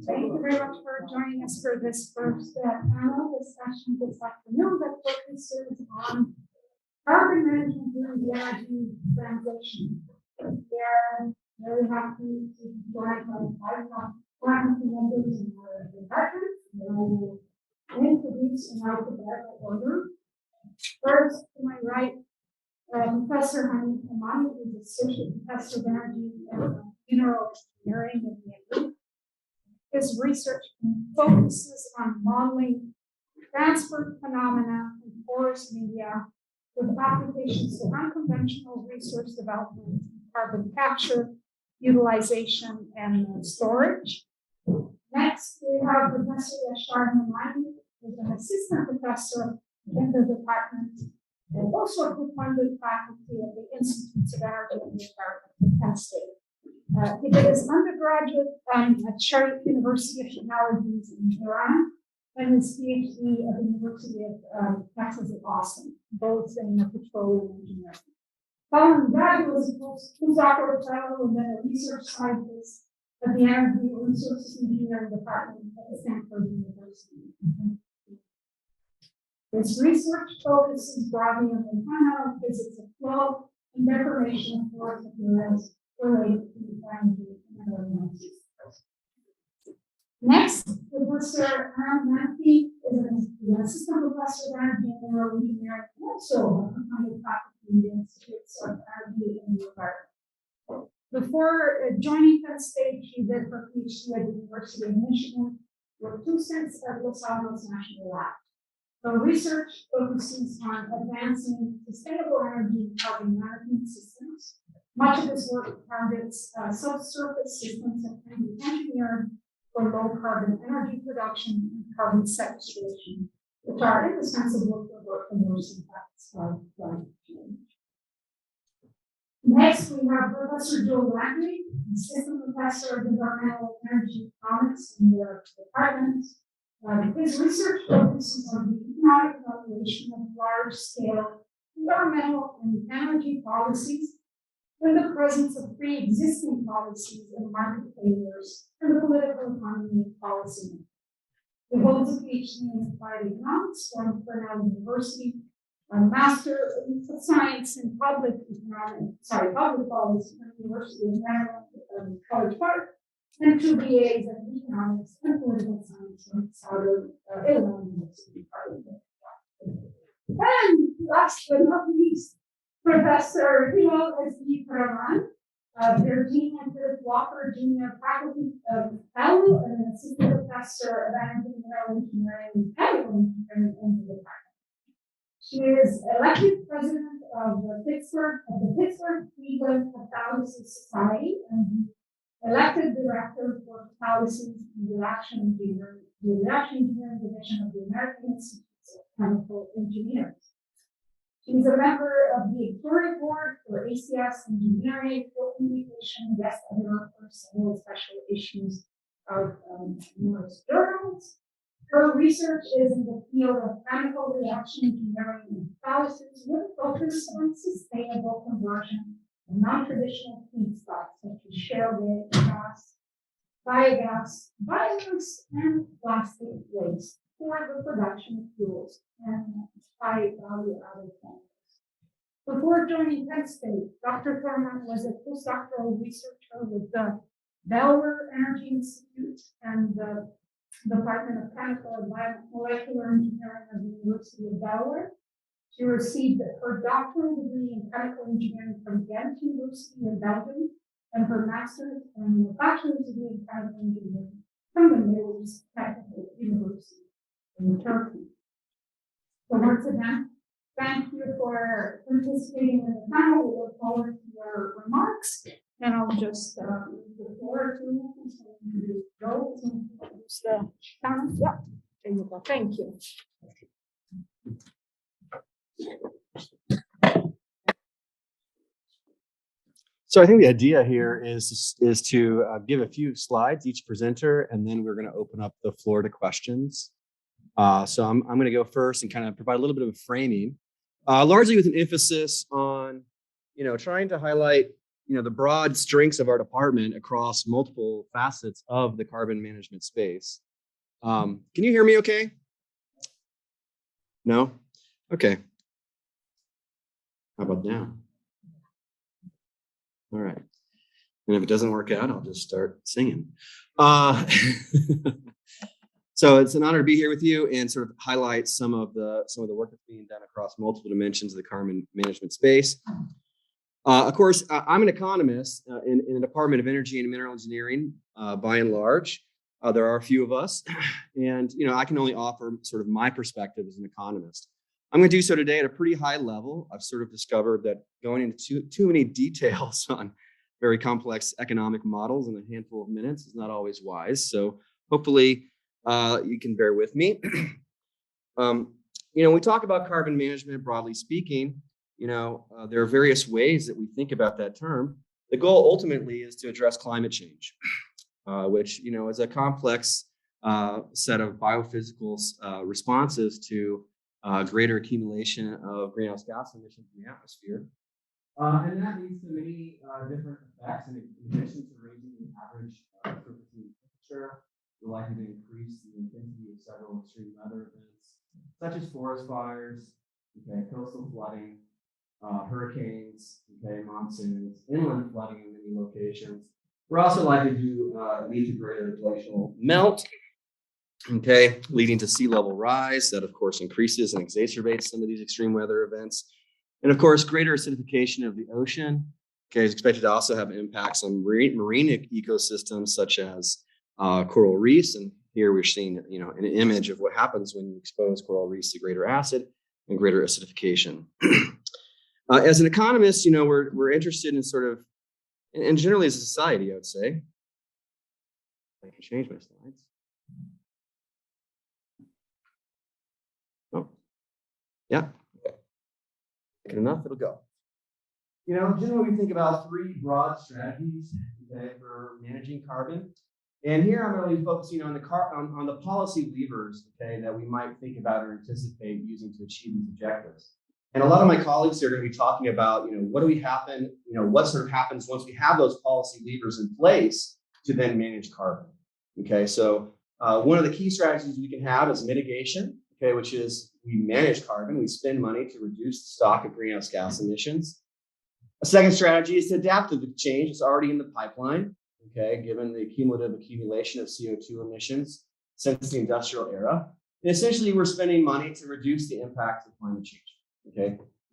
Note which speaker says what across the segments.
Speaker 1: Thank you very much for joining us for this first panel discussion this afternoon that focuses on carbon management during the energy transition. We're very happy to be joined by five members in our department. I will introduce in alphabetical order. First, to my right, Professor Hani Kamani, who is Associate Professor of Energy and Mineral Engineering at the EME. His research focuses on modeling transport phenomena in forest media with applications to unconventional resource development, carbon capture, utilization, and storage. Next, we have Professor Yashar Hamani, who is an assistant professor in the department and also a co-funded faculty at the Institute of Energy and the Environment at Penn State. He did his undergraduate at Sharif University of Technologies in Iran and his PhD at the University of Texas at Austin, both in petroleum engineering. Following that, he was a postdoctoral fellow and then a research scientist at the Energy Resources Engineering Department at Stanford University. This research focuses broadly on the fundamental physics of flow and deformation of forest materials related to the energy and other systems. Next, Professor Aaron Mackey is an assistant professor of energy and mineral engineering, and also a co-funded faculty in the Institutes of Energy and the Environment. Before joining Penn State, he did her PhD at the University of Michigan, with 2 stints at Los Alamos National Lab. Her research focuses on advancing sustainable energy and carbon management systems. Much of this work targets subsurface systems that can be engineered for low carbon energy production and carbon sequestration, which are indispensable for reversing effects of climate change. Next, we have Professor Joe Langley, assistant professor of environmental energy economics in the department. His research focuses on the economic evaluation of large-scale environmental and energy policies in the presence of pre-existing policies and market failures in the political economy and policy. He holds a PhD in applied economics from Cornell University, a Master of Science in public policy from the University of Maryland, College Park, and 2 BAs in economics and political science from Southern Illinois University. And last but not least, Professor Leone S.D. Paraman, Virginia Philip Walker Jr. Faculty Fellow and an Assistant Professor of Energy and Mineral Engineering and Chemical Engineering in the department. She is elected president of the Pittsburgh Cleveland Catalysis Society and elected director for catalysis and reaction engineering, the reaction engineering division of the American Institute of Chemical Engineers. She's a member of the editorial board for ACS Engineering, co-communication, guest editor for several special issues of numerous journals. Her research is in the field of chemical reaction engineering and catalysis with a focus on sustainable conversion of non-traditional feedstocks such as shale gas, biogas, biomass, and plastic waste for the production of fuels and high value added chemicals. Before joining Penn State, Dr. Thurman was a postdoctoral researcher with the Delaware Energy Institute and the Department of Chemical and Molecular Engineering of the University of Delaware. She received her doctoral degree in chemical engineering from Ghent University in Belgium and her master's and bachelor's degree in chemical engineering from the Middle East Technical University in Turkey. So once again, thank you for participating in the panel. We look forward to your remarks, and I'll just leave the floor to Joe to introduce the panel. Yeah, there you go. Thank you.
Speaker 2: So I think the idea here is to give a few slides, each presenter, and then we're going to open up the floor to questions. So I'm going to go first and kind of provide a little bit of a framing, largely with an emphasis on, trying to highlight, the broad strengths of our department across multiple facets of the carbon management space. Can you hear me okay? No? Okay. How about now? All right. And if it doesn't work out, I'll just start singing. So it's an honor to be here with you and sort of highlight some of the work that's being done across multiple dimensions of the carbon management space. Of course, I'm an economist in the Department of Energy and Mineral Engineering, by and large. There are a few of us, and I can only offer sort of my perspective as an economist. I'm going to do so today at a pretty high level. I've sort of discovered that going into too many details on very complex economic models in a handful of minutes is not always wise. So hopefully you can bear with me. We talk about carbon management broadly speaking. There are various ways that we think about that term. The goal ultimately is to address climate change, which is a complex set of biophysical responses to greater accumulation of greenhouse gas emissions in the atmosphere. And that leads to many different effects. And in addition to raising the average surface temperature, we're likely to increase the intensity of several extreme weather events, such as forest fires, coastal flooding, hurricanes, monsoons, inland flooding in many locations. We're also likely to lead to greater glacial melt, leading to sea level rise. That, of course, increases and exacerbates some of these extreme weather events. And of course, greater acidification of the ocean, is expected to also have impacts on marine ecosystems such as coral reefs. And here we're seeing, an image of what happens when you expose coral reefs to greater acid and greater acidification. As an economist, we're interested in sort of, and generally as a society, I would say, I can change my slides. Oh, yeah. Good enough, it'll go. Generally we think about three broad strategies for managing carbon. And here I'm really focusing on the policy levers that we might think about or anticipate using to achieve these objectives. And a lot of my colleagues are going to be talking about, what what sort of happens once we have those policy levers in place to then manage carbon. So one of the key strategies we can have is mitigation, which is we manage carbon, we spend money to reduce the stock of greenhouse gas emissions. A second strategy is to adapt to the change that's already in the pipeline, given the cumulative accumulation of CO2 emissions since the industrial era. And essentially, we're spending money to reduce the impacts of climate change.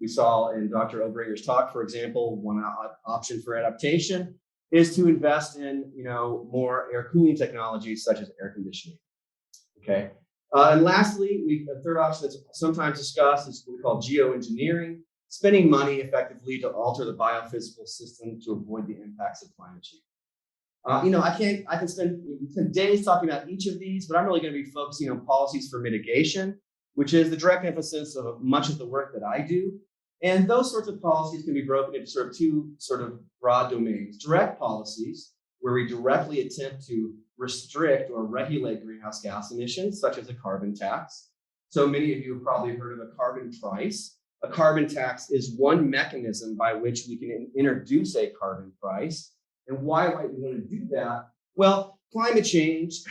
Speaker 2: We saw in Dr. Obringer's talk, for example, one option for adaptation is to invest in more air cooling technologies such as air conditioning. And lastly, a third option that's sometimes discussed is what we call geoengineering, spending money effectively to alter the biophysical system to avoid the impacts of climate change. I can spend days talking about each of these, but I'm really going to be focusing on policies for mitigation, which is the direct emphasis of much of the work that I do. And those sorts of policies can be broken into two broad domains. Direct policies, where we directly attempt to restrict or regulate greenhouse gas emissions, such as a carbon tax. So many of you have probably heard of a carbon price. A carbon tax is one mechanism by which we can introduce a carbon price. And why might we want to do that? Well, climate change,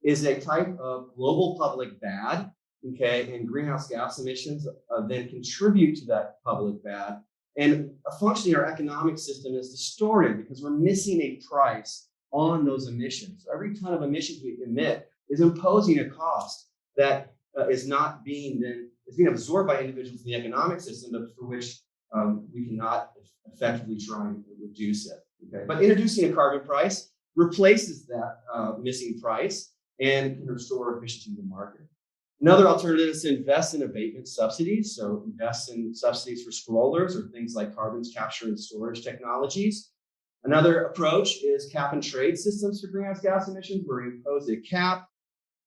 Speaker 2: is a type of global public bad, and greenhouse gas emissions then contribute to that public bad. And functionally, our economic system is distorted because we're missing a price on those emissions. So every ton of emissions we emit is imposing a cost that is being absorbed by individuals in the economic system, but for which we cannot effectively try and reduce it. But introducing a carbon price replaces that missing price and can restore efficiency in the market. Another alternative is to invest in abatement subsidies. So invest in subsidies for strollers or things like carbon capture and storage technologies. Another approach is cap and trade systems for greenhouse gas emissions, where we impose a cap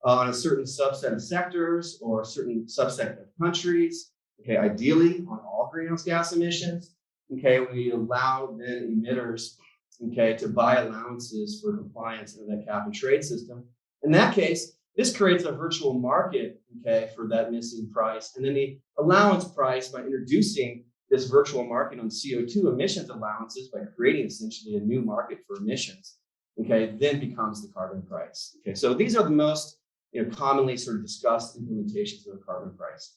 Speaker 2: on a certain subset of sectors or a certain subset of countries, ideally on all greenhouse gas emissions. We allow then emitters, to buy allowances for compliance of that cap and trade system. In that case, this creates a virtual market, for that missing price. And then the allowance price, by introducing this virtual market on CO2 emissions allowances by creating essentially a new market for emissions, okay, then becomes the carbon price. Okay, so these are the most commonly sort of discussed implementations of the carbon price.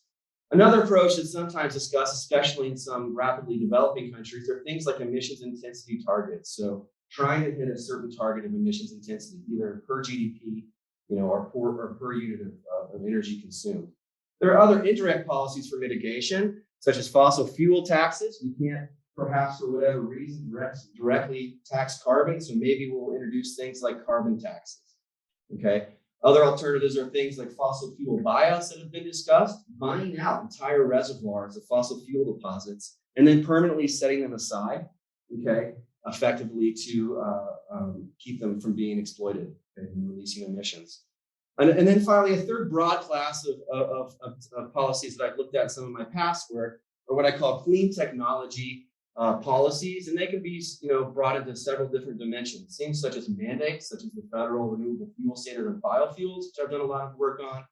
Speaker 2: Another approach that's sometimes discussed, especially in some rapidly developing countries, are things like emissions intensity targets. So trying to hit a certain target of emissions intensity, either per GDP, or per unit of energy consumed. There are other indirect policies for mitigation, such as fossil fuel taxes. We can't, perhaps for whatever reason, directly tax carbon, so maybe we'll introduce things like carbon taxes. Okay. Other alternatives are things like fossil fuel buyouts that have been discussed, buying out entire reservoirs of fossil fuel deposits and then permanently setting them aside, okay, effectively to keep them from being exploited and releasing emissions. And then finally, a third broad class of policies that I've looked at in some of my past work are what I call clean technology policies, and they can be brought into several different dimensions. Things such as mandates, such as the Federal Renewable Fuel Standard on biofuels, which I've done a lot of work on,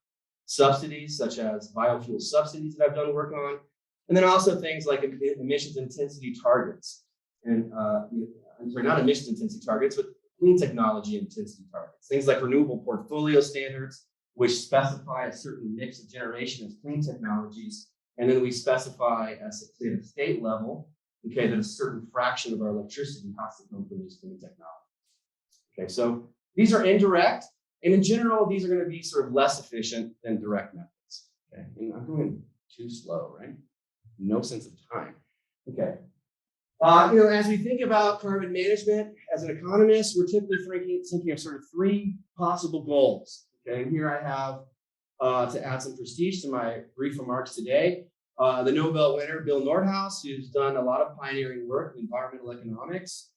Speaker 2: subsidies such as biofuel subsidies that I've done work on, and then also things like emissions intensity targets, and I'm sorry, not emissions intensity targets, but clean technology intensity targets. Things like renewable portfolio standards, which specify a certain mix of generation as clean technologies, and then we specify at the state level, okay, that a certain fraction of our electricity has to come from these clean technologies. Okay, so these are indirect, and in general, these are going to be sort of less efficient than direct methods. Okay, and I'm going too slow, right? No sense of time. Okay. As we think about carbon management as an economist, we're typically thinking of sort of three possible goals. Okay, and here I have to add some prestige to my brief remarks today. The Nobel winner, Bill Nordhaus, who's done a lot of pioneering work in environmental economics,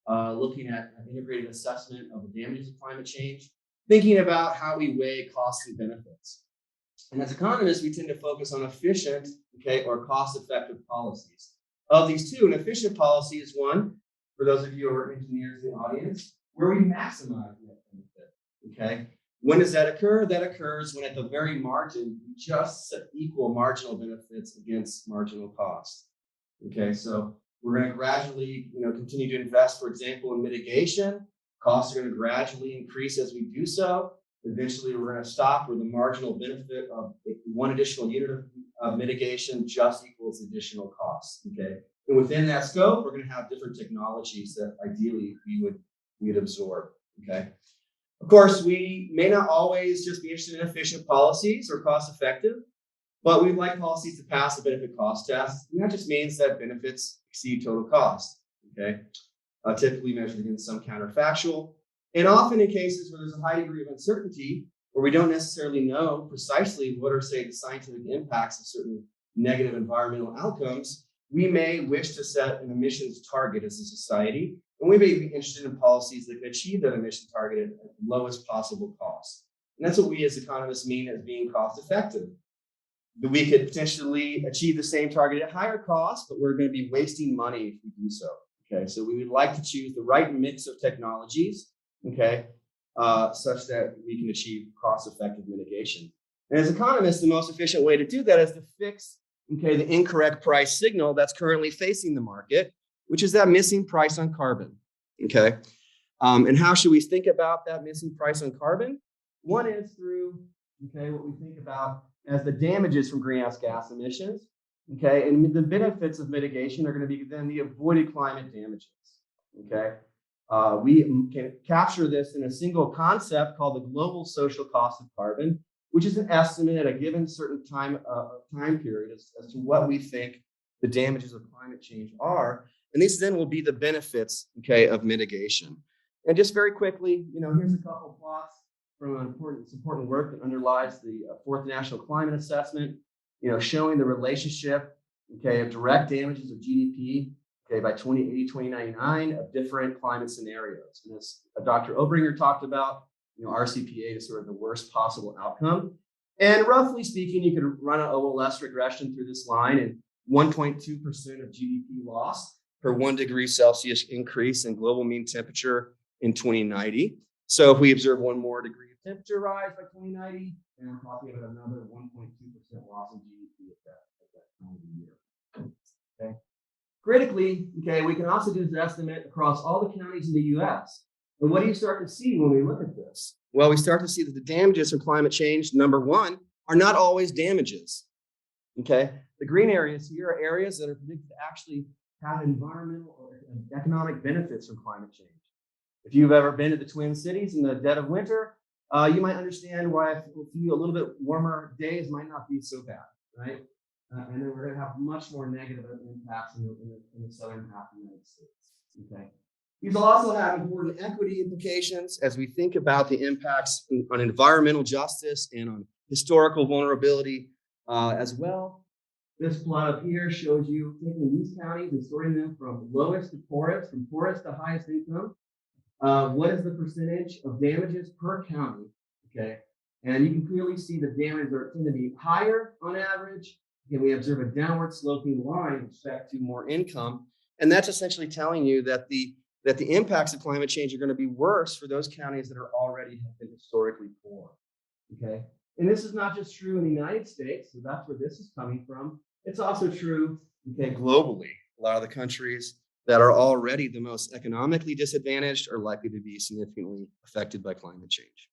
Speaker 2: looking at an integrated assessment of the damages of climate change, thinking about how we weigh costs and benefits. And as economists, we tend to focus on efficient, okay, or cost-effective policies. Of these two, an efficient policy is one, for those of you who are engineers in the audience, where we maximize net benefit, okay? When does that occur? That occurs when at the very margin, we just equal marginal benefits against marginal cost. Okay, so we're going to gradually, continue to invest, for example, in mitigation. Costs are going to gradually increase as we do so. Eventually, we're going to stop where the marginal benefit of one additional unit of mitigation just equals additional costs. Okay, and within that scope, we're going to have different technologies that ideally we would absorb. Okay. Of course, we may not always just be interested in efficient policies or cost effective, but we'd like policies to pass a benefit cost test. And that just means that benefits exceed total cost, okay? Typically measured against some counterfactual. And often in cases where there's a high degree of uncertainty, where we don't necessarily know precisely what are, say, the scientific impacts of certain negative environmental outcomes, we may wish to set an emissions target as a society. And we may be interested in policies that can achieve that emission target at the lowest possible cost. And that's what we as economists mean as being cost effective. That we could potentially achieve the same target at higher cost, but we're going to be wasting money if we do so. Okay, so we would like to choose the right mix of technologies, okay, such that we can achieve cost effective mitigation. And as economists, the most efficient way to do that is to fix, okay, the incorrect price signal that's currently facing the market, which is that missing price on carbon, okay? And how should we think about that missing price on carbon? One is through, okay, what we think about as the damages from greenhouse gas emissions, okay? And the benefits of mitigation are going to be then the avoided climate damages, okay? We can capture this in a single concept called the global social cost of carbon, which is an estimate at a given certain time period as to what we think the damages of climate change are. And these then will be the benefits, okay, of mitigation. And just very quickly, here's a couple of plots from important work that underlies the fourth National Climate Assessment, showing the relationship, okay, of direct damages of GDP, okay, by 2080, 2099 of different climate scenarios. And as Dr. Obringer talked about, RCPA is sort of the worst possible outcome. And roughly speaking, you could run an OLS regression through this line, and 1.2% of GDP loss per 1 degree Celsius increase in global mean temperature in 2090. So if we observe 1 more degree of temperature rise by 2090, then we're talking about another 1.2% loss in GDP at that time of the year. Okay. Critically, okay, we can also do this estimate across all the counties in the U.S. And what do you start to see when we look at this? Well, we start to see that the damages from climate change, number one, are not always damages. Okay, the green areas here are areas that are predicted to actually have environmental or economic benefits from climate change. If you've ever been to the Twin Cities in the dead of winter, you might understand why a little bit warmer days might not be so bad, right? And then we're going to have much more negative impacts in the southern half of the United States. Okay. These will also have important equity implications as we think about the impacts on environmental justice and on historical vulnerability as well. This plot up here shows you taking these counties and sorting them from lowest to poorest, from poorest to highest income. What is the percentage of damages per county? Okay, and you can clearly see the damages tend to be higher on average. Again, we observe a downward sloping line with respect to more income, and that's essentially telling you that the impacts of climate change are going to be worse for those counties that are already have been historically poor. Okay, and this is not just true in the United States, so that's where this is coming from. It's also true, okay, globally. A lot of the countries that are already the most economically disadvantaged are likely to be significantly affected by climate change.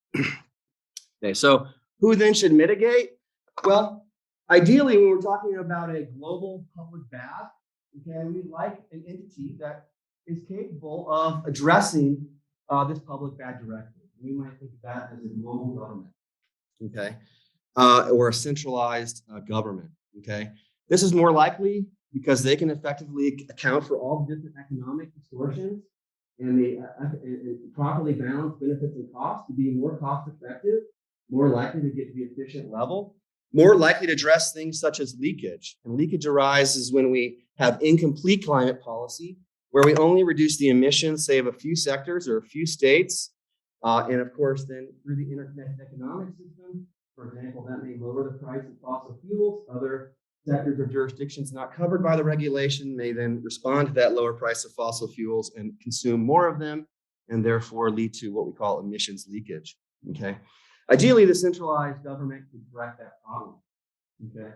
Speaker 2: Okay, so who then should mitigate? Well, ideally, when we're talking about a global public bad, okay, we'd like an entity that is capable of addressing this public bad directly. We might think of that as a global government, okay, or a centralized government, okay. This is more likely because they can effectively account for all the different economic distortions and they properly balance benefits and costs to be more cost effective, more likely to get to the efficient level, more likely to address things such as leakage. And leakage arises when we have incomplete climate policy, where we only reduce the emissions, say, of a few sectors or a few states. And of course, then through the interconnected economic system, for example, that may lower the price of fossil fuels. Other sectors or jurisdictions not covered by the regulation may then respond to that lower price of fossil fuels and consume more of them, and therefore lead to what we call emissions leakage. Okay. Ideally, the centralized government could correct that problem. Okay.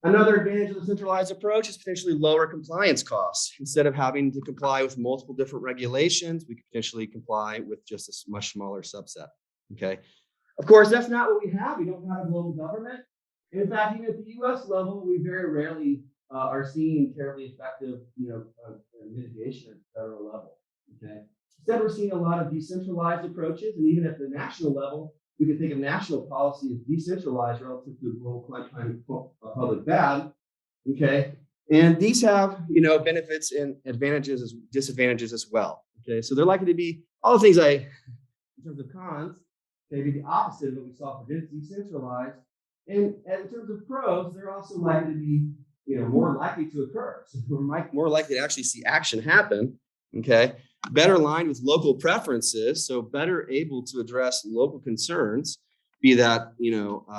Speaker 2: Another advantage of the centralized approach is potentially lower compliance costs. Instead of having to comply with multiple different regulations, we could potentially comply with just a much smaller subset. Okay. Of course, that's not what we have. We don't have a global government. In fact, even at the U.S. level, we very rarely are seeing terribly effective, mitigation at the federal level. Okay. Instead, we're seeing a lot of decentralized approaches, and even at the national level, we can think of national policy as decentralized relative to global climate public bad. Okay, and these have benefits and advantages, disadvantages as well. Okay, so they're likely to be all the things in terms of cons, maybe the opposite of what we saw for decentralized. And in terms of pros, they're also likely to be, more likely to occur. So we're more likely to actually see action happen. Okay, better aligned with local preferences, so better able to address local concerns, be that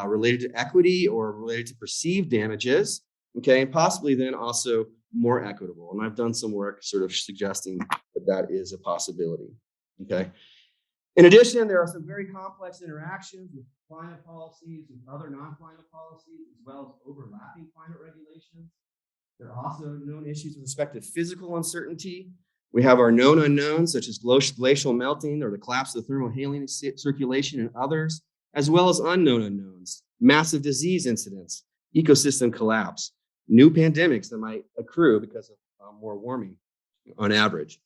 Speaker 2: related to equity or related to perceived damages. Okay, and possibly then also more equitable. And I've done some work sort of suggesting that is a possibility. Okay. In addition, there are some very complex interactions with climate policies, with other non-climate policies, as well as overlapping climate regulations. There are also known issues with respect to physical uncertainty. We have our known unknowns, such as glacial melting or the collapse of the thermohaline circulation and others, as well as unknown unknowns, massive disease incidents, ecosystem collapse, new pandemics that might accrue because of more warming on average.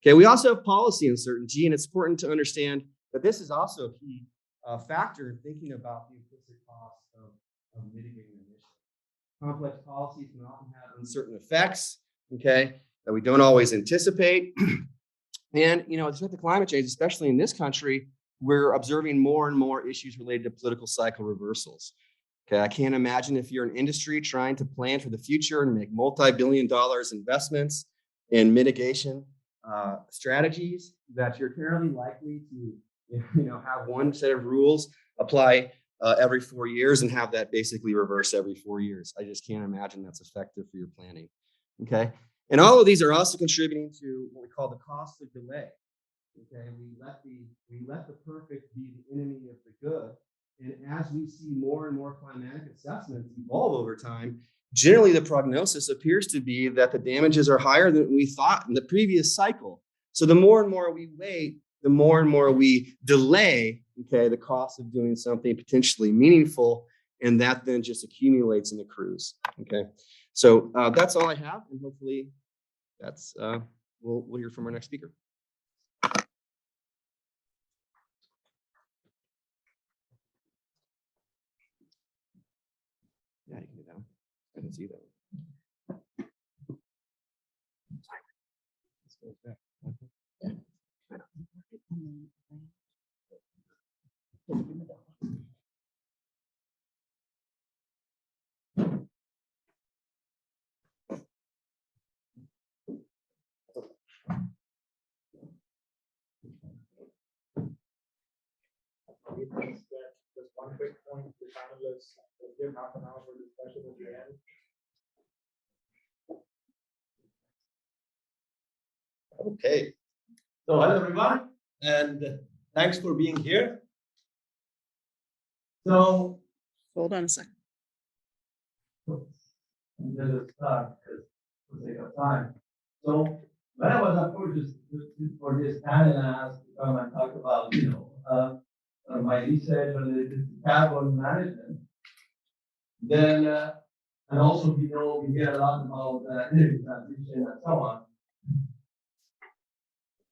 Speaker 2: Okay, we also have policy uncertainty, and it's important to understand that this is also a key factor in thinking about the implicit costs of mitigating emissions. Complex policies can often have uncertain effects, okay, that we don't always anticipate. And, with respect to climate change, especially in this country, we're observing more and more issues related to political cycle reversals. Okay, I can't imagine if you're an industry trying to plan for the future and make multi-billion-dollar investments in mitigation strategies, that you're terribly likely to have one set of rules apply every 4 years and have that basically reverse every 4 years. I just can't imagine that's effective for your planning. Okay, and all of these are also contributing to what we call the cost of delay. Okay, we let the perfect be the enemy of the good, and as we see more and more climatic assessments evolve over time, generally the prognosis appears to be that the damages are higher than we thought in the previous cycle. So the more and more we wait, the more and more we delay, okay, the cost of doing something potentially meaningful, and that then just accumulates and accrues, okay? So that's all I have, and hopefully that's we'll hear from our next speaker. Yeah, you can do that one. I didn't see that one.
Speaker 3: Just one quick point to panelists. We'll give half an hour for discussion at the end.
Speaker 4: Okay. So hello everyone, and thanks for being here. So
Speaker 5: Hold on a second.
Speaker 4: I'm going to start because for the sake of time. So when I was approached for this panel and asked to come and talk about, my research related to carbon management, then and also we hear a lot about energy transition and so on.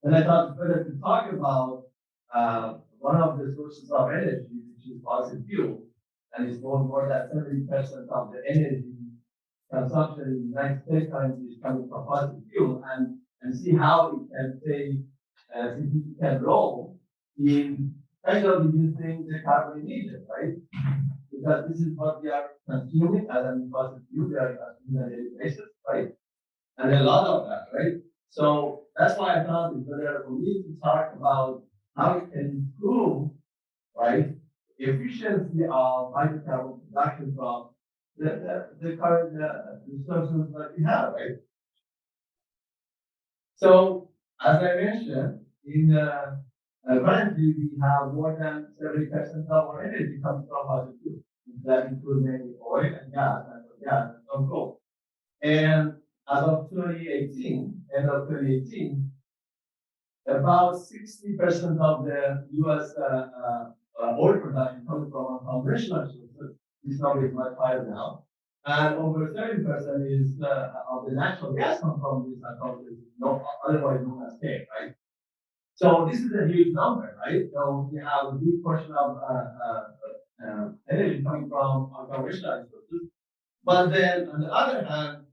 Speaker 4: And I thought better to talk about one of the sources of energy, which is fossil fuel, and it's more than 70% of the energy consumption in the United States currently is coming from fossil fuel, and see how it can play a significant role in kind of reducing the carbon emission, right? Because this is what we are consuming as a fossil fuel, we are consuming on a daily basis, right? And a lot of that, right? So that's why I thought it's better for me to talk about how we can improve, right, efficiency of hydrocarbon production from the current resources that we have, right? So as I mentioned, in currently we have more than 70% of our energy comes from fossil fuel. That includes mainly oil and gas, and some coal. And as of 2018, end of 2018, about 60% of the U.S. Oil production comes from conventional sources. This number is much higher now. And over 30% is of the natural gas comes from these sources, otherwise known as shale, right? So this is a huge number, right? So we have a big portion of energy coming from unconventional sources. But then on the other hand,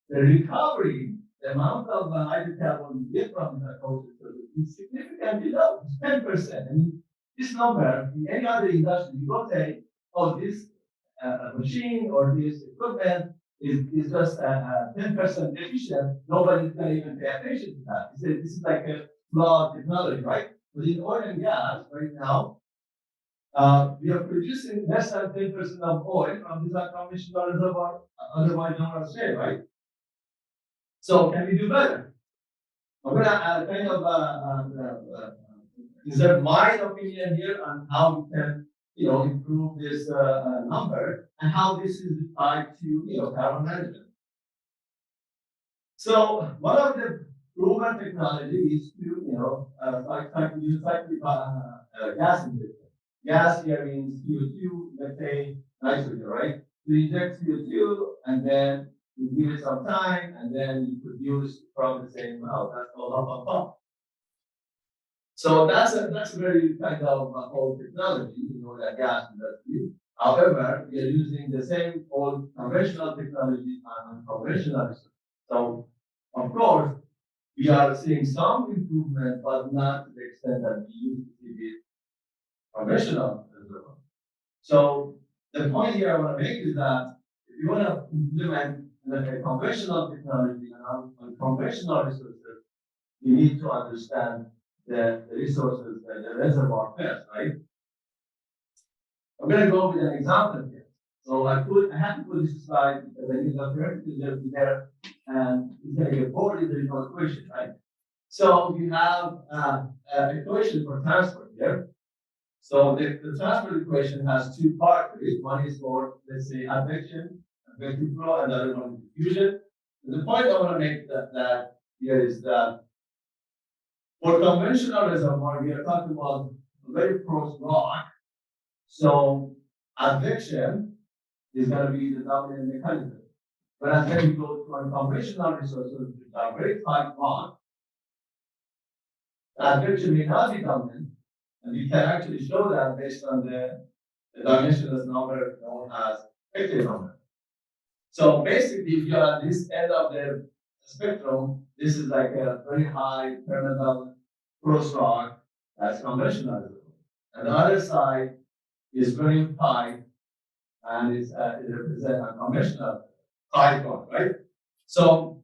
Speaker 4: the recovery, the amount of hydrocarbon you get from the sources is significantly low. It's 10%. I mean, this number in any other industry, you don't say, oh, this machine or this equipment is just 10% efficient. Nobody's going to even pay attention to that. This is like a flawed technology, right? But in oil and gas right now, we are producing less than 10% of oil from this unconventional reservoir, otherwise known as shale, right? So can we do better? I'm going to kind of insert my opinion here on how we can, improve this number and how this is tied to, carbon management. So one of the proven technology is to, use gas injection. Gas here means CO2, methane, nitrogen, right? So you inject CO2 and then you give it some time and then you produce from the same amount. That's called pump. So that's a very kind of old technology, that gas industry. However, we are using the same old conventional technology and unconventional research. So of course, we are seeing some improvement, but not to the extent that we used to see with conventional reservoir. So the point here I want to make is that if you want to implement a conventional technology and unconventional resources, you need to understand the resources, the reservoir first, right? I'm going to go with an example here. So I have to put this slide because I need the alternative there, and it's going to get bored if there is no equation, right? So we have an equation for transport here. So the transport equation has two parts to it. One is for, let's say, advection convective flow, and the other one is diffusion. And the point I want to make that here is that for conventional reservoir, we are talking about a very porous rock. So advection is going to be the dominant mechanism. Whereas when you go to unconventional resources, which are very tight rock, advection may not be dominant, and we can actually show that based on the dimensionless number known as effective number. So basically, if you're at this end of the spectrum, this is like a very high permeable porous rock that's conventional. And the other side is very tight, and it represents a conventional tight rock, right? So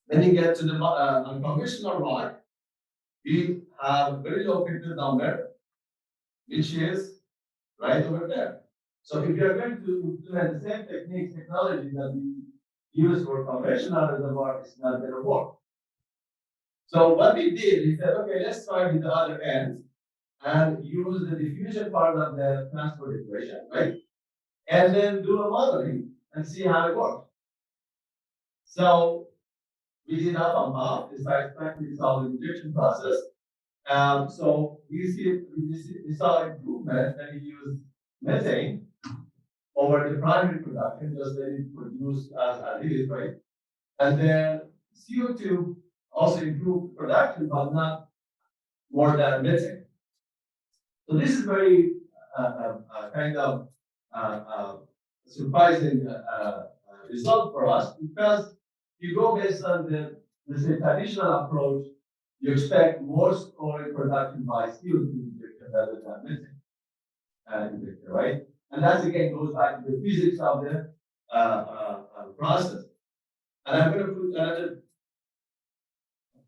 Speaker 4: when you get to the unconventional rock, we have very low effective number, which is right over there. So if you're going to implement the same technology that we use for conventional reservoir, it's not going to work. So what we did is that, okay, let's try with the other end and use the diffusion part of the transport equation, right? And then do a modeling and see how it works. So we did half and half, it's like practically solid injection process. So we saw improvement when we used methane over the primary production, just let it produce as it is, right? And then CO2 also improved production, but not more than methane. So this is very kind of surprising result for us, because you go based on the, let's say, traditional approach, you expect more oil production by CO2 injection rather than methane injection, right? And that again goes back to the physics of the process. And I'm going to put another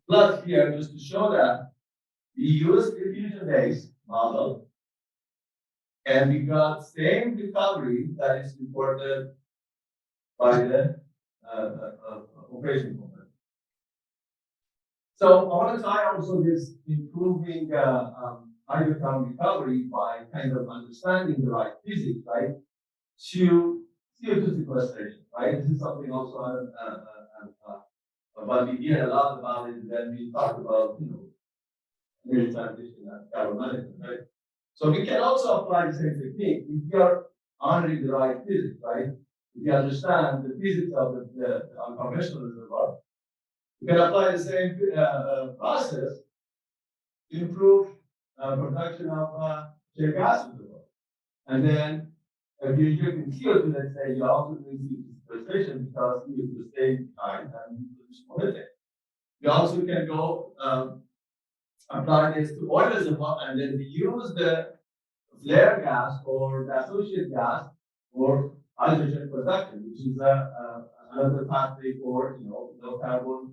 Speaker 4: plot here just to show that we use diffusion-based model, and we got same recovery that is reported by the operation component. So I want to tie also this improving hydrocarbon recovery by kind of understanding the right physics, right, to CO2 sequestration, right? This is something also but we hear a lot about it when we talk about, energy transition and carbon management, right? So we can also apply the same technique if we are honoring the right physics, right? If you understand the physics of the unconventional reservoir, you can apply the same process to improve production of shale gas reservoir. And then if you're using CO2, let's say, you also need CO2 sequestration because you use the same time and you produce more methane. You also can go apply this to oil reservoir, and then we use the flare gas or the associated gas for hydrogen production, which is another pathway for low carbon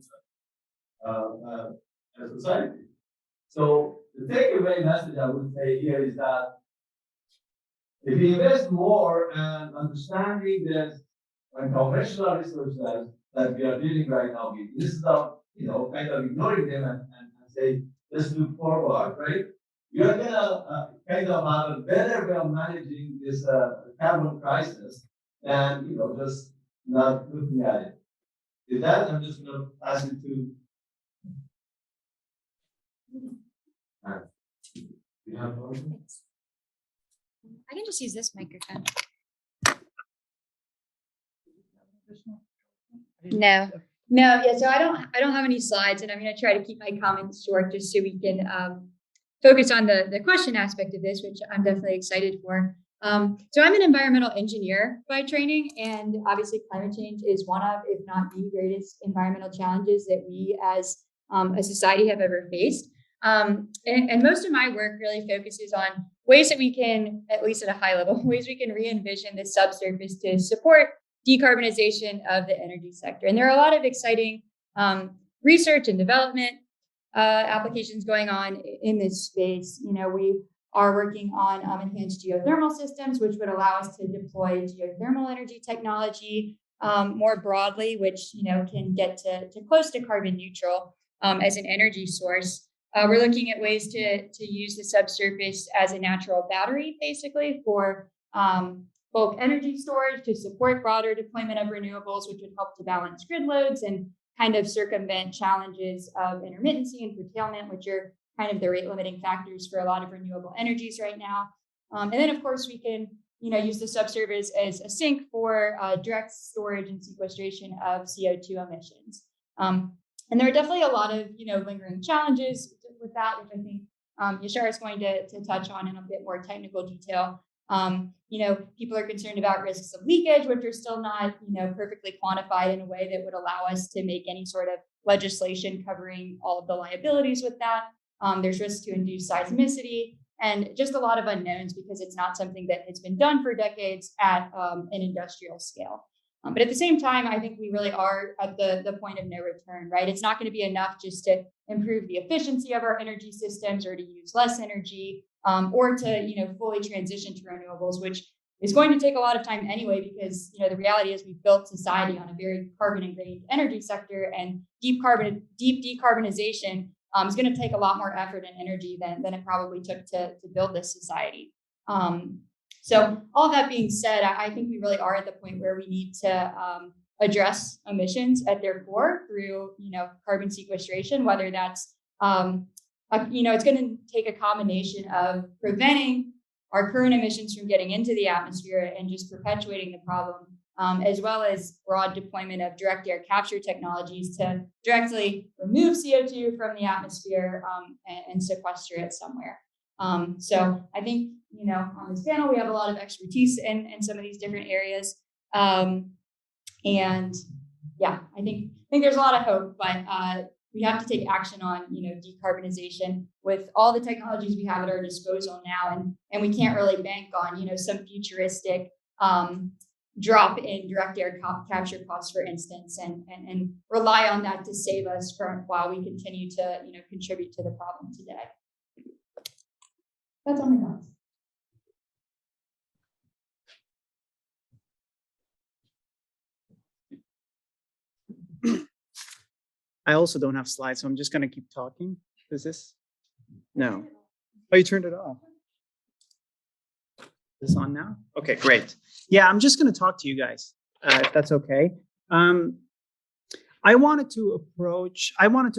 Speaker 4: society. So the takeaway message I would say here is that if you invest more in understanding this unconventional resources that we are dealing right now with, instead of kind of ignoring them and say let's look forward, right? You are gonna kind of have a better way of managing this carbon crisis than just not looking at it. With that, I'm just gonna pass it to. You have one?
Speaker 5: I can just use this microphone. No, yeah. So I don't have any slides, and I'm going to try to keep my comments short, just so we can focus on the question aspect of this, which I'm definitely excited for. So I'm an environmental engineer by training, and obviously climate change is one of, if not the greatest environmental challenges that we as a society have ever faced. And most of my work really focuses on ways that we can, at least at a high level, ways we can re-envision the subsurface to support decarbonization of the energy sector. And there are a lot of exciting research and development applications going on in this space. We are working on enhanced geothermal systems, which would allow us to deploy geothermal energy technology more broadly, which can get to close to carbon neutral as an energy source. We're looking at ways to use the subsurface as a natural battery, basically, for bulk energy storage to support broader deployment of renewables, which would help to balance grid loads and kind of circumvent challenges of intermittency and curtailment, which are kind of the rate limiting factors for a lot of renewable energies right now. And then, of course, we can use the subsurface as a sink for direct storage and sequestration of CO2 emissions. And there are definitely a lot of lingering challenges with that, which I think Yashar is going to touch on in a bit more technical detail. People are concerned about risks of leakage, which are still not perfectly quantified in a way that would allow us to make any sort of legislation covering all of the liabilities with that. There's risks to induced seismicity and just a lot of unknowns because it's not something that has been done for decades at an industrial scale. But at the same time, I think we really are at the point of no return, right? It's not going to be enough just to improve the efficiency of our energy systems or to use less energy or to fully transition to renewables, which is going to take a lot of time anyway, because the reality is we've built society on a very carbon-ingrained energy sector, and deep decarbonization is going to take a lot more effort and energy than it probably took to build this society. So all that being said, I think we really are at the point where we need to address emissions at their core through, carbon sequestration, whether that's, it's going to take a combination of preventing our current emissions from getting into the atmosphere and just perpetuating the problem, as well as broad deployment of direct air capture technologies to directly remove CO2 from the atmosphere and sequester it somewhere. So I think, on this panel, we have a lot of expertise in some of these different areas. And yeah, I think there's a lot of hope, but we have to take action on, decarbonization with all the technologies we have at our disposal now. And we can't really bank on, some futuristic drop in direct air capture costs, for instance, and rely on that to save us while we continue to, contribute to the problem today. That's all my thoughts.
Speaker 6: I also don't have slides, so I'm just going to keep talking. Is this? No. Oh, you turned it off. Is this on now? Okay, great. Yeah, I'm just going to talk to you guys, if that's okay. I wanted to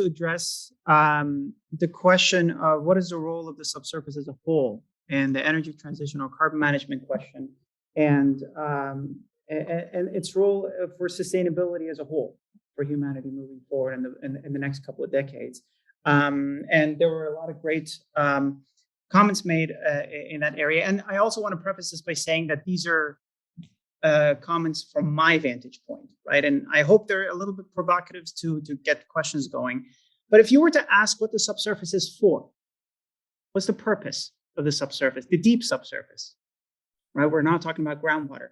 Speaker 6: address the question of what is the role of the subsurface as a whole in the energy transition or carbon management question, and its role for sustainability as a whole for humanity moving forward in the next couple of decades. And there were a lot of great comments made in that area. And I also want to preface this by saying that these are comments from my vantage point, right? And I hope they're a little bit provocative to get questions going. But if you were to ask what the subsurface is for, what's the purpose of the subsurface, the deep subsurface, right? We're not talking about groundwater.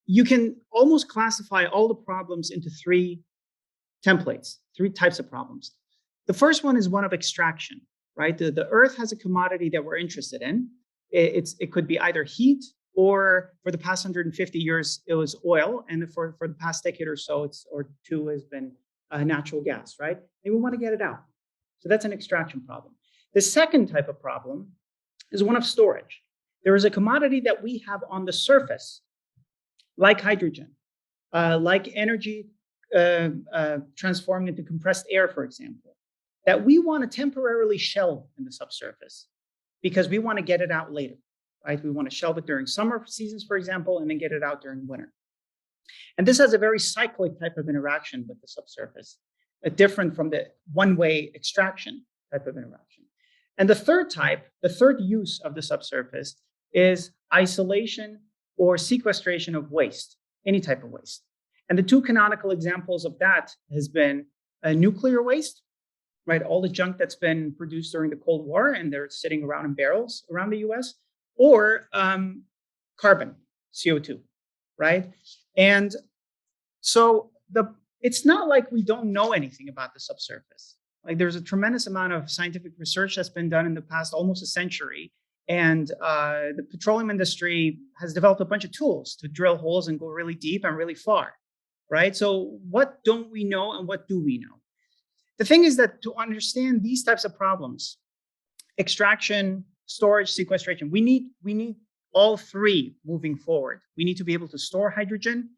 Speaker 6: You can almost classify all the problems into three templates, three types of problems. The first one is one of extraction, right? The Earth has a commodity that we're interested in. It could be either heat, or for the past 150 years, it was oil. And for the past decade or so, or two has been natural gas, right? And we want to get it out. So that's an extraction problem. The second type of problem is one of storage. There is a commodity that we have on the surface, like hydrogen, like energy transformed into compressed air, for example, that we want to temporarily shelve in the subsurface because we want to get it out later, right? We want to shelve it during summer seasons, for example, and then get it out during winter. And this has a very cyclic type of interaction with the subsurface, different from the one-way extraction type of interaction. And the third use of the subsurface is isolation or sequestration of waste, any type of waste. And the two canonical examples of that has been nuclear waste, right? All the junk that's been produced during the Cold War and they're sitting around in barrels around the US, or carbon, CO2, right? And so it's not like we don't know anything about the subsurface. Like there's a tremendous amount of scientific research that's been done in the past almost a century. And the petroleum industry has developed a bunch of tools to drill holes and go really deep and really far, right? So what don't we know and what do we know? The thing is that to understand these types of problems, extraction, storage, sequestration, we need all three moving forward. We need to be able to store hydrogen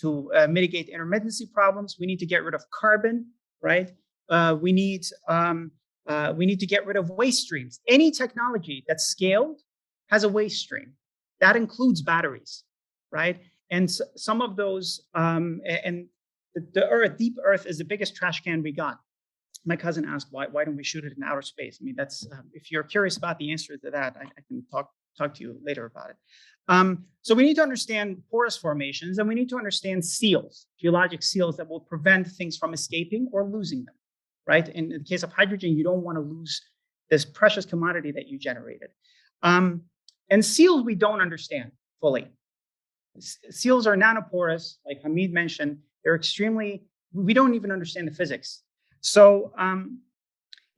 Speaker 6: to mitigate intermittency problems. We need to get rid of carbon, right? We need to get rid of waste streams. Any technology that's scaled has a waste stream. That includes batteries, right? And some of those, and the Earth, deep Earth, is the biggest trash can we got. My cousin asked, why don't we shoot it in outer space? I mean, that's if you're curious about the answer to that, I can talk to you later about it. So we need to understand porous formations, and we need to understand seals, geologic seals that will prevent things from escaping or losing them, right? In the case of hydrogen, you don't want to lose this precious commodity that you generated. And seals we don't understand fully. Seals are nanoporous, like Hamid mentioned. They're we don't even understand the physics. So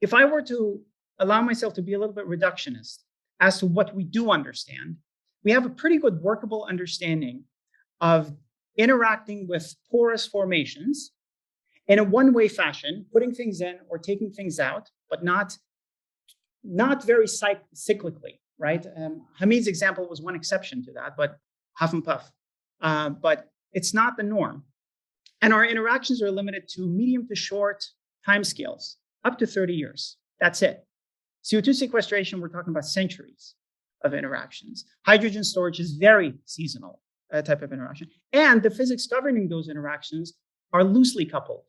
Speaker 6: if I were to allow myself to be a little bit reductionist as to what we do understand, we have a pretty good workable understanding of interacting with porous formations in a one-way fashion, putting things in or taking things out, but not very cyclically, right? Hamid's example was one exception to that, but half and puff. But it's not the norm. And our interactions are limited to medium to short timescales, up to 30 years. That's it. CO2 sequestration, we're talking about centuries of interactions. Hydrogen storage is very seasonal type of interaction. And the physics governing those interactions are loosely coupled.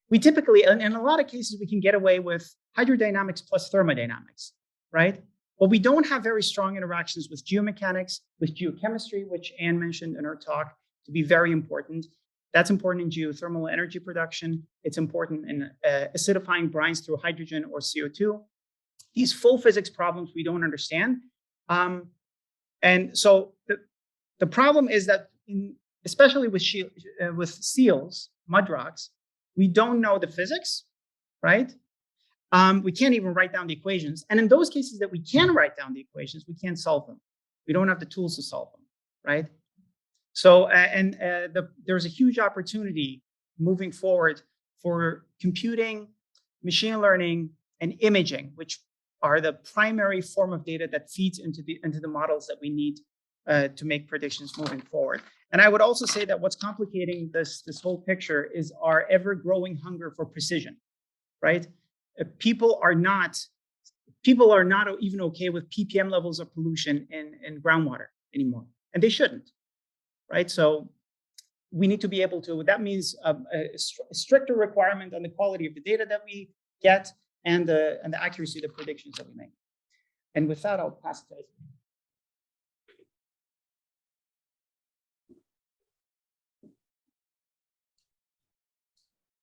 Speaker 6: We typically, in a lot of cases, we can get away with hydrodynamics plus thermodynamics, right? But we don't have very strong interactions with geomechanics, with geochemistry, which Anne mentioned in her talk to be very important. That's important in geothermal energy production. It's important in acidifying brines through hydrogen or CO2. These full physics problems we don't understand. And so the problem is that, especially with seals, mud rocks, we don't know the physics, right? We can't even write down the equations. And in those cases that we can write down the equations, we can't solve them. We don't have the tools to solve them, right? So, there's a huge opportunity moving forward for computing, machine learning, and imaging, which are the primary form of data that feeds into the models that we need to make predictions moving forward. And I would also say that what's complicating this whole picture is our ever-growing hunger for precision, right? People are not even okay with ppm levels of pollution in groundwater anymore, and they shouldn't. Right, so we need to be able to. That means a stricter requirement on the quality of the data that we get and the accuracy of the predictions that we make. And with that, I'll pass it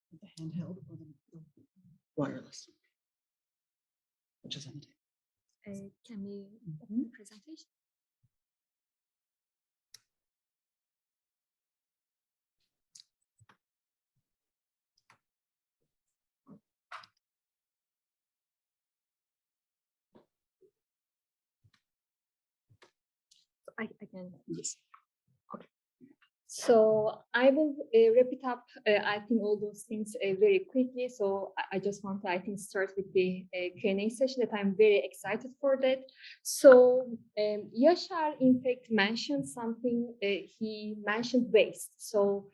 Speaker 6: to the handheld or the wireless, which is on the table.
Speaker 7: Can we open the presentation? I can. Yes. Okay. So I will wrap it up. I think all those things very quickly. So I just want to, I think, start with the Q&A session that I'm very excited for that. So Yashar, in fact, mentioned something. He mentioned waste. So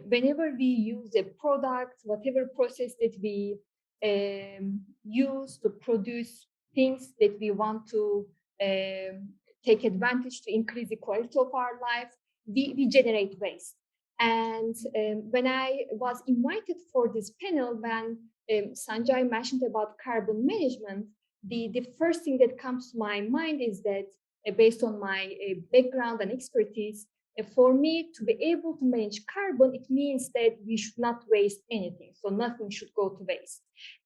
Speaker 7: whenever we use a product, whatever process that we use to produce things that we want to take advantage to increase the quality of our life, we generate waste. And when I was invited for this panel, when Sanjay mentioned about carbon management, the first thing that comes to my mind is that based on my background and expertise, for me to be able to manage carbon, it means that we should not waste anything. So nothing should go to waste.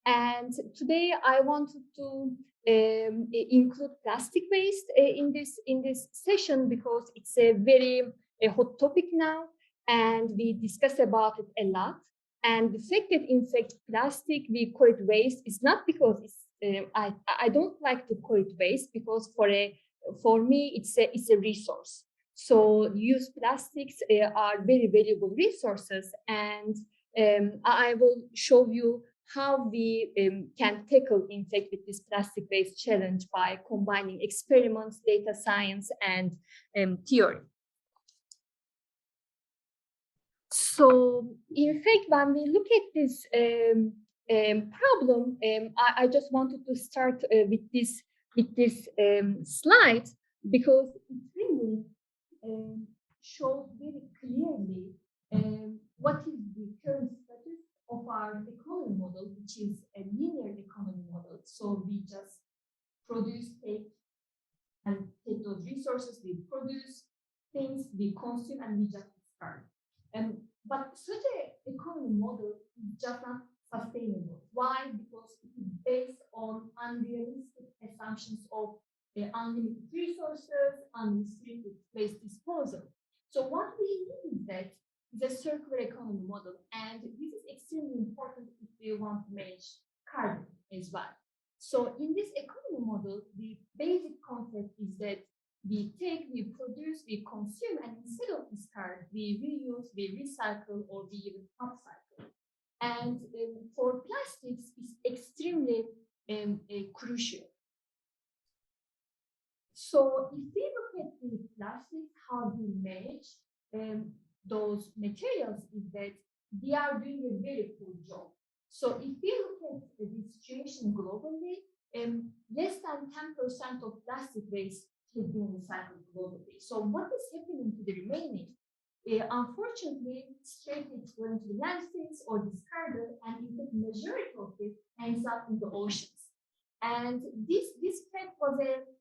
Speaker 7: And today I wanted to include plastic waste in this session because it's a very hot topic now, and we discuss about it a lot. And the fact that in fact plastic we call it waste is not because it's I don't like to call it waste, because for me it's a resource. So used plastics are very valuable resources, and I will show you how we can tackle, in fact, with this plastic waste challenge by combining experiments, data science, and theory. So, in fact, when we look at this problem, I just wanted to start with this slide because it really shows very clearly what is the current status of our economy model, which is a linear economy model. So we just produce, take those resources, we produce things, we consume, and we just discard. But such an economy model is just not sustainable. Why? Because it is based on unrealistic assumptions of unlimited resources, unrestricted waste disposal. So what we need is that is a circular economy model, and this is extremely important if we want to manage carbon as well. So in this economy model, the basic concept is that we take, we produce, we consume, and instead of discard, we reuse, we recycle, or we even upcycle. And for plastics, it's extremely crucial. So if we look at the plastics, how we manage those materials is that we are doing a very poor job. So if we look at the situation globally, less than 10% of plastic waste has been recycled globally. So what is happening to the remaining? Unfortunately, straight it's going to the landfills or discarded, and in fact, majority of it ends up in the oceans. And this fact was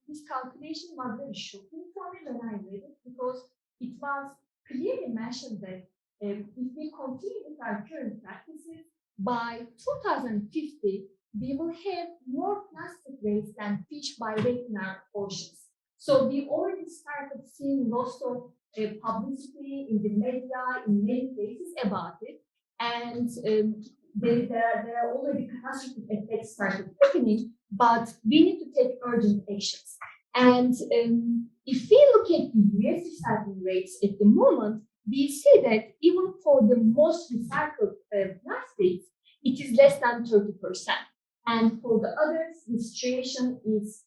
Speaker 7: this calculation was very shocking for me when I read it, because it was clearly mentioned that if we continue with our current practices, by 2050, we will have more plastic waste than fish by weight in our oceans. So we already started seeing lots of publicity in the media, in many places about it. And there are already catastrophic effects started happening, but we need to take urgent actions. And if we look at the US recycling rates at the moment, we see that even for the most recycled plastics, it is less than 30%. And for the others, the situation is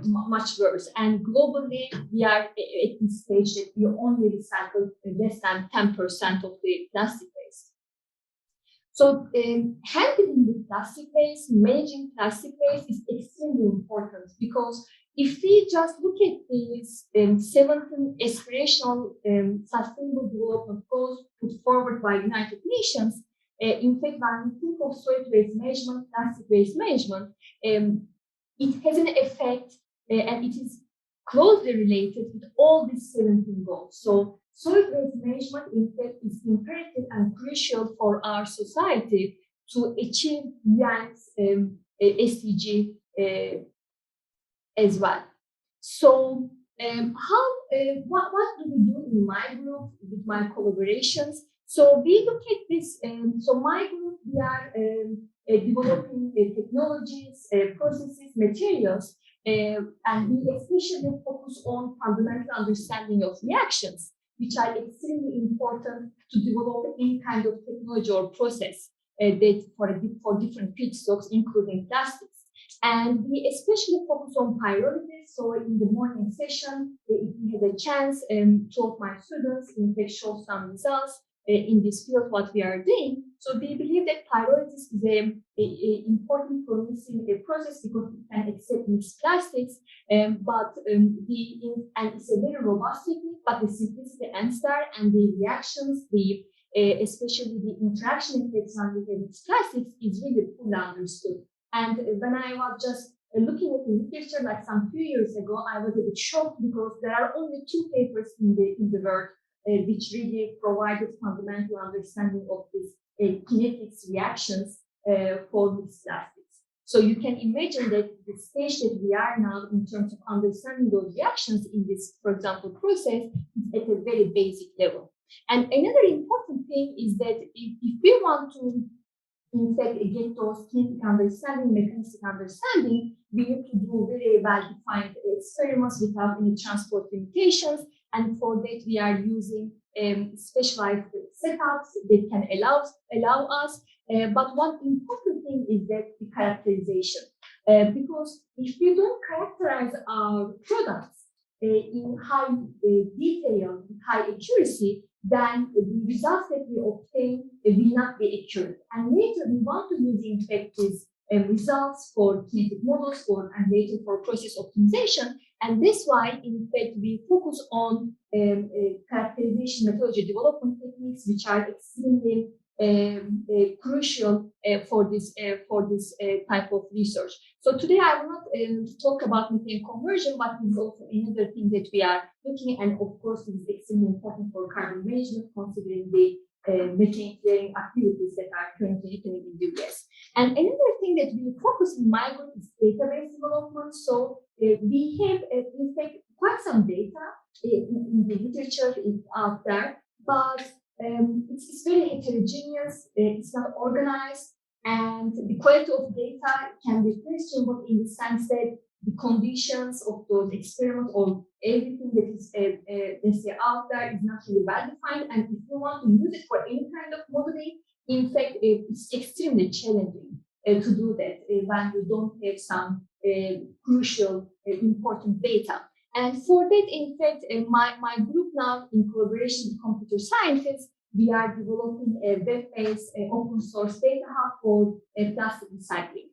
Speaker 7: much worse. And globally, we are at this stage that we only recycle less than 10% of the plastic waste. So handling the plastic waste, managing plastic waste is extremely important, because if we just look at these 17 aspirational sustainable development goals put forward by United Nations, in fact, when we think of solid waste management, plastic waste management, it has an effect and it is closely related with all these 17 goals. So solid waste management, in fact, is imperative and crucial for our society to achieve UN's SDG as well. So what do we do in my group with my collaborations? So we look at this, so my group, we are developing technologies, processes, materials, and we especially focus on fundamental understanding of reactions, which are extremely important to develop any kind of technology or process that for different feedstocks, including plastics. And we especially focus on pyrolysis. So in the morning session, if we had a chance, two of my students in fact show some results in this field, what we are doing. So we believe that pyrolysis is an important promising process because it can accept mixed plastics, and it's a very robust technique, but the simplicity and start and the reactions, especially the interaction effects on the mixed plastics is really fully understood. And when I was just looking at the literature, like some few years ago, I was a bit shocked because there are only 2 papers in the world which really provided fundamental understanding of these kinetics reactions for mixed plastics. So you can imagine that the stage that we are now in terms of understanding those reactions in this, for example, process is at a very basic level. And another important thing is that if we want to, in fact, get those kinetic understanding, mechanistic understanding, we need to do very well-defined experiments without any transport limitations. And for that, we are using specialized setups that can allow us But one important thing is that the characterization. Because if we don't characterize our products in high detail, high accuracy, then the results that we obtain will not be accurate. And later we want to use, in fact, these results for kinetic models and later for process optimization. And that's why, in fact, we focus on characterization methodology development techniques, which are extremely crucial for this type of research. So today I will not talk about methane conversion, but this is also another thing that we are looking at. And of course, this is extremely important for carbon management, considering the methane flaring activities that are currently happening in the US. And another thing that we focus in my group is database development. So we have, in fact, quite some data in the literature out there, but it's very heterogeneous, it's not organized, and the quality of data can be questionable in the sense that the conditions of those experiments or everything that is out there is not really well defined. And if you want to use it for any kind of modeling, in fact, it's extremely challenging to do that when you don't have some crucial, important data. And for that, in fact, my group now, in collaboration with computer scientists, we are developing a web-based open source data hub for plastic recycling.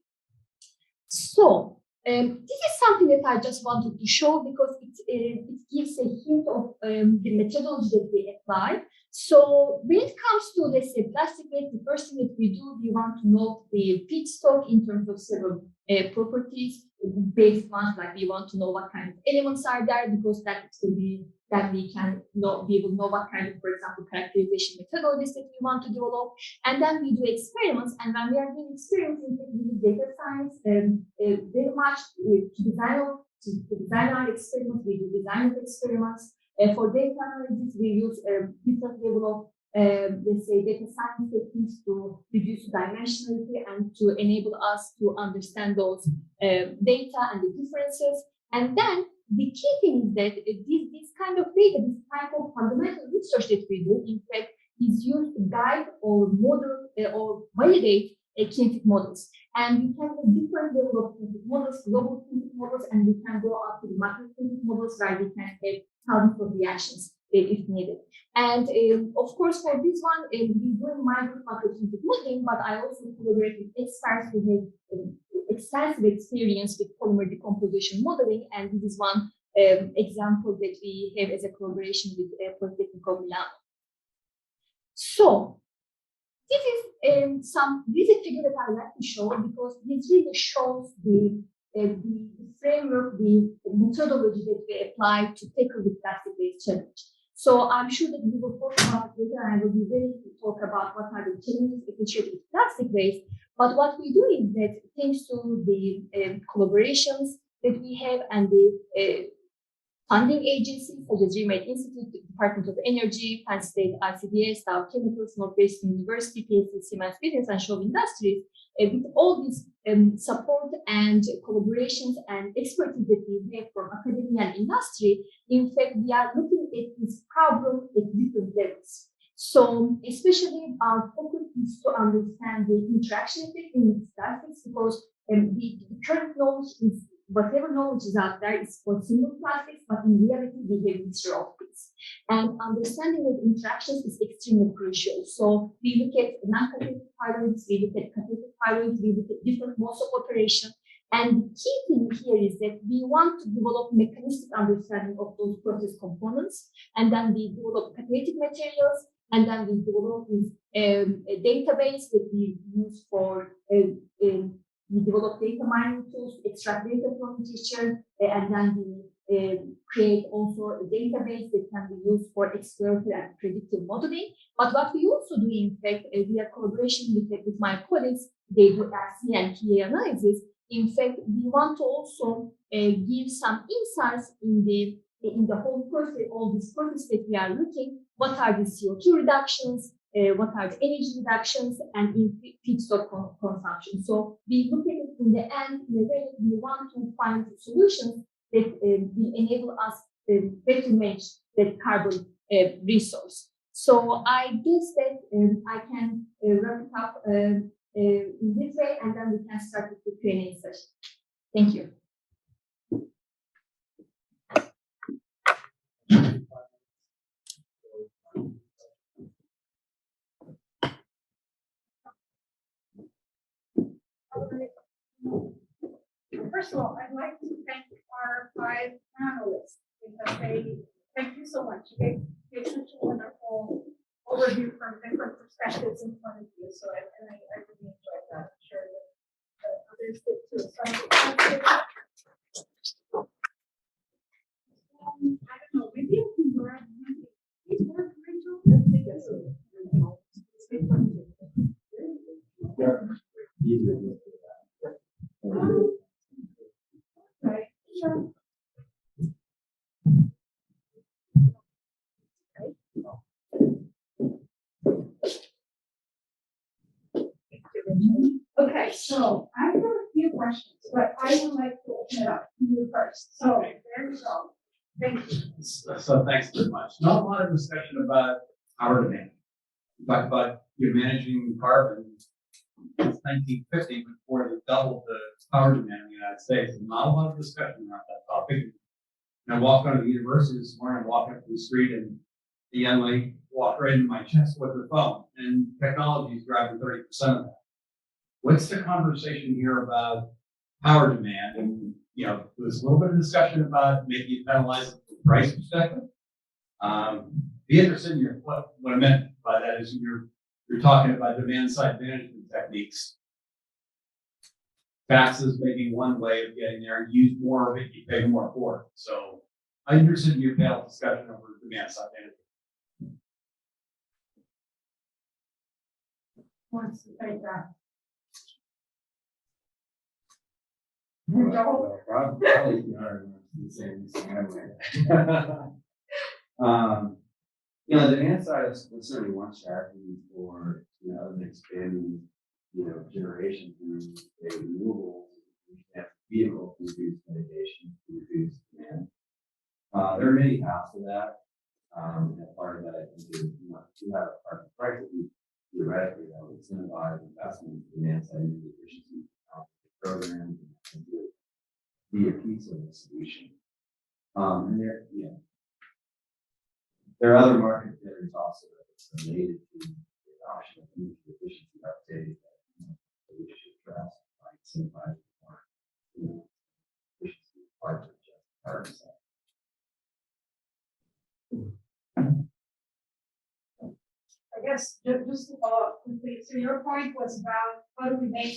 Speaker 7: So this is something that I just wanted to show because it gives a hint of the methodology that we apply. So when it comes to, let's say, plastic waste, the first thing that we do, we want to know the feedstock in terms of several properties, basic ones, like we want to know what kind of elements are there, because that will be, then we will know what kind of, for example, characterization methodologies that we want to develop. And then we do experiments. And when we are doing experiments, we use data science very much to design our experiments. We do design of experiments. For data analysis, we use different level of, let's say, data science techniques to reduce dimensionality and to enable us to understand those data and the differences. And then the key thing is that this kind of data, this type of fundamental research that we do, in fact, is used to guide or model or validate kinetic models. And we can have different level of kinetic models, global kinetic models, and we can go up to the macro kinetic models where we can have thousands of reactions if needed. And of course, for this one, we do in my group macrokinetic modeling, but I also collaborate with experts who have extensive experience with polymer decomposition modeling. And this is one example that we have as a collaboration with Polytechnic of Leone. So this is a figure that I like to show because this really shows the framework, the methodology that we apply to tackle the plastic waste challenge. So I'm sure that we will talk about it later, and I will be ready to talk about what are the challenges associated with plastic waste. But what we do is that thanks to the collaborations that we have and the funding agencies such as Remade Institute, the Department of Energy, Penn State, ICDS, Dow Chemicals, Northwestern University, PSC, Siemens Business, and Shaw Industries, with all these support and collaborations and expertise that we have from academia and industry, in fact, we are looking at this problem at different levels. So, especially our focus is to understand the interaction effect in these plastics, because the current knowledge is whatever knowledge is out there is for single plastics, but in reality, we have mixture of things. And understanding those interactions is extremely crucial. So we look at non-catalytic pyrolysis, we look at catalytic pyrolysis, we look at different modes of operation. And the key thing here is that we want to develop mechanistic understanding of those process components, and then we develop catalytic materials, and then we develop this a database that we use for we develop data mining tools to extract data from literature, and then we create also a database that can be used for exploratory and predictive modeling. But what we also do, in fact, via collaboration with my colleagues, they do RC and PA analysis. In fact, we want to also give some insights in the whole process, all this process that we are looking. What are the CO2 reductions? What are the energy reductions and in feedstock consumption? So we look at it in the end, in a way we want to find solutions that will enable us better manage the carbon resource. So I guess that I can wrap it up in this way, and then we can start with the Q&A session. Thank you.
Speaker 1: First of all, I'd like to thank our 5 panelists because thank you so much. They gave such a wonderful overview from different perspectives and point of view. So I really enjoyed that. I'm sure that others did too. So I don't know, maybe you can grab these work, Rachel. Right. Sure. Okay, so I've got a few questions, but I would like to open it up to you first. So there we go. Thank you.
Speaker 8: So thanks very much. Not a lot of discussion about power demand. We talked about managing carbon since 1950 before they doubled the power demand in the United States. And not a lot of discussion around that topic. And I walked onto the university this morning, walking up the street, and the young lady walked right into my chest with her phone. And technology is driving 30% of that. What's the conversation here about power demand? And there's a little bit of discussion about maybe you penalize it from a price perspective. Be interested in what I meant by that is you're talking about demand side management techniques. Taxes may be one way of getting there. Use more of it, you pay more for it. So I'm interested in your panel discussion over demand side management.
Speaker 1: Wants to take that.
Speaker 2: Probably the same. The demand side is certainly one strategy for expanding generation through say, renewables. We have vehicles to reduce mitigation to reduce demand. There are many paths to that. And part of that I think is you have a part of the price that we theoretically that would incentivize investment in demand side energy efficiency programs and be a piece of the solution. And there are other market players also that are related to the adoption of energy efficiency updates that we should address by incentivizing more efficiency parts of just carbon side.
Speaker 1: I guess just to follow up quickly. So your point was about how do we make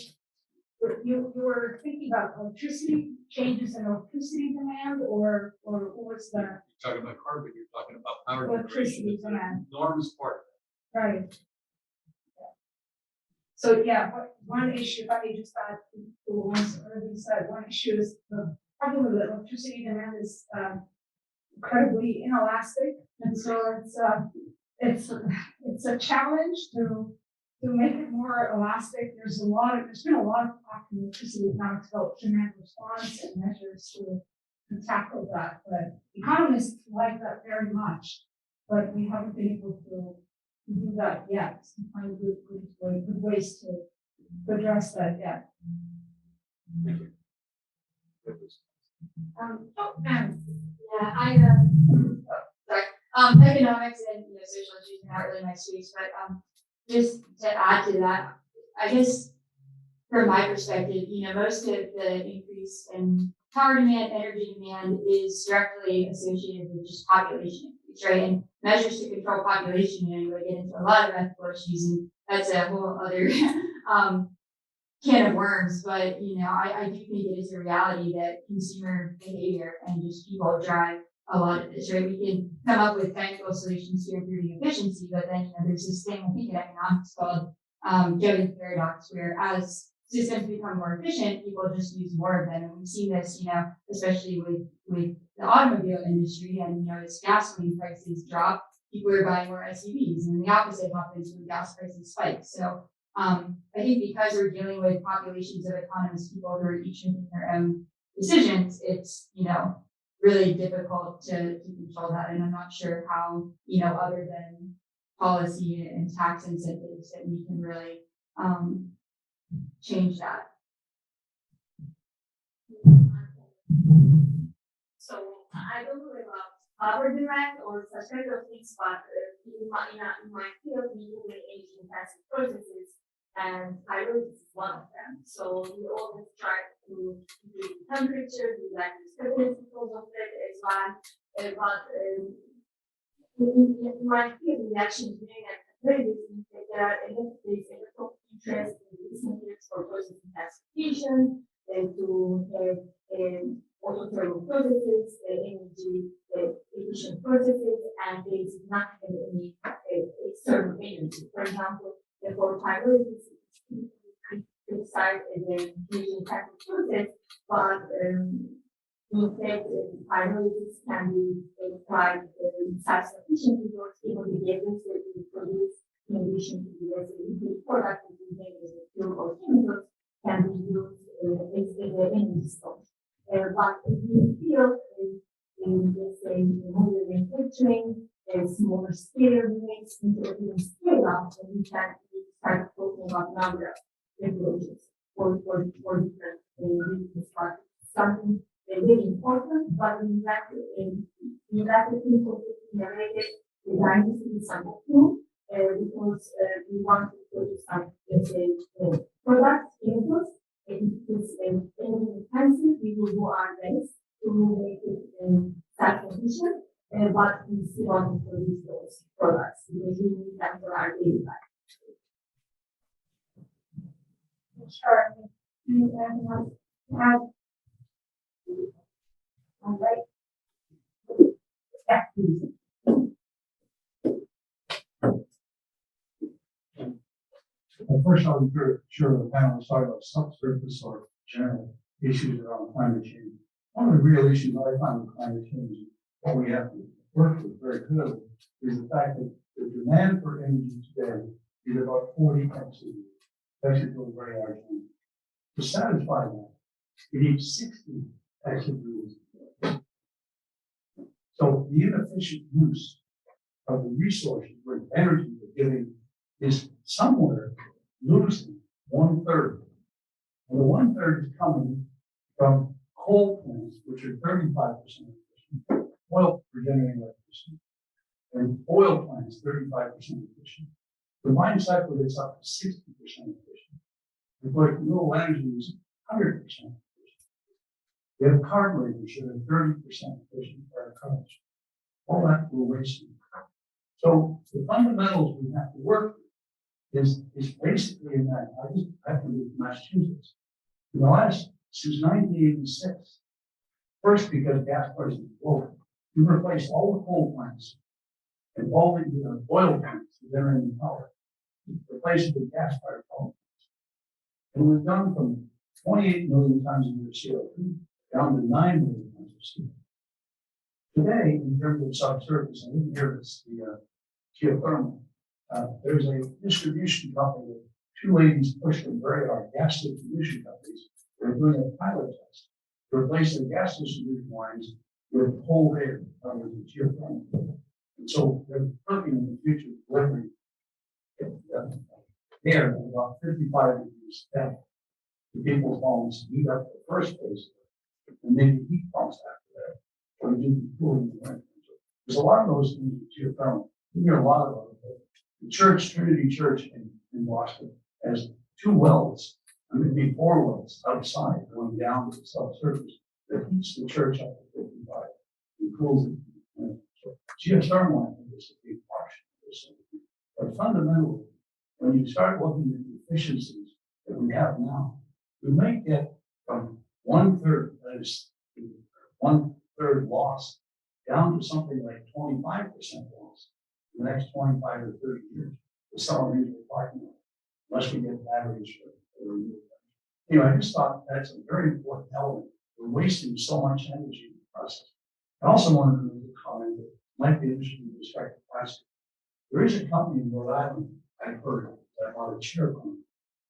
Speaker 1: you were thinking about electricity changes in electricity demand, or what was the
Speaker 8: You're talking about carbon. You're talking about power
Speaker 1: electricity
Speaker 8: generation.
Speaker 1: demand?
Speaker 8: Enormous part of
Speaker 1: Right. Yeah. So one issue, if I may just add to the ones already said, one issue is the problem with electricity demand is incredibly inelastic, and so it's a challenge to make it more elastic. There's been a lot of talk in electricity economics about demand response and measures to tackle that. But economists like that very much, but we haven't been able to do that yet. To find good ways to address that yet.
Speaker 8: Thank you.
Speaker 5: Economics and social issues are not really my space, but just to add to that, I guess from my perspective, most of the increase in power demand, energy demand is directly associated with just population increase, right? And measures to control population, you get into a lot of ethical issues, and that's a whole other can of worms. But I do think it is a reality that consumer behavior and just people drive a lot of this, right? We can come up with technical solutions to improving efficiency, but then there's this thing I think in economics called Jevons paradox, where as systems become more efficient, people just use more of them. And we've seen this, especially with the automobile industry, and as gasoline prices drop, people are buying more SUVs, and the opposite happens when gas prices spike. So I think because we're dealing with populations of autonomous people who are each making their own decisions, it's really difficult to control that. And I'm not sure how, other than
Speaker 9: policy and tax incentives that we can really change that.
Speaker 10: So I don't know about power demand or such kind of things, but in my field, we do energy intensive processes, and pyrolysis is one of them. So we always try to increase the temperature, we like the stability because of that as well. But in my field, we actually doing it very that there are a lot of interest in incentives for process intensification and to have autothermal processes, energy efficient processes, and there is not any external energy. For example, for pyrolysis, criticized as a energy intensive process, but in fact, pyrolysis can be quite self-sufficient because even the gases that we produce in addition to the liquid product that we make as a fuel or chemicals can be used as an energy source. But in the field, in this modern manufacturing, smaller scale units, even scale up, and we can start talking about number of technologies for different business markets. Something very important, but we like to think of it in a way that design is to be something new, because we want to produce some, let's say, products, chemicals. If it's energy intensive, we will do our best to make it self-sufficient, but we still want to produce those products because we need them for our daily life.
Speaker 1: Sure. Anything else to add? All right. Yeah, please.
Speaker 11: First, I'll be sure the panel is talking about subsurface or general issues around climate change. One of the real issues I find with climate change, what we have to work with very clearly, is the fact that the demand for energy today is about 40 exabytes. That's a very large number. To satisfy that, you need 60 exabytes. So the inefficient use of the resources where energy we're giving is somewhere losing 1/3. And the 1/3 is coming from coal plants, which are 35% efficient, oil for generating electricity, and oil plants 35% efficient. The mine cycle is up to 60% efficient. But renewable energy is 100% efficient. We have carburetors that are 30% efficient for our cars. All that we're wasting. So the fundamentals we have to work with is basically in that. I have to live in Massachusetts. In the last, since 1986, first because gas prices were low, we replaced all the coal plants and all the oil plants that are in power, replaced it with gas-fired power plants. And we've gone from 28 million tons of CO2 down to 9 million tons of CO2. Today, in terms of subsurface, and we can hear this, the geothermal, there's a distribution company that two ladies pushing very hard, gas distribution companies. They're doing a pilot test to replace their gas distribution lines with whole air, other than geothermal. And so they're working in the future delivering air at about 55 degrees down. The people's homes heat up the first phase, and maybe heat pumps after that, or do the cooling in the winter. There's a lot of those things with geothermal. You hear a lot of them. The church, Trinity Church in Boston, has 2 wells, maybe 4 wells outside going down to the subsurface that heats the church up to 55 and cools it. So geothermal, I think, is a big portion of this. But fundamentally, when you start looking at the efficiencies that we have now, we might get from 1/3, that is 1/3 loss, down to something like 25% loss in the next 25 or 30 years. With some of these we're talking about, unless we get batteries for renewable. Anyway, I just thought that's a very important element. We're wasting so much energy in the process. I also wanted to make a comment that might be interesting with respect to plastic. There is a company in Rhode Island I've heard of that I bought a chair from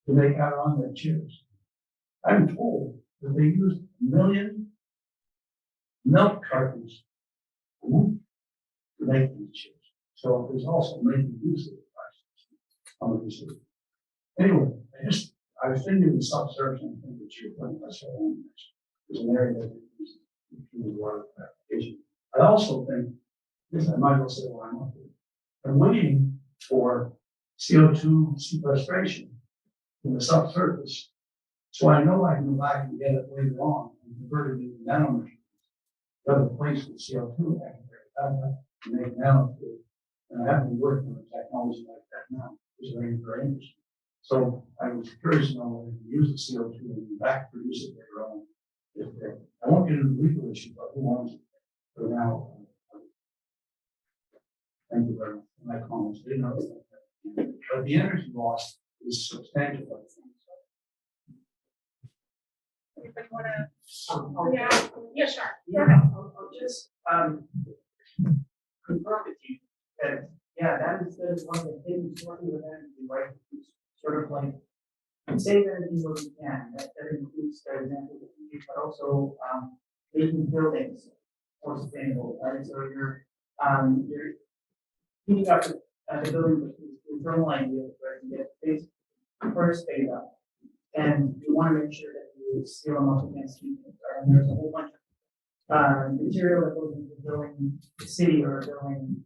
Speaker 11: to make Adirondack chairs. I'm told that they used 1 million milk cartons a week to make these chairs. So there's also making use of the prices on the receipt. Anyway, I was thinking of the subsurface and I think that you're putting myself on this. There's an area that is a lot of application. I also think, this I might as well say what I'm up to. I'm waiting for CO2 sequestration in the subsurface. So I know I can go back and get it later on and convert it into nanomaterials. Another place with CO2, I can break it down and make nanomaterials. And I haven't been working on a technology like that now, which is very, very interesting. So I was curious to know whether you can use the CO2 and back produce it later on. I won't get into the legal issue, but who wants it? For now, thank you very much for my comments. I didn't know that. But the energy loss is substantial.
Speaker 1: Anybody wanna? Yeah, sure.
Speaker 12: I'll just confirm with you that, yeah, that is one of the things working with energy, right? It's sort of like save energy where we can. That includes, for example, but also making buildings more sustainable, right? So you're heating up the building with thermal ideas, right? You get space first phase up, and you want to make sure that you seal them up against heat, right? And there's a whole bunch of material that goes into building a city or a building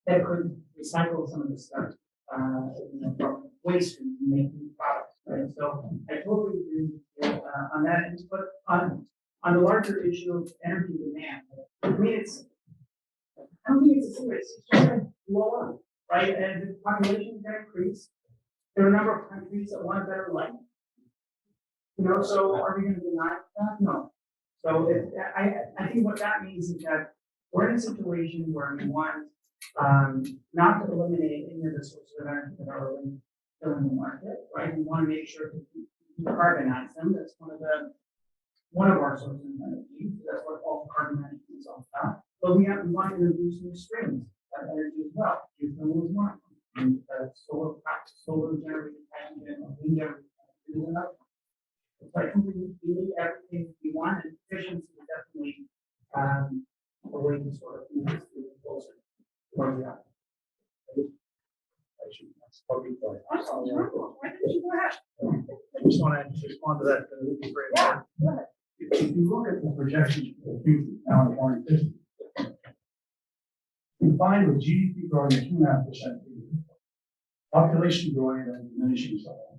Speaker 12: that could recycle some of the stuff, from waste streams and make new products, right? So I totally agree with you on that. But on the larger issue of energy demand, I mean, I don't think it's a secret. It's just going to blow up, right? And the population is going to increase. There are a number of countries that want a better life. So are we going to deny that? No. So I think what that means is that we're in a situation where we want not to eliminate any of the sources of energy that are already filling the market, right? We want to make sure to decarbonize them. That's one of our sources of energy. That's what all carbon management is all about. But we want to introduce new streams of energy as well. Geothermal is one of them. And solar generated hydrogen or wind generated hydrogen is another. So I think we need everything we want, and efficiency is definitely a way to sort of move this closer to where we are.
Speaker 11: I just want to respond to that. Because it's very important. If you look at the projections for the future now in 2050, you find with GDP growing at 2.5%, population growing and diminishing somewhat.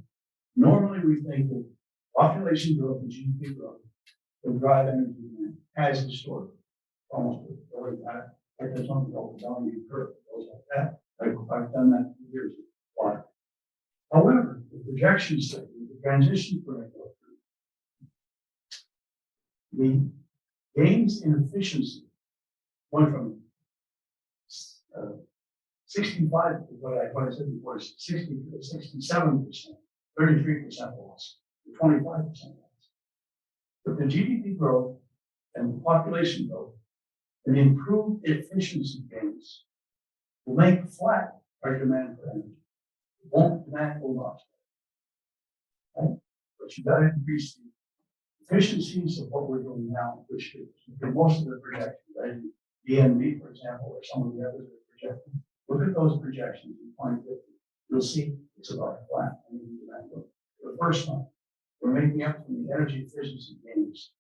Speaker 11: Normally, we think that population growth and GDP growth will drive energy demand, as historically, almost always that. Like there's something called the value curve, goes like that. I've done that for years. Why? However, the projections say the transition for that growth, the gains in efficiency went from 65, what I said before, 60 to 67%, 33% loss, to 25% loss. But the GDP growth and the population growth and the improved efficiency gains will make flat our demand for energy. It won't demand will not. Right? But you got to increase the efficiencies of what we're doing now, which is most of the projections, right? EME, for example, or some of the others are projecting. Look at those projections in 2050. You'll see it's about flat. For the first time, we're making up from the energy efficiency gains.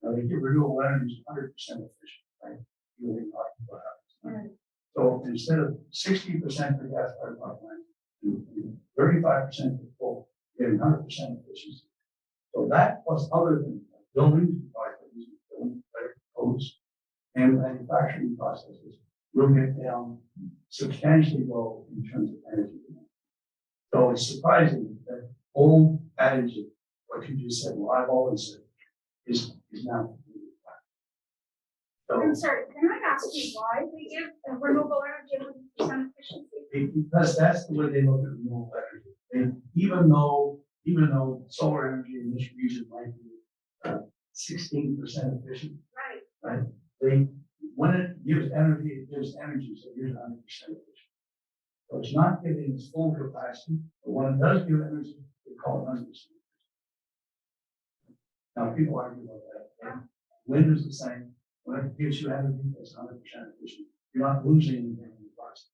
Speaker 11: Now, they give renewable energy 100% efficient, right? You know, talking about that. So instead of 60% for gas-fired power plants, 35% for coal, getting 100% efficiency. So that plus other things like buildings, building codes, and manufacturing processes will get down substantially low in terms of energy demand. So it's surprising that old adage of what you just said, what I've always said, is now completely flat. So,
Speaker 1: I'm sorry, can I ask you why we give renewable energy 100% efficiency?
Speaker 11: because that's the way they look at renewable energy. And even though solar energy in this region might be 16% efficient, right? When it gives energy, so it gives 100% efficient. So it's not giving its full capacity, but when it does give energy, they call it 100%. Now people argue about that. Yeah. Wind is the same. When it gives you energy, it's 100% efficient. You're not losing anything in the process.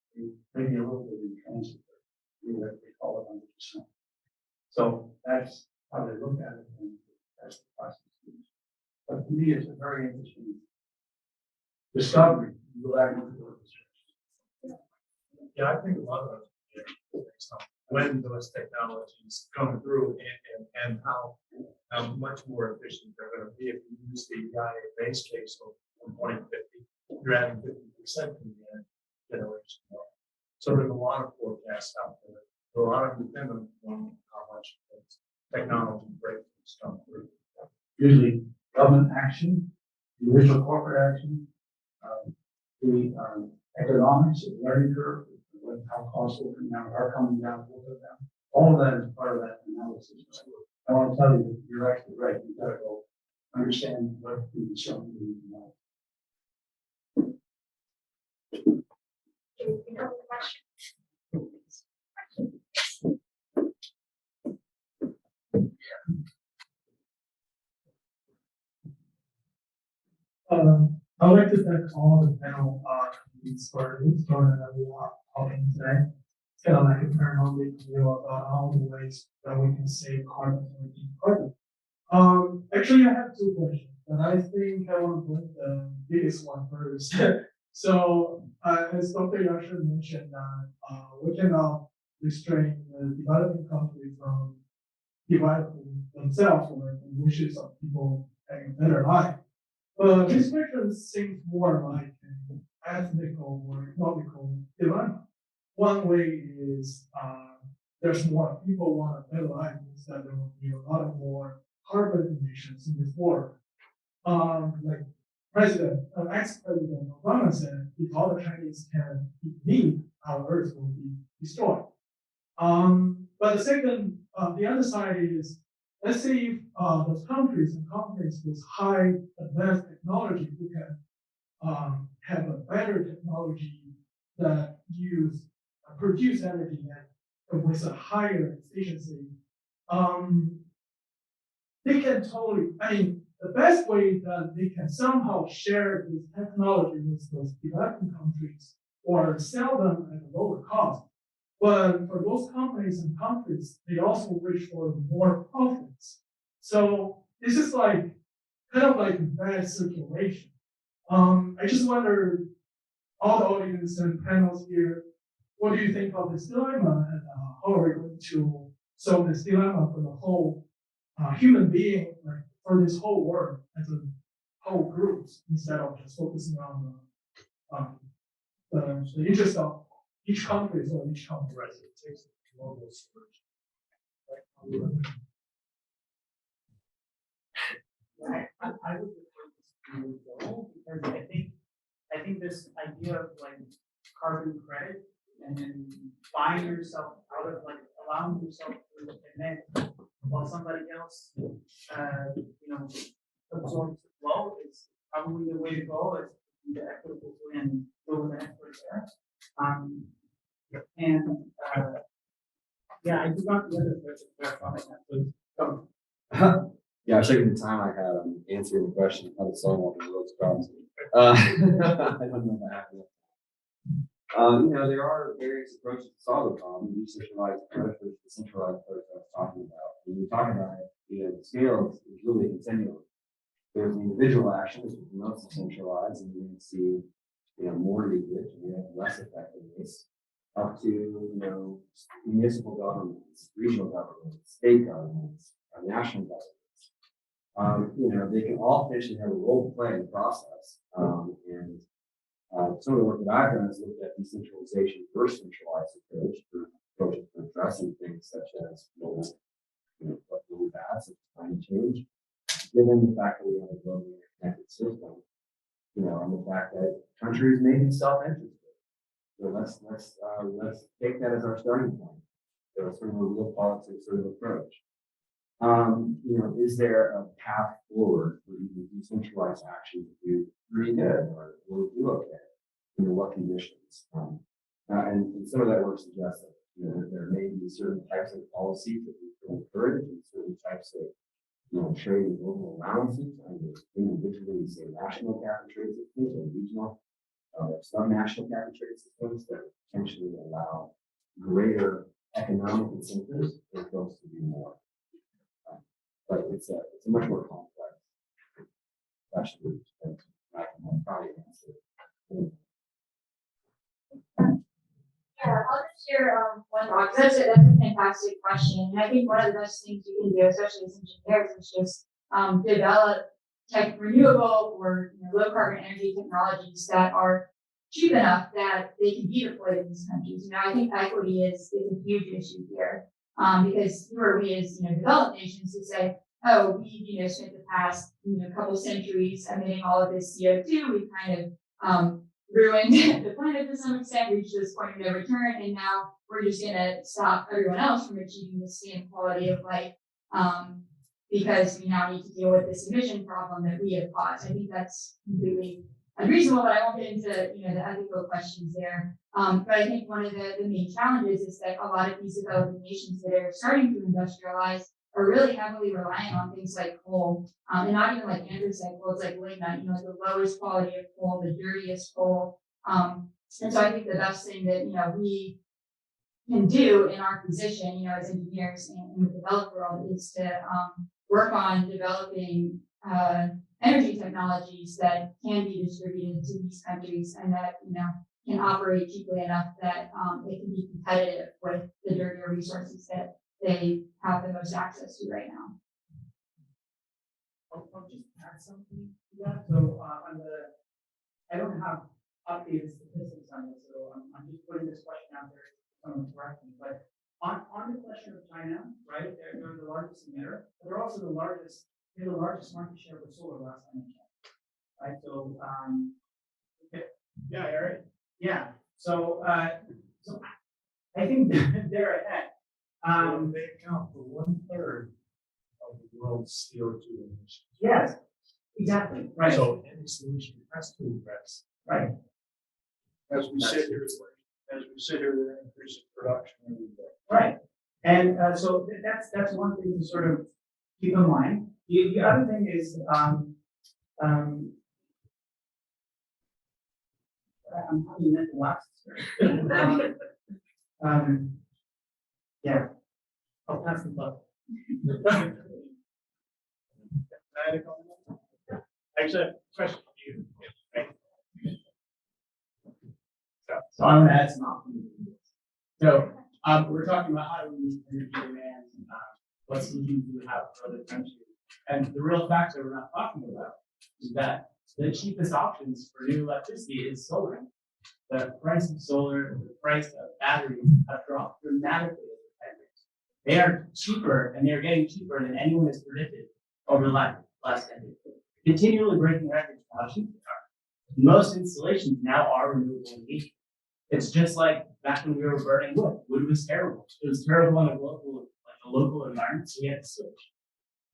Speaker 11: maybe a little bit in transit. You know, they call it 100%. So that's how they look at it, and that's the process. But to me, it's a very interesting discovery. You go back and look at the research.
Speaker 3: Yeah, I think a lot of it is based on when those technologies come through and how much more efficient they're going to be if you use the EIA base case of 2050. You're adding 50% to the generation. So there's a lot of forecasts out there. There's a lot of dependent on how much technology breakthroughs come through.
Speaker 11: Usually government action, individual corporate action, the economics of learning curve, how costs are coming down, all of that is part of that analysis. I want to tell you that you're actually right. You've got to go understand what the consumer needs now.
Speaker 10: Any other questions?
Speaker 13: I'd like to thank all the panel for that we are talking today. It's kind of like a paranormal view about all the ways that we can save carbon and reduce carbon. Actually, I have two questions, but I think I want to put the biggest one first. So, as Dr. Yasher mentioned, we cannot restrain the developing countries from developing themselves or the wishes of people having a better life. But this question seems more like an ethical or economical dilemma. One way is there's more people want a better life, means that there will be a lot of more carbon emissions in this world. Like ex-President Obama said, if all the Chinese can leave, our Earth will be destroyed. But the other side is, let's say if those countries and companies with high advanced technology who can have a better technology that produce energy with a higher efficiency, they can totally, the best way is that they can somehow share this technology with those developing countries or sell them at a lower cost. But for those companies and countries, they also wish for more profits. So this is kind of like a bad circulation. I just wonder, all the audience and panels here, what do you think of this dilemma, and how are we going to solve this dilemma for the whole human being, like for this whole world as a whole groups, instead of just focusing on the interest of each country or each country.
Speaker 3: Right. It takes a global solution.
Speaker 12: I would refer to Joel because I think this idea of like carbon credit and then buying yourself out of allowing yourself to emit while somebody else absorbs the flow is probably the way to go. Is the equitable and go with the effort there. I just got the other question.
Speaker 2: Yeah, I was taking the time I had on answering the question how to solve all the world's problems. I don't know if I have enough. There are various approaches to solve the problem. Decentralized approach versus the centralized approach I was talking about. When we talk about it, the scale is really continuum. There's the individual actions, which is most decentralized, and you're going to see more leakage, and you have less effectiveness, up to municipal governments, regional governments, state governments, national governments. They can all fish and have a role to play in the process. Some of the work that I've done is looked at decentralization versus centralized approaches for addressing things such as what really bad, such as climate change, given the fact that we have a globally connected system, and the fact that countries may be self-interested. So let's take that as our starting point. So sort of a real politics sort of approach. Is there a path forward for even decentralized action to do pretty good or do okay? What conditions? And some of that work suggests that there may be certain types of policies that we can encourage and certain types of trade and global allowances, either individually, say, national cap and trade systems or regional some national cap and trade systems that potentially allow greater economic incentives for folks to do more. But it's a much more complex question. I can probably answer.
Speaker 9: Yeah, I'll just share one thought, 'cause that's a fantastic question. And I think one of the best things you can do, especially as engineers, is just develop renewable or low carbon energy technologies that are cheap enough that they can be deployed in these countries. I think equity is a huge issue here, because who are we as developed nations to say, oh, we spent the past couple centuries emitting all of this CO2, we kind of ruined the planet to some extent, reached this point of no return, and now we're just going to stop everyone else from achieving the same quality of life because we now need to deal with this emission problem that we have caused. I think that's completely unreasonable, but I won't get into the ethical questions there. But I think one of the main challenges is that a lot of these developing nations that are starting to industrialize are really heavily relying on things like coal, and not even like Andrew said, coal, it's like lignite, the lowest quality of coal, the dirtiest coal. And so I think the best thing that we can do in our position, as engineers in the developed world, is to work on developing energy technologies that can be distributed to these countries and that can operate cheaply enough that they can be competitive with the dirtier resources that they have the most access to right now.
Speaker 12: I'll just add something to that. So I don't have updated statistics on this, so I'm just putting this question out there to someone correct me. But on the question of China, right? They're the largest emitter, but they're also the largest market share for solar last time I checked. Right. So okay. Yeah, Eric. Yeah. So so I think they're ahead.
Speaker 3: They account for 1/3 of the world's CO2 emissions.
Speaker 12: Yes, exactly. Right.
Speaker 3: So any solution has to address.
Speaker 12: Right.
Speaker 3: As we sit here, they're increasing production every day.
Speaker 12: Right. And so that's one thing to sort of keep in mind. The other thing is I'm having mental lapses. Yeah. I'll pass the buck.
Speaker 3: Actually, question for you.
Speaker 14: So I'm gonna add some optimism. So we're talking about how to reduce energy demand, what solutions do we have for other countries. And the real factor we're not talking about is that the cheapest options for new electricity is solar. The price of solar, the price of batteries have dropped dramatically over 10 years. They are cheaper and they're getting cheaper than anyone has predicted over the last decade. Continually breaking records for how cheap they are. Most installations now are renewable energy. It's just like back when we were burning wood. Wood was terrible. It was terrible in a local environment, so we had to switch.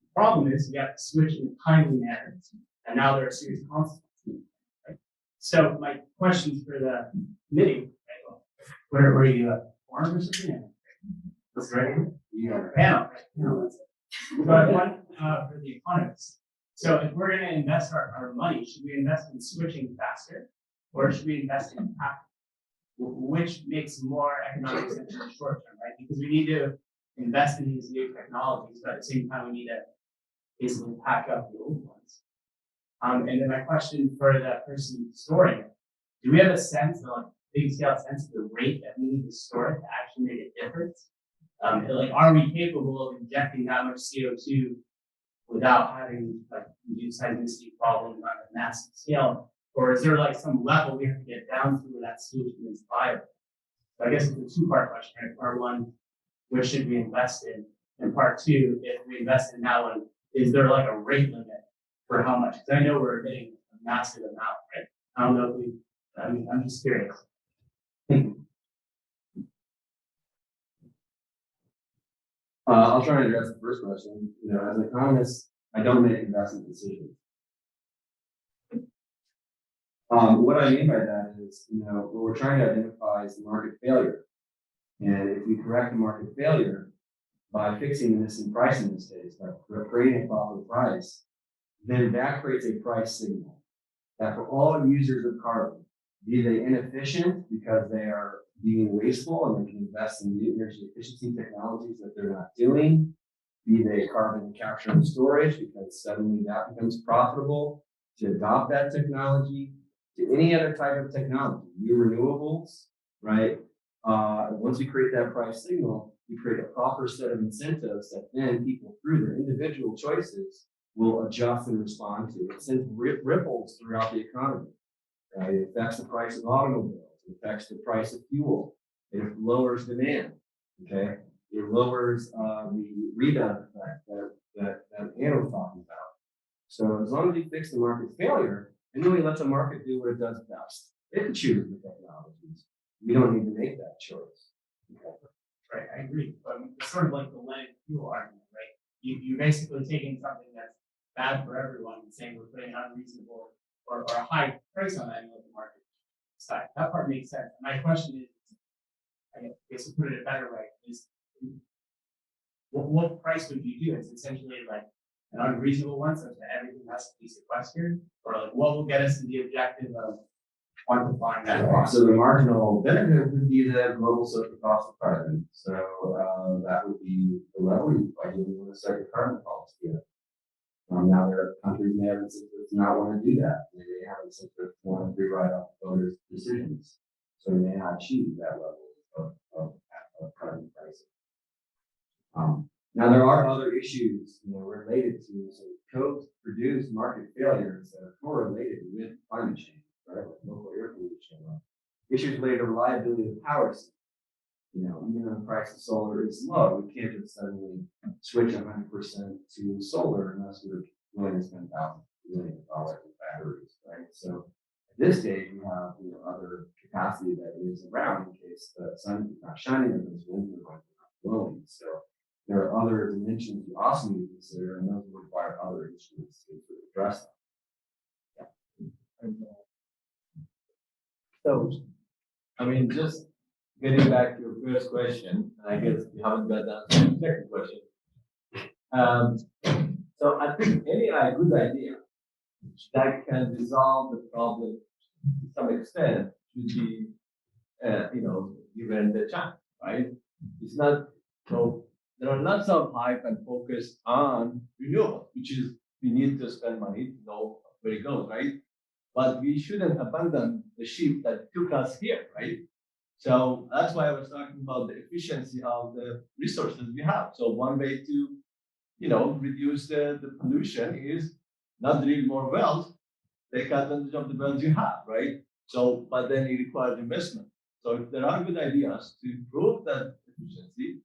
Speaker 14: The problem is we have to switch in a timely manner, and now there are serious consequences. Right? So my questions for the committee, right? Where are you at? Forum or something? That's right. You have a panel. Right? So I have one for the economists. So if we're going to invest our money, should we invest in switching faster, or should we invest in packaging? Which makes more economic sense in the short term, right? Because we need to invest in these new technologies, but at the same time, we need to basically pack up the old ones. And then my question for the person storing it, do we have a sense, like big scale sense of the rate that we need to store it to actually make a difference? Like, are we capable of injecting that much CO2 without having like reduced seismicity problems on a massive scale? Or is there like some level we have to get down to where that solution is viable? So I guess it's a two-part question, right? Part one, where should we invest in? And part two, if we invest in that one, is there like a rate limit for how much? Because I know we're emitting a massive amount, right? I don't know if I'm just curious. Thank you.
Speaker 2: I'll try and address the first question. As an economist, I don't make investment decisions. What I mean by that is, what we're trying to identify is the market failure. And if we correct the market failure by fixing the missing price in this case, by creating a proper price, then that creates a price signal that for all users of carbon, Be they inefficient because they are being wasteful and they can invest in new energy efficiency technologies that they're not doing. Be they carbon capture and storage because suddenly that becomes profitable to adopt that technology. To any other type of technology, new renewables, right? Once we create that price signal, we create a proper set of incentives that then people, through their individual choices, will adjust and respond to. It sends ripples throughout the economy, right? It affects the price of automobiles. It affects the price of fuel. It lowers demand, okay? It lowers the rebound effect that Anna was talking about. So as long as we fix the market failure, and then we let the market do what it does best. It can choose the technologies. We don't need to make that choice. Okay.
Speaker 14: Right, I agree. But it's sort of like the lead fuel argument, right? You're basically taking something that's bad for everyone and saying we're putting an unreasonable or a high price on that and let the market decide. That part makes sense. My question is, I guess to put it a better way, is what price would you do? It's essentially like an unreasonable one, such that everything has to be sequestered, or like what will get us to the objective of quantifying that cost?
Speaker 2: So the marginal benefit would be the global social cost of carbon. So that would be the level you ideally want to set your carbon policy at. Now there are countries may have incentives to not want to do that. They may have incentives to want to rewrite off voters' decisions. So we may not achieve that level of carbon pricing. Now there are other issues, related to co-produced market failures that are correlated with climate change, right? Like local air pollution, issues related to reliability of the power system. Even when the price of solar is low, we can't just suddenly switch 100% to solar unless we're willing to spend thousands of millions of dollars in batteries, right? So at this stage, we have other capacity that is around in case the sun is not shining or those winds are not blowing. So there are other dimensions you also need to consider, and those will require other instruments to address them.
Speaker 4: So, just getting back to your first question, I guess we haven't got the answer to the second question. So I think any good idea that can resolve the problem to some extent should be, given the chance, right? It's not so. There are lots of hype and focus on renewables, which is we need to spend money to know where it goes, right? But we shouldn't abandon the ship that took us here, right? So that's why I was talking about the efficiency of the resources we have. So one way to, reduce the pollution is not drill more wells, take advantage of the wells you have, right? So, but then it requires investment. So if there are good ideas to improve that efficiency,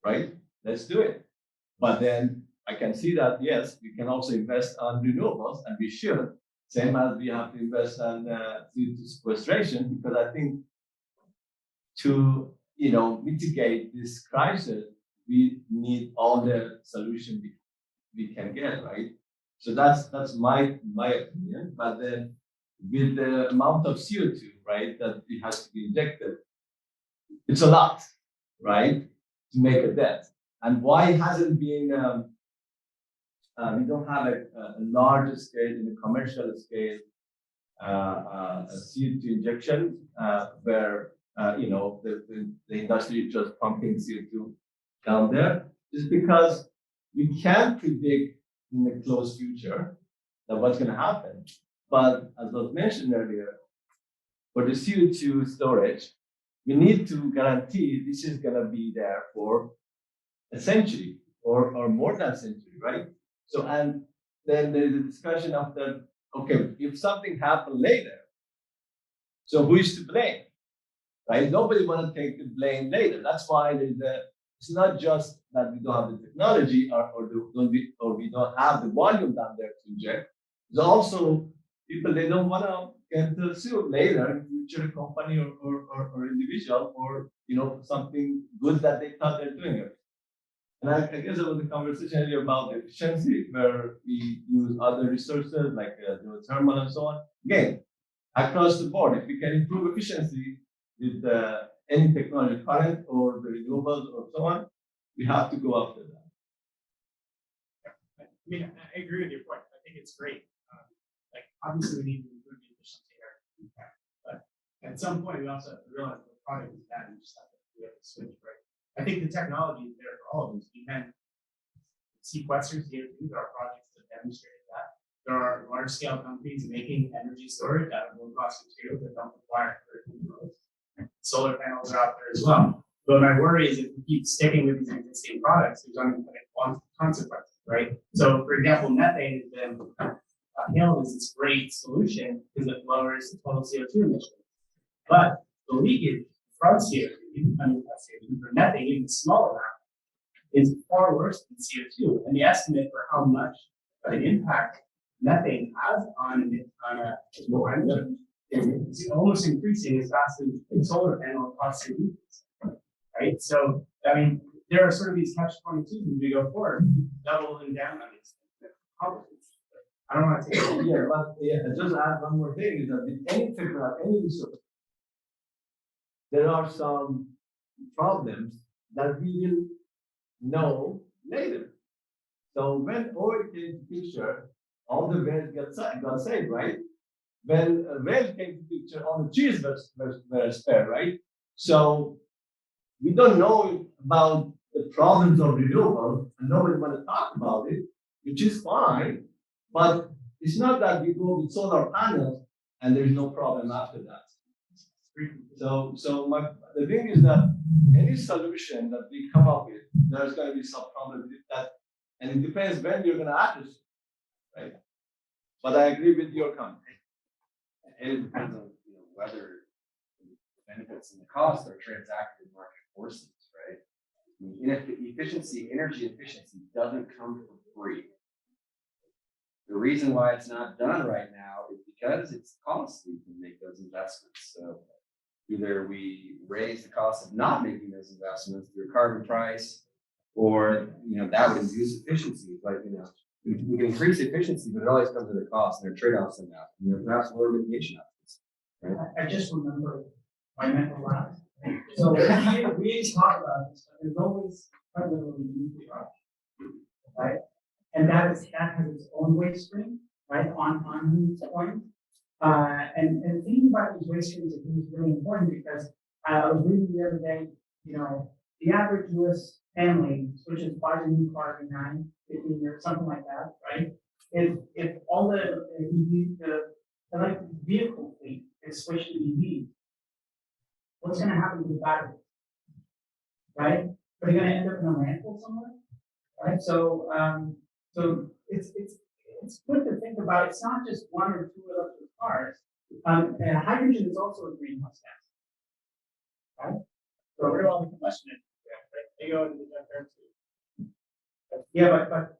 Speaker 4: right, let's do it. But then I can see that, yes, we can also invest on renewables, and we should, same as we have to invest on CO2 sequestration, because I think to mitigate this crisis, we need all the solution we can get, right? So that's my opinion. But then with the amount of CO2, right, that it has to be injected, it's a lot, right, to make a dent. And why it hasn't been? We don't have a large scale, in a commercial scale, a CO2 injection where the industry is just pumping CO2 down there, just because we can't predict in the close future that what's going to happen. But as was mentioned earlier, for the CO2 storage, we need to guarantee this is going to be there for a century or more than a century, right? So, and then there's a discussion of that, okay, if something happened later, so who is to blame? Right? Nobody want to take the blame later. That's why it's not just that we don't have the technology or we don't have the volume down there to inject. There's also people, they don't want to get sued later in future, company or individual for something good that they thought they're doing it. And I guess there was a conversation earlier about efficiency, where we use other resources like geothermal and so on. Again, across the board, if we can improve efficiency with any technology, current or the renewables or so on, we have to go after that.
Speaker 14: I agree with your point. I think it's great. Obviously, we need to improve the efficiency here. But at some point, we also have to realize that the product is bad, and just have to switch, right? I think the technology is there for all of us. You can sequester CO2. There are projects that demonstrate that. There are large-scale companies making energy storage out of low-cost materials that don't require minerals. Solar panels are out there as well. But my worry is if we keep sticking with these existing products, there's unintended consequences, right? So, for example, methane has been hailed as this great solution because it lowers the total CO2 emissions. But the leakage from CO2, for methane, even a small amount, is far worse than CO2. And the estimate for how much of an impact methane has on a energy is almost increasing as fast as the solar panel costs right? So, I mean, there are sort of these catch-22s as we go forward, doubling down on these things. I don't want to take it.
Speaker 4: Yeah, but just add one more thing is that with any technology, any resource, there are some problems that we will know later. So when oil came to picture, all the wells got saved, right? When well came to picture, all the trees were spared, right? So we don't know about the problems of renewables, and nobody want to talk about it, which is fine. But it's not that we go with solar panels and there's no problem after that. So the thing is that any solution that we come up with, there's going to be some problem with that, and it depends when you're going to address it, right? But I agree with your comment.
Speaker 2: And it depends on whether the benefits and the costs are transacted in market forces, right? I mean, energy efficiency doesn't come for free. The reason why it's not done right now is because it's costly to make those investments. So either we raise the cost of not making those investments through a carbon price, or that would induce efficiency. But we can increase efficiency, but it always comes at a cost. There are trade-offs in that. Perhaps lower mitigation options. Right?
Speaker 12: I just remember my mental lab. So we talk about this, but there's always probably nuclear option, right? And that has its own waste stream, right? On this point. And thinking about these waste streams, I think is really important because I was reading the other day, the average US family switches buys a new car in 15 years, something like that, right? If all the electric vehicle fleet is switched to EV, what's going to happen to the battery? Right? Are they going to end up in a landfill somewhere? Right? So it's good to think about. It's not just one or two electric cars. Hydrogen is also a greenhouse gas. Right?
Speaker 14: So we're all the combustion engine. They go into the generator too.
Speaker 12: Yeah, but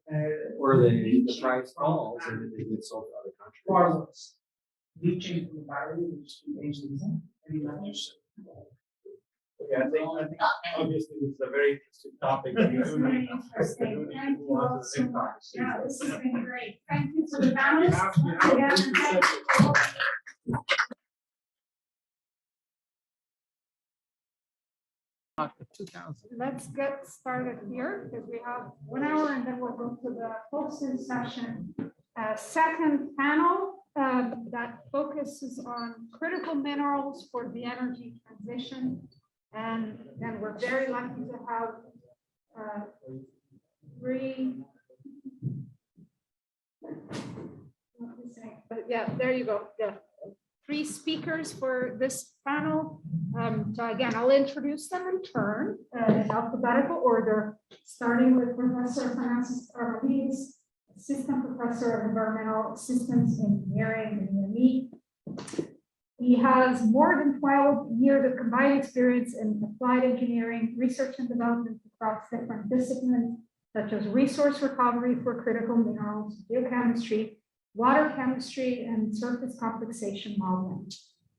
Speaker 2: or the price falls and then they get sold to other countries.
Speaker 12: Far worse. Leaching from the battery, which contains the
Speaker 3: Okay, I think obviously this is a very interesting topic.
Speaker 1: It's very interesting. Thank you all so much. Yeah, this has been great. Thank you to the panelists. Let's get started here because we have 1 hour and then we'll go to the closing session. Second panel that focuses on critical minerals for the energy transition. And then we're very lucky to have three. But yeah, there you go. Yeah. 3 speakers for this panel. So again, I'll introduce them in turn in alphabetical order, starting with Professor Francis Armalides, Assistant Professor of Environmental Systems Engineering in EME. He has more than 12 years of combined experience in applied engineering, research and development across different disciplines, such as resource recovery for critical minerals, geochemistry, water chemistry, and surface complexation modeling.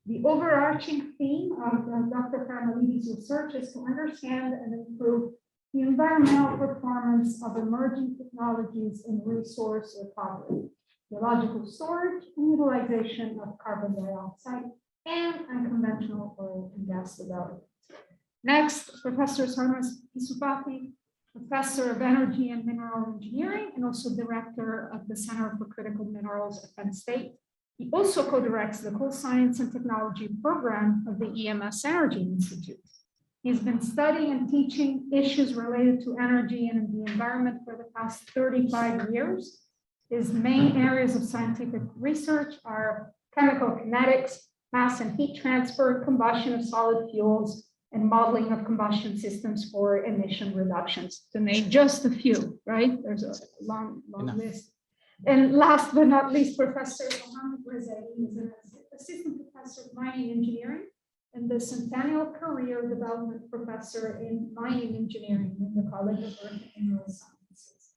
Speaker 1: The overarching theme of Dr. Armalides' research is to understand and improve the environmental performance of emerging technologies in resource recovery, geological storage and utilization of carbon dioxide, and unconventional oil and gas development. Next, Professor Sarmas Pisupati, Professor of Energy and Mineral Engineering, and also Director of the Center for Critical Minerals at Penn State. He also co-directs the Coal Science and Technology program of the EMS Energy Institute. He's been studying and teaching issues related to energy and the environment for the past 35 years. His main areas of scientific research are chemical kinetics, mass and heat transfer, combustion of solid fuels, and modeling of combustion systems for emission reductions, to name just a few, right? There's a long list. And last but not least, Professor Mohammed Rezaei is an assistant professor of mining engineering and the Centennial Career Development Professor in Mining Engineering in the College of Earth and Mineral Sciences.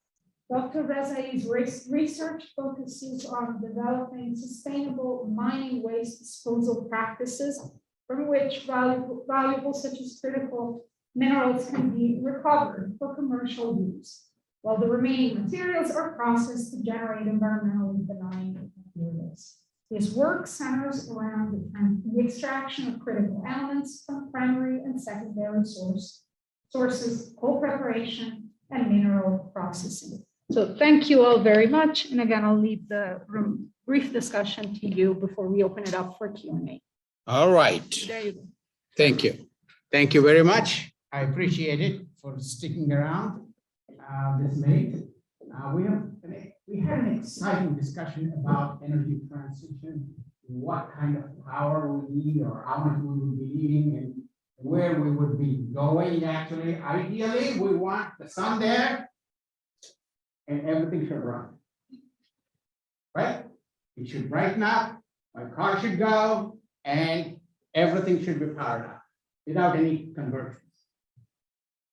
Speaker 1: Dr. Rezaei's research focuses on developing sustainable mining waste disposal practices from which valuable such as critical minerals can be recovered for commercial use, while the remaining materials are processed to generate environmentally benign materials. His work centers around the extraction of critical elements from primary and secondary sources, coal preparation, and mineral processing. So thank you all very much. And again, I'll leave the brief discussion to you before we open it up for Q&A.
Speaker 15: All right.
Speaker 1: There you go.
Speaker 15: Thank you. Thank you very much. I appreciate it for sticking around this late. We had an exciting discussion about energy transition, what kind of power we need or how much we would be needing and where we would be going actually. Ideally, we want the sun there and everything should run. Right? It should brighten up, my car should go, and everything should be powered up without any conversions.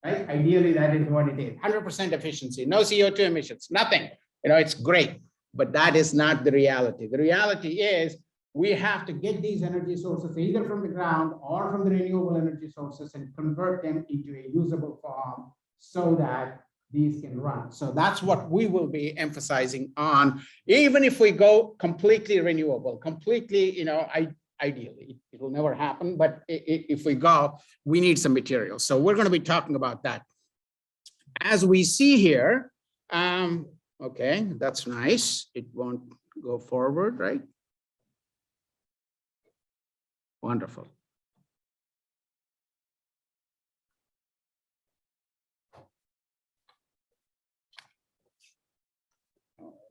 Speaker 15: Right? Ideally, that is what it is. 100% efficiency, no CO2 emissions, nothing. It's great, but that is not the reality. The reality is we have to get these energy sources either from the ground or from the renewable energy sources and convert them into a usable form so that these can run. So that's what we will be emphasizing on, even if we go completely renewable, completely, ideally, it will never happen, but if we go, we need some materials. So we're going to be talking about that. As we see here, okay, that's nice. It won't go forward, right? Wonderful.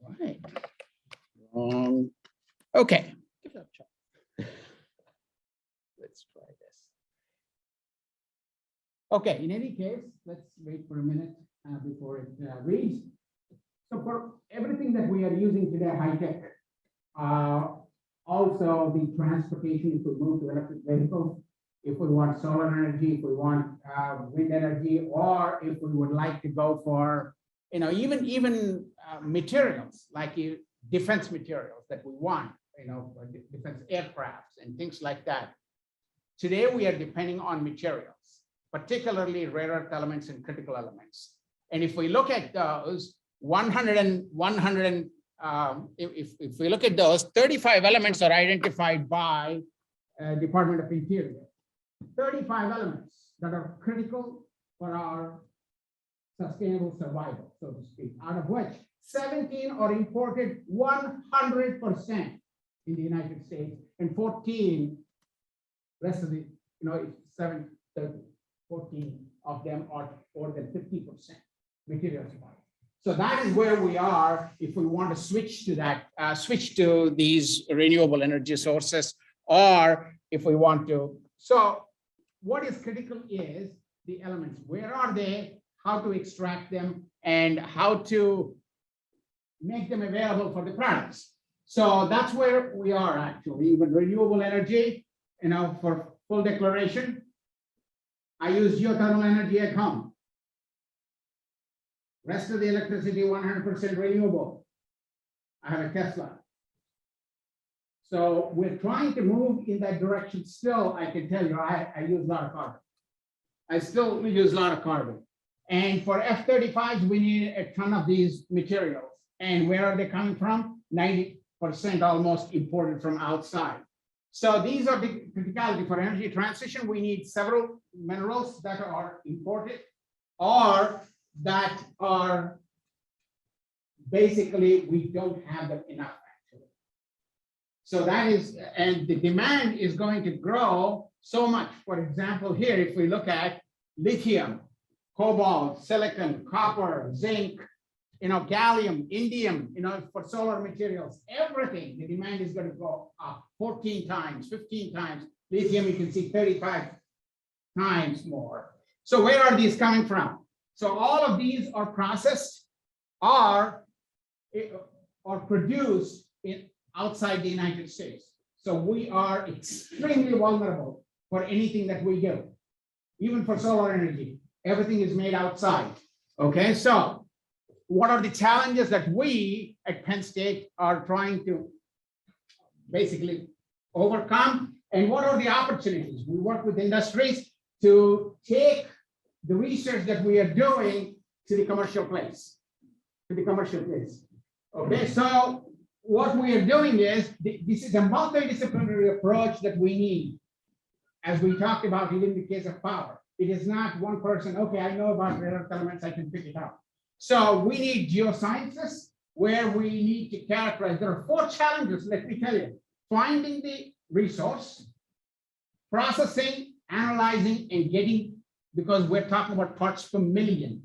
Speaker 15: All right. Okay. Give it a try. Let's try this. Okay, in any case, let's wait for a minute before it reads. So for everything that we are using today, high tech, also the transportation, if we move to electric vehicles, if we want solar energy, if we want wind energy, or if we would like to go for, even materials like defense materials that we want, defense aircrafts and things like that. Today, we are depending on materials, particularly rare earth elements and critical elements. And if we look at those, if we look at those, 35 elements are identified by Department of Interior. 35 elements that are critical for our sustainable survival, so to speak, out of which 17 are imported 100% in the United States, and 14, rest of the, 14 of them are more than 50% material supply. So that is where we are if we want to switch to that, switch to these renewable energy sources, or if we want to. So what is critical is the elements. Where are they? How to extract them, and how to make them available for the products. So that's where we are actually. Even renewable energy, for full declaration, I use geothermal energy at home. Rest of the electricity, 100% renewable. I have a Tesla. So we're trying to move in that direction. Still, I can tell you, I use a lot of carbon. I still use a lot of carbon. And for F-35s, we need a ton of these materials. And where are they coming from? 90% almost imported from outside. So these are the criticality for energy transition. We need several minerals that are imported or that are basically, we don't have them enough actually. So that is, and the demand is going to grow so much. For example, here, if we look at lithium, cobalt, silicon, copper, zinc, gallium, indium, for solar materials, everything, the demand is going to go up 14 times, 15 times. Lithium, you can see 35 times more. So where are these coming from? So all of these are processed or produced outside the United States. So we are extremely vulnerable for anything that we do, even for solar energy. Everything is made outside. Okay, so what are the challenges that we at Penn State are trying to basically overcome? And what are the opportunities? We work with industries to take the research that we are doing to the commercial place. Okay, so what we are doing is, this is a multidisciplinary approach that we need. As we talked about in the case of power, it is not one person, okay, I know about rare earth elements, I can pick it up. So we need geosciences where we need to characterize. There are 4 challenges, let me tell you. Finding the resource, processing, analyzing, and getting, because we're talking about parts per million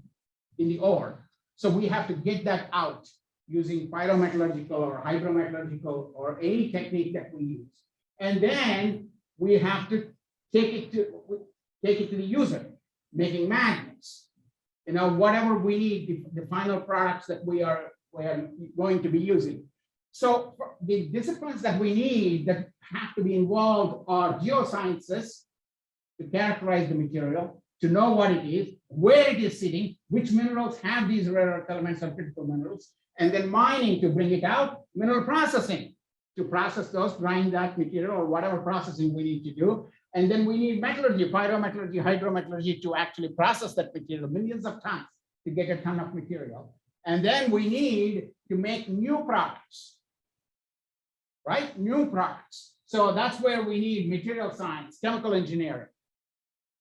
Speaker 15: in the ore. So we have to get that out using pyrometallurgical or hydrometallurgical or any technique that we use. And then we have to take it to the user, making magnets, whatever we need, the final products that we are going to be using. So the disciplines that we need that have to be involved are geosciences, to characterize the material, to know what it is, where it is sitting, which minerals have these rare earth elements or critical minerals, and then mining to bring it out, mineral processing to process those, grind that material or whatever processing we need to do. And then we need metallurgy, pyrometallurgy, hydrometallurgy to actually process that material, millions of tons to get a ton of material. And then we need to make new products, right? New products. So that's where we need material science, chemical engineering.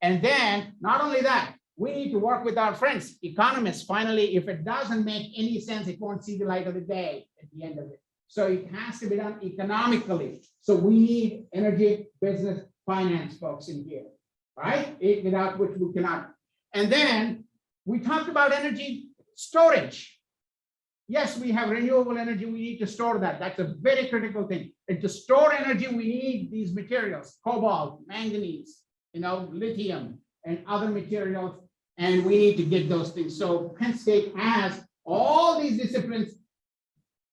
Speaker 15: And then not only that, we need to work with our friends, economists. Finally, if it doesn't make any sense, it won't see the light of the day at the end of it. So it has to be done economically. So we need energy, business, finance folks in here, right? Without which we cannot. And then we talked about energy storage. Yes, we have renewable energy. We need to store that. That's a very critical thing. And to store energy, we need these materials, cobalt, manganese, lithium, and other materials. And we need to get those things. So Penn State has all these disciplines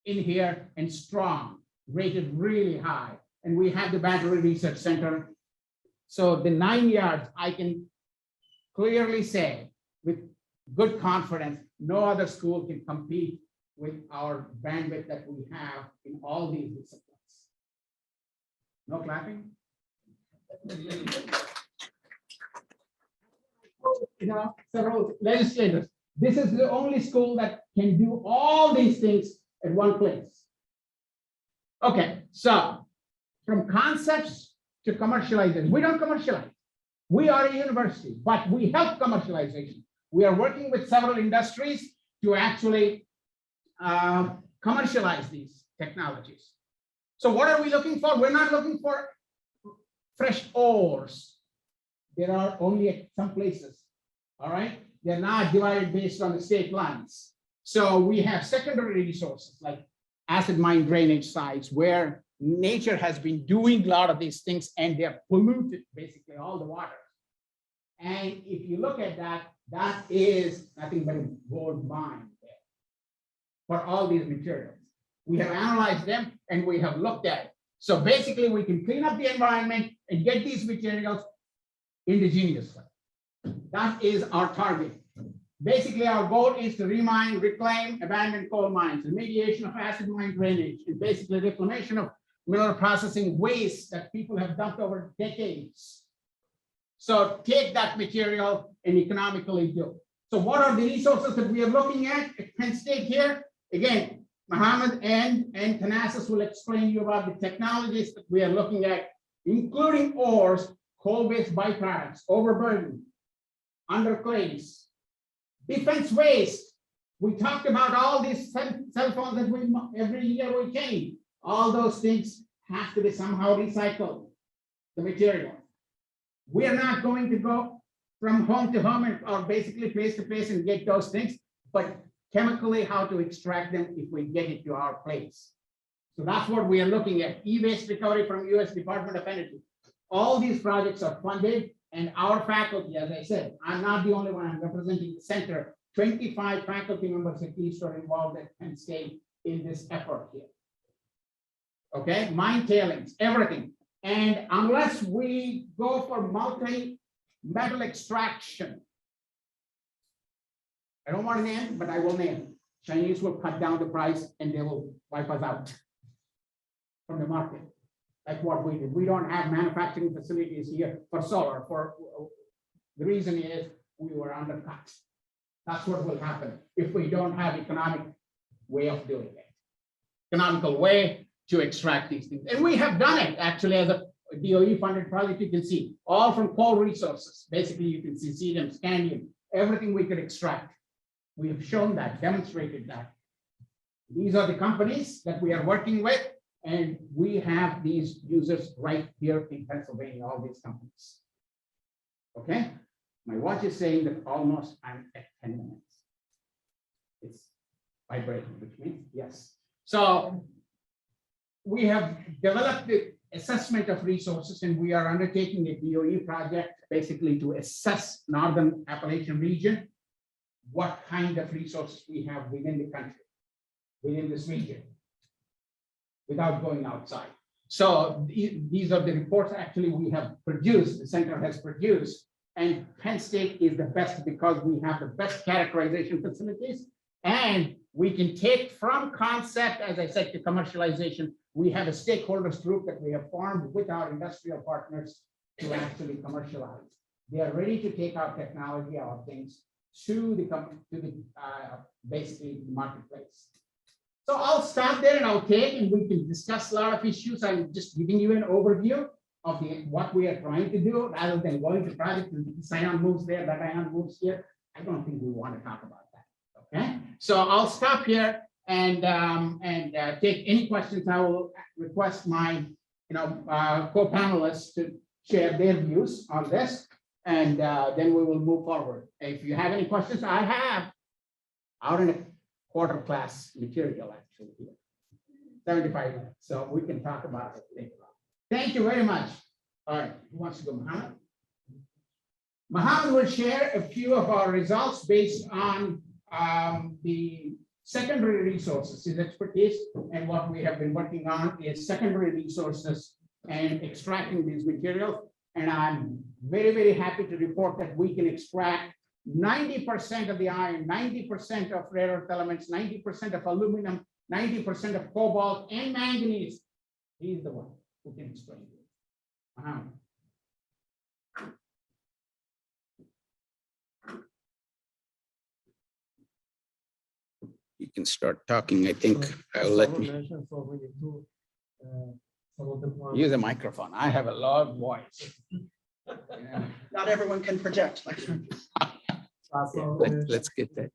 Speaker 15: in here and strong, rated really high. And we have the Battery Research Center. So the 9 yards, I can clearly say with good confidence, no other school can compete with our bandwidth that we have in all these disciplines. No clapping? Several legislators. This is the only school that can do all these things at one place. Okay, so from concepts to commercialization, we don't commercialize. We are a university, but we help commercialization. We are working with several industries to actually commercialize these technologies. So what are we looking for? We're not looking for fresh ores. There are only at some places, all right? They're not divided based on the state lines. So we have secondary resources like acid mine drainage sites where nature has been doing a lot of these things and they're polluted basically all the water. And if you look at that, that is nothing but a gold mine there for all these materials. We have analyzed them and we have looked at it. So basically we can clean up the environment and get these materials indigenously. That is our target. Basically, our goal is to remine, reclaim abandoned coal mines, remediation of acid mine drainage, and basically reclamation of mineral processing waste that people have dumped over decades. So take that material and economically do. So what are the resources that we are looking at Penn State here? Again, Mohammed and Thanasis will explain to you about the technologies that we are looking at, including ores, coal-based byproducts, overburden, underclays, defense waste. We talked about all these cell phones that every year we change. All those things have to be somehow recycled, the material. We are not going to go from home to home or basically place to place and get those things, but chemically how to extract them if we get it to our place. So that's what we are looking at, e-waste recovery from US Department of Energy. All these projects are funded, and our faculty, as I said, I'm not the only one, I'm representing the center. 25 faculty members at least are involved at Penn State in this effort here. Okay, mine tailings, everything. And unless we go for multi-metal extraction, I don't want to name, but I will name. Chinese will cut down the price and they will wipe us out from the market. Like what we did. We don't have manufacturing facilities here for solar. The reason is we were undercut. That's what will happen if we don't have economic way of doing it. Economical way to extract these things. And we have done it actually as a DOE funded project. You can see all from coal resources. Basically, you can see cesium, scandium, everything we could extract. We have shown that, demonstrated that. These are the companies that we are working with, and we have these users right here in Pennsylvania, all these companies. Okay, my watch is saying that almost I'm at 10 minutes. It's vibrating, which means yes. So we have developed the assessment of resources, and we are undertaking a DOE project basically to assess Northern Appalachian region, what kind of resources we have within the country, within this region, without going outside. So these are the reports actually we have produced, the center has produced, and Penn State is the best because we have the best characterization facilities, and we can take from concept, as I said, to commercialization. We have a stakeholders group that we have formed with our industrial partners to actually commercialize. They are ready to take our technology, our things, to the basically marketplace. So I'll stop there and I'll take, and we can discuss a lot of issues. I'm just giving you an overview of what we are trying to do rather than going to project and ion moves there, that ion moves here. I don't think we want to talk about that. Okay, so I'll stop here and take any questions. I will request my co-panelists to share their views on this. And then we will move forward. If you have any questions, I have out in a quarter class material actually here, 75 minutes. So we can talk about it later on. Thank you very much. All right, who wants to go, Mohammed? Mohammed will share a few of our results based on the secondary resources, his expertise, and what we have been working on is secondary resources and extracting these materials. And I'm very, very happy to report that we can extract 90% of the iron, 90% of rare earth elements, 90% of aluminum, 90% of cobalt and manganese. He's the one who can explain it. You can start talking, I think. I'll let me use a microphone. I have a loud voice. Yeah.
Speaker 12: Not everyone can project.
Speaker 15: Let's get that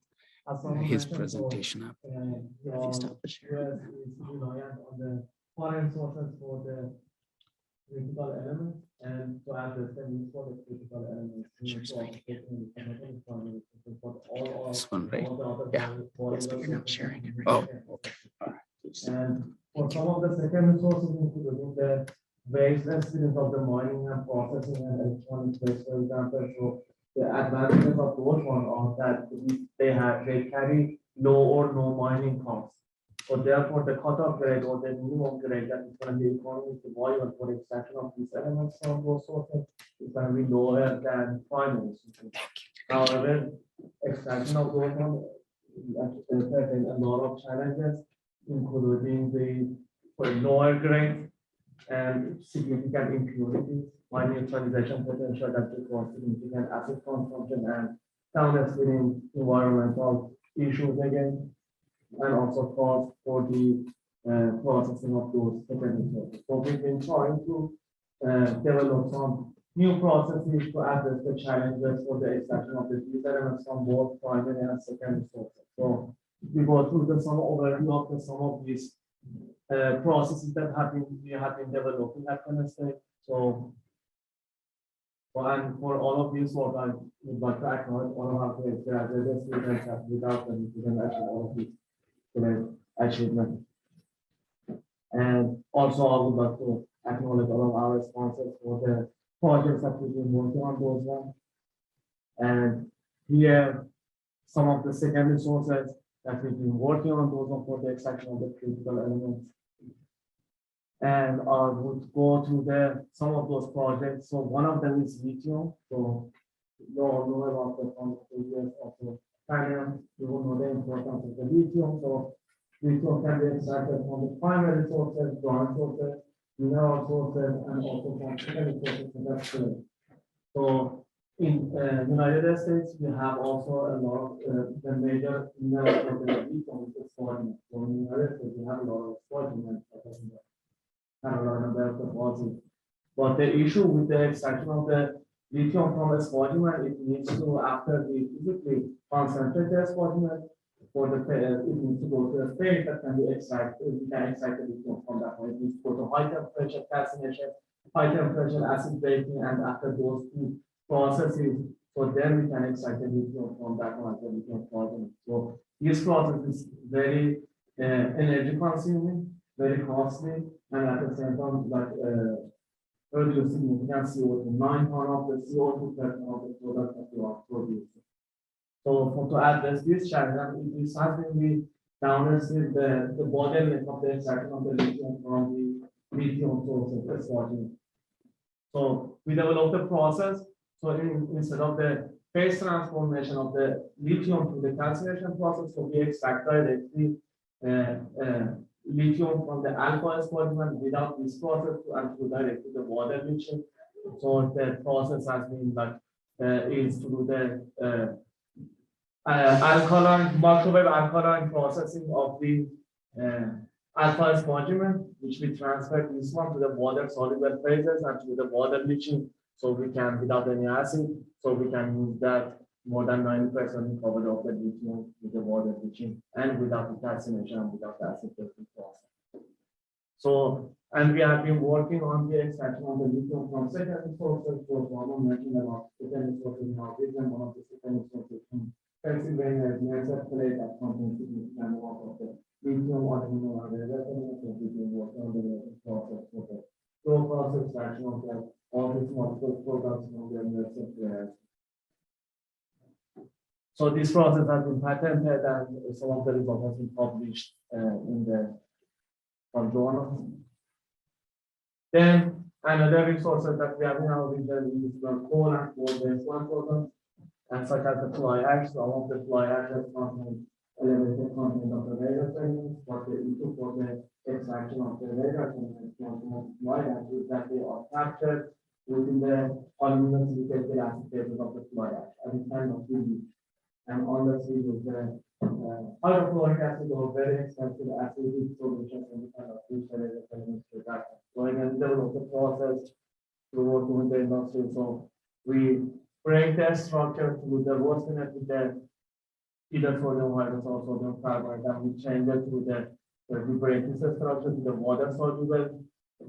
Speaker 15: his presentation up.
Speaker 13: Stop the share. On the foreign sources for the critical elements and to have the same for the critical elements.
Speaker 15: This one, right? Yeah. Yes, but you're not sharing it. Oh, okay. All right.
Speaker 13: And for some of the second resources, including the waste experience of the mining and processing and electronic waste, for example. So the advantages of those ones are that they carry low or no mining costs. So therefore, the cutoff grade or the minimum grade that is going to be economic viable for extraction of these elements from those sources is going to be lower than primary sources. However, extraction of those ones presents a lot of challenges, including the lower grade and significant impurities, high neutralization potential that requires significant acid consumption and downstream environmental issues again, and also cost for the processing of those secondary sources. So we've been trying to develop some new processes to address the challenges for the extraction of these elements from both primary and secondary sources. So we go through some overview of some of these
Speaker 2: processes that we have been developing at Penn State. So, and for all of these work, I would like to acknowledge all of our graduate students that without them, we can achieve all of these achievements. And also, I would like to acknowledge all of our sponsors for the projects that we've been working on those ones. And here, some of the secondary sources that we've been working on those ones for the extraction of the critical elements. And I would go to some of those projects. So one of them is lithium. So you all know about the from the previous also panel. You will know the importance of the lithium. So lithium can be extracted from the primary sources, ground sources, mineral sources, and also from secondary sources. So that's good. So in United States, we have also a lot of the major mineral sources of lithium is spodumene. So in the United States, we have a lot of spodumene. But the issue with the extraction of the lithium from the spodumene, it needs to, after we physically concentrate the spodumene, for the it needs to go to a phase that can be extracted. We can extract the lithium from that point. It needs to go to high temperature calcination, high temperature acid breaking, and after those two processes, so then we can extract the lithium from that one as the lithium spodumene. So this process is very energy consuming, very costly, and at the same time, like produce significant CO2, 9 tons of the CO2 per ton of the product that you are producing. So to address this challenge, it is something we downstream the bottleneck of the extraction of the lithium from the lithium sources, the spodumene. So we developed a process. So instead of the phase transformation of the lithium to the calcination process, so we extract directly lithium from the alpha spodumene without this process and to directly the water leaching. So the process has been like is to do the microwave alkaline processing of the alpha spodumene, which we transfer this one to the water soluble phases and to the water leaching. So we can, without any acid, so we can use that more than 90% covered of the lithium with the water leaching and without the calcination and without the acid breaking process. So, and we have been working on the extraction of the lithium from secondary sources. So, Robert mentioned about secondary sources in our region. One of the secondary sources from Pennsylvania is Mesa Plate that contains significant amount of the lithium or mineral elements. So, we've been working on the process for the slow process extraction of the all these multiple products from the Mesa. So this process has been patented and some of the results have been published in the journals. Then another resources that we have in our region is the coal and coal-based one products, and such as the fly ash. Some of the fly ashes contain elevated content of the radioactivity, but the issue for the extraction of the radioactivity from fly ash is that they are captured within the aluminum silicated acid phases of the fly ash, and it cannot be used. And unless we use the hydrochloric acid or very expensive acidic solutions, and we cannot use the elements to that. So again, develop the process to work with the industry. So we break the structure to the roasting it with the either sodium hydroxide or sodium carbonate, and we change it to the we break this structure to the water soluble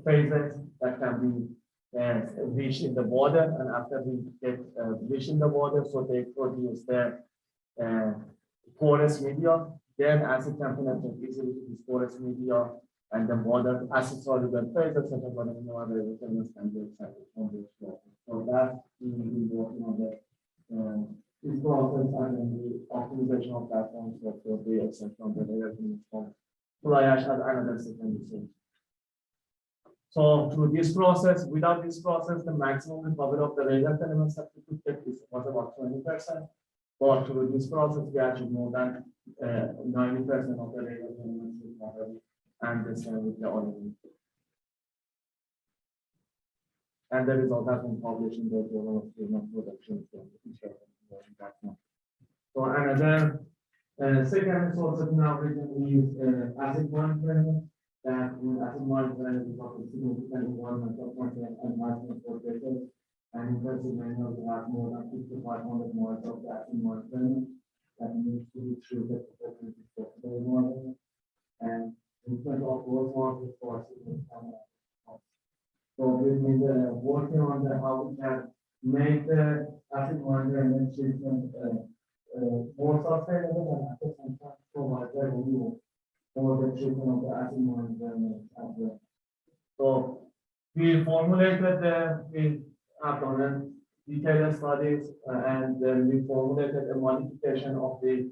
Speaker 2: phases that can be bleached in the water, and after we get bleached in the water, so they produce the porous media, then acid can penetrate easily to this porous media, and the water acid soluble phases such as mineral elements can be extracted from this process. So that we will be working on this process and then the optimization of that one for the extraction of the data from fly ash as another secondary source. So through this process, without this process, the maximum recovery of the radioactive elements that we could get was about 20%. But through this process, we achieved more than 90% of the radioactive elements recovery, and the same with the ordinary. And the result has been published in the Journal of Signal Production. So another second source of now region is acid monitoring. That in acid monitoring is of significant environmental content and enhancement for data. And in Pennsylvania, we have more than 5,500 miles of acid monitoring that needs to be treated for the environment. And
Speaker 4: different of those market forces. So we've been working on how we can make the asset management treatment more sustainable and at the same time provide revenue for the treatment of the asset management as well. So we formulated we have done detailed studies and then we formulated a modification of the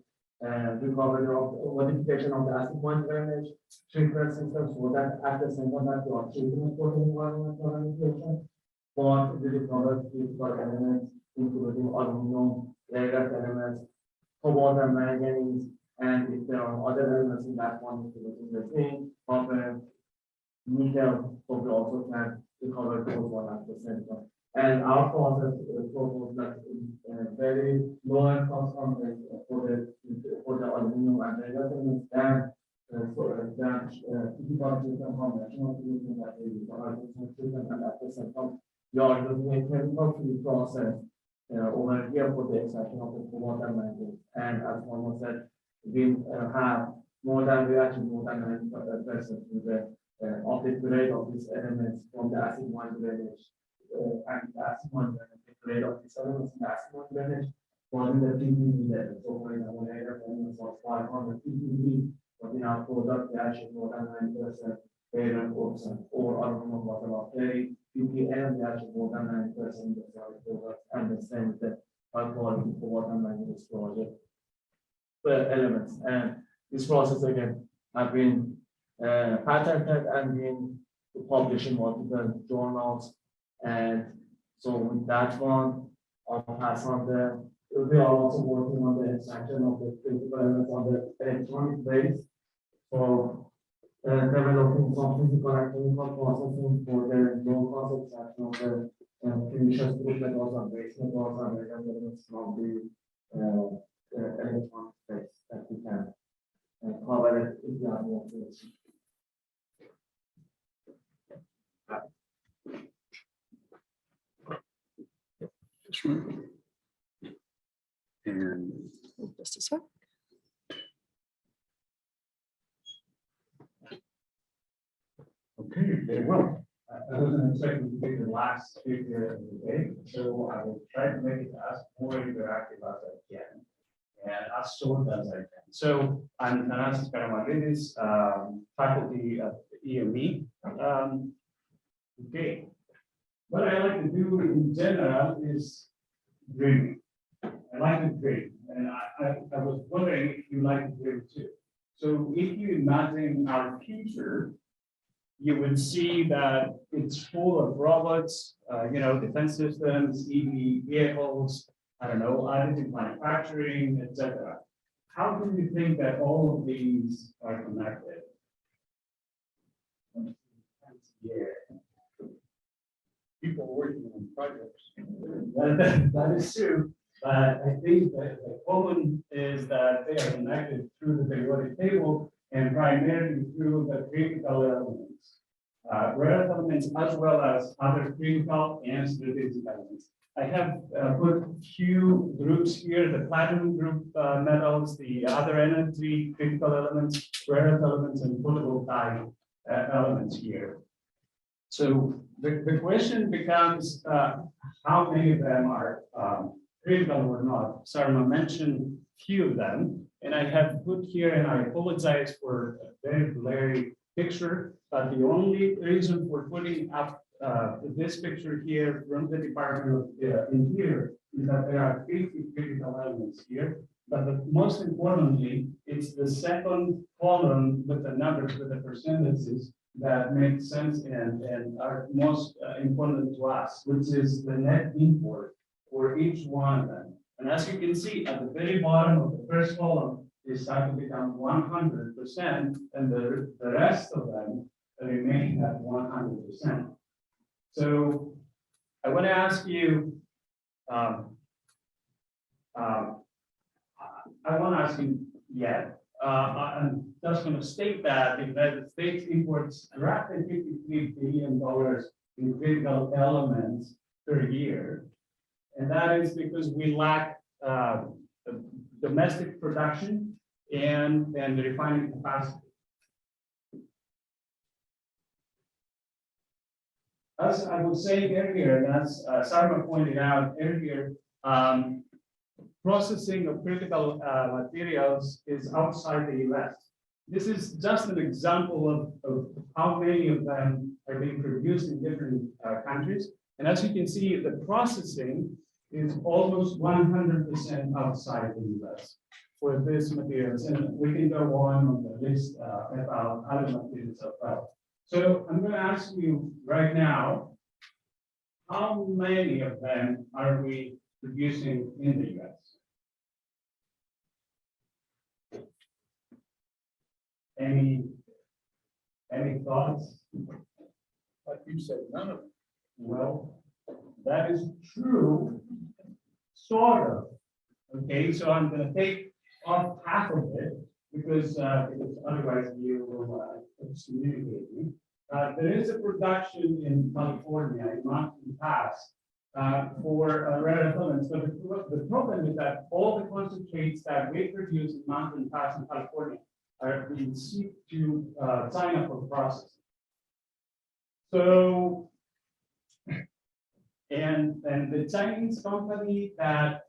Speaker 4: recovery of modification of the acid mine drainage treatment system so that at the same time that you are treating for the environmental remediation, but we recover critical elements including aluminum, rare earth elements, cobalt and manganese, and if there are other elements in that one, including the zinc, copper, nickel, so we also can recover those one at the same time. And our process was like very lower cost for the aluminum and the elements than typical treatment conventional treatment that we use for treatment, and at the same time we are using a chemical free process over here for the extraction of the cobalt and manganese. And as one said, we have more than 90% of the grade of these elements from the acid mine drainage. And the acid mine drainage, the grade of these elements in the acid mine drainage was in the ppb level. So for example, rare elements was 500 ppb, but in our product, we actually more than 9% rare oxide, or aluminum was about 30 ppm, we actually more than 9% in the solid product, and the same with the high quality cobalt and manganese project elements. And this process again have been patented and been published in multiple journals. And so with that one, I'll pass on we are also working on the extraction of the critical elements on the electronic base. So developing some physical and chemical processing for the low cost extraction of the precious group metals and base metals and rare elements from the electronic base that we can cover it if you have more questions.
Speaker 6: And just a sec.
Speaker 8: Okay, very well. I wasn't expecting to be the last speaker of the day, so I will try to make it as more interactive as I can and as short as I can. So I'm Thanasis Karamagidis, faculty at EME. Okay, what I like to do in general is dreaming. I like to dream, and I was wondering if you like to dream too. So if you imagine our future, you would see that it's full of robots, defense systems, EV vehicles, I don't know, additive manufacturing, etc. How do you think that all of these are connected? Yeah. People working on projects. That is true. But I think that the common is that they are connected through the periodic table and primarily through the critical elements. Rare elements as well as other critical and strategic elements. I have put few groups here, the platinum group metals, the other energy critical elements, rare elements, and photovoltaic elements here. So the question becomes how many of them are critical or not. Sarma mentioned few of them, and I have put here, and I apologize for a very blurry picture, but the only reason for putting up this picture here from the Department of Interior is that there are 50 critical elements here, but most importantly, it's the second column with the numbers, with the percentages that make sense and are most important to us, which is the net import for each one of them. And as you can see at the very bottom of the first column, they start to become 100%, and the rest of them remain at 100%. So I want to ask you, I'm just going to state that the United States imports roughly $53 billion in critical elements per year. And that is because we lack domestic production and the refining capacity.
Speaker 14: as I was saying earlier, and as Sarma pointed out earlier, processing of critical materials is outside the US. This is just an example of how many of them are being produced in different countries. And as you can see, the processing is almost 100% outside the US for these materials. And we can go on the list about other materials as well. So I'm going to ask you right now, how many of them are we producing in the US? Any thoughts?
Speaker 3: Like you said, none of them.
Speaker 14: Well, that is true, sort of. Okay, so I'm going to take off half of it because otherwise you will excommunicate me. There is a production in California, in Mountain Pass, for rare earth elements. But the problem is that all the concentrates that we produce in Mountain Pass in California are being shipped to China for processing. So, and the Chinese company that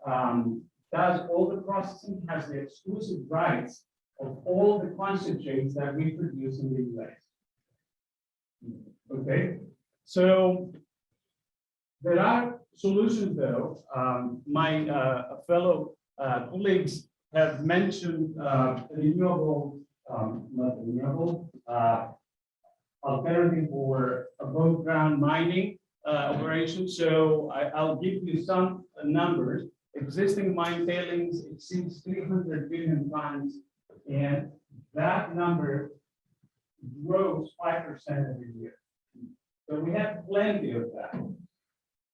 Speaker 14: does all the processing has the exclusive rights of all the concentrates that we produce in the US. Okay, so there are solutions though. My fellow colleagues have mentioned renewable, not renewable, alternative for above ground mining operation. So I'll give you some numbers. Existing mine tailings exceeds 300 billion tons, and that number grows 5% every year. So we have plenty of that.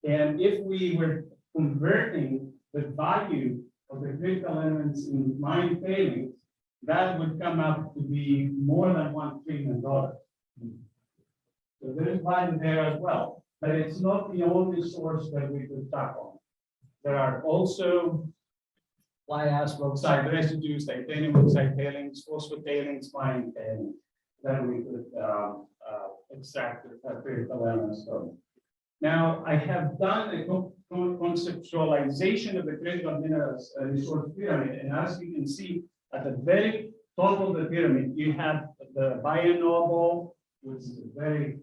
Speaker 14: And if we were converting the value of the critical elements in mine tailings, that would come up to be more than $1 trillion. So there is value there as well, but it's not the only source that we could tap on. There are also fly ash oxide residues, titanium oxide tailings, phosphate tailings, mining tailings that we could extract critical elements from. Now, I have done a conceptualization of the critical minerals resource pyramid, and as you can see, at the very top of the pyramid, you have the Bayan Noble, which is a very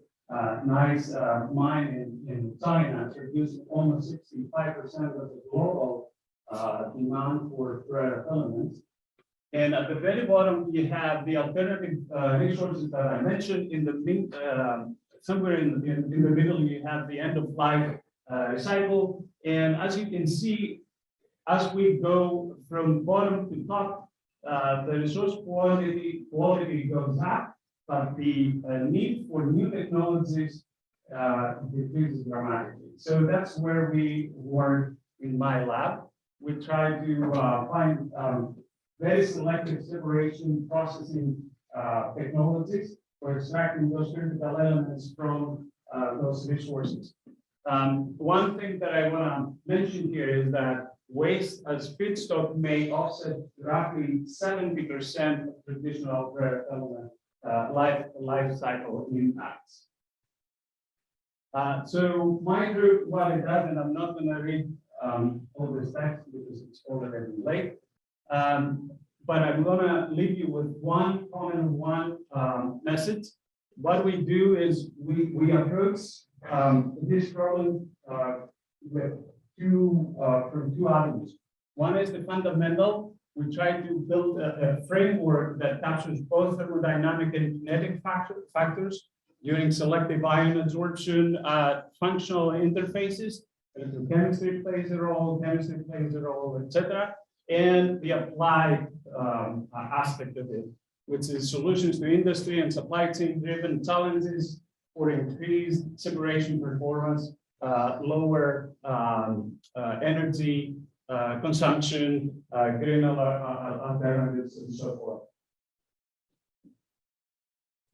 Speaker 14: nice mine in China, producing almost 65% of the global demand for rare earth elements. And at the very bottom, you have the alternative resources that I mentioned. In the somewhere in the middle, you have the end of life recycle. And as you can see, as we go from bottom to top, the resource quality goes up, but the need for new technologies decreases dramatically. So that's where we work in my lab. We try to find very selective separation processing technologies for extracting those critical elements from those resources. One thing that I want to mention here is that waste as feedstock may offset roughly 70% of traditional rare element life cycle impacts. So my group, what it does, and I'm not going to read all this text because it's already late, but I'm going to leave you with one common message. What we do is we approach this problem with from two avenues. One is the fundamental. We try to build a framework that captures both thermodynamic and kinetic factors during selective ion absorption, functional interfaces. Chemistry plays a role, chemistry plays a role, etc. And the applied aspect of it, which is solutions to industry and supply chain driven challenges for increased separation performance, lower energy consumption, greener alternatives, and so forth.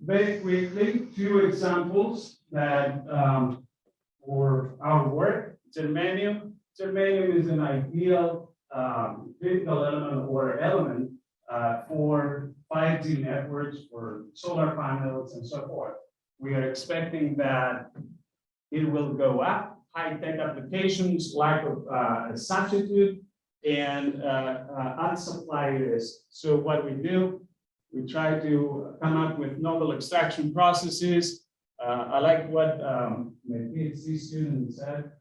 Speaker 14: Very quickly, two examples that for our work. Germanium. Germanium is an ideal critical element or element for 5G networks, for solar panels, and so forth. We are expecting that
Speaker 16: it will go up. High-tech applications, lack of substitute, and unsupply risk. So what we do, we try to come up with novel extraction processes. I like what my PhD student said,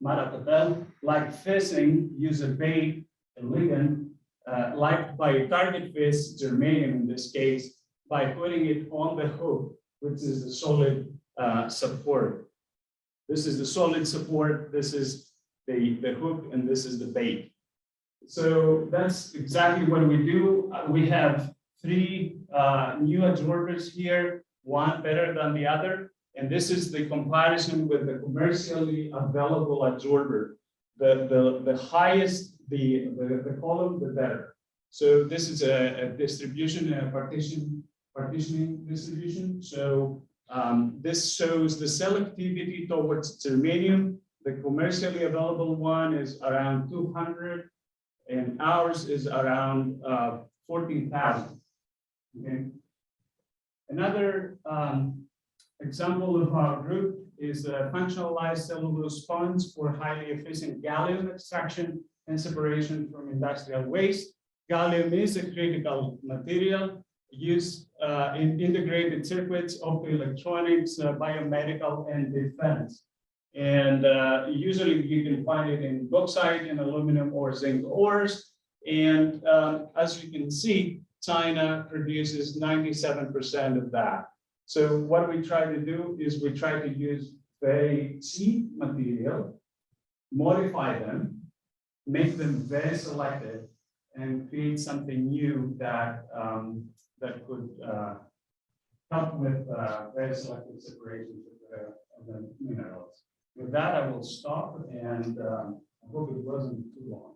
Speaker 16: Mara Patel, like fishing, use a bait, a ligand, like by target fish, germanium in this case, by putting it on the hook, which is the solid support. This is the solid support, this is the hook, and this is the bait. So that's exactly what we do. We have three new absorbers here, one better than the other. And this is the comparison with the commercially available absorber. The highest the column, the better. So this is a distribution, a partitioning distribution. So this shows the selectivity towards germanium. The commercially available one is around 200, and ours is around 14,000. Okay. Another example of our group is a functionalized cellulose sponge for highly efficient gallium extraction and separation from industrial waste. Gallium is a critical material used in integrated circuits, optoelectronics, biomedical, and defense. And usually you can find it in bauxite and aluminum or zinc ores. And as you can see, China produces 97% of that. So what we try to do is we try to use very cheap material, modify them, make them very selective, and create something new that that could help with very selective separations of the minerals. With that, I will stop, and I hope it wasn't too long.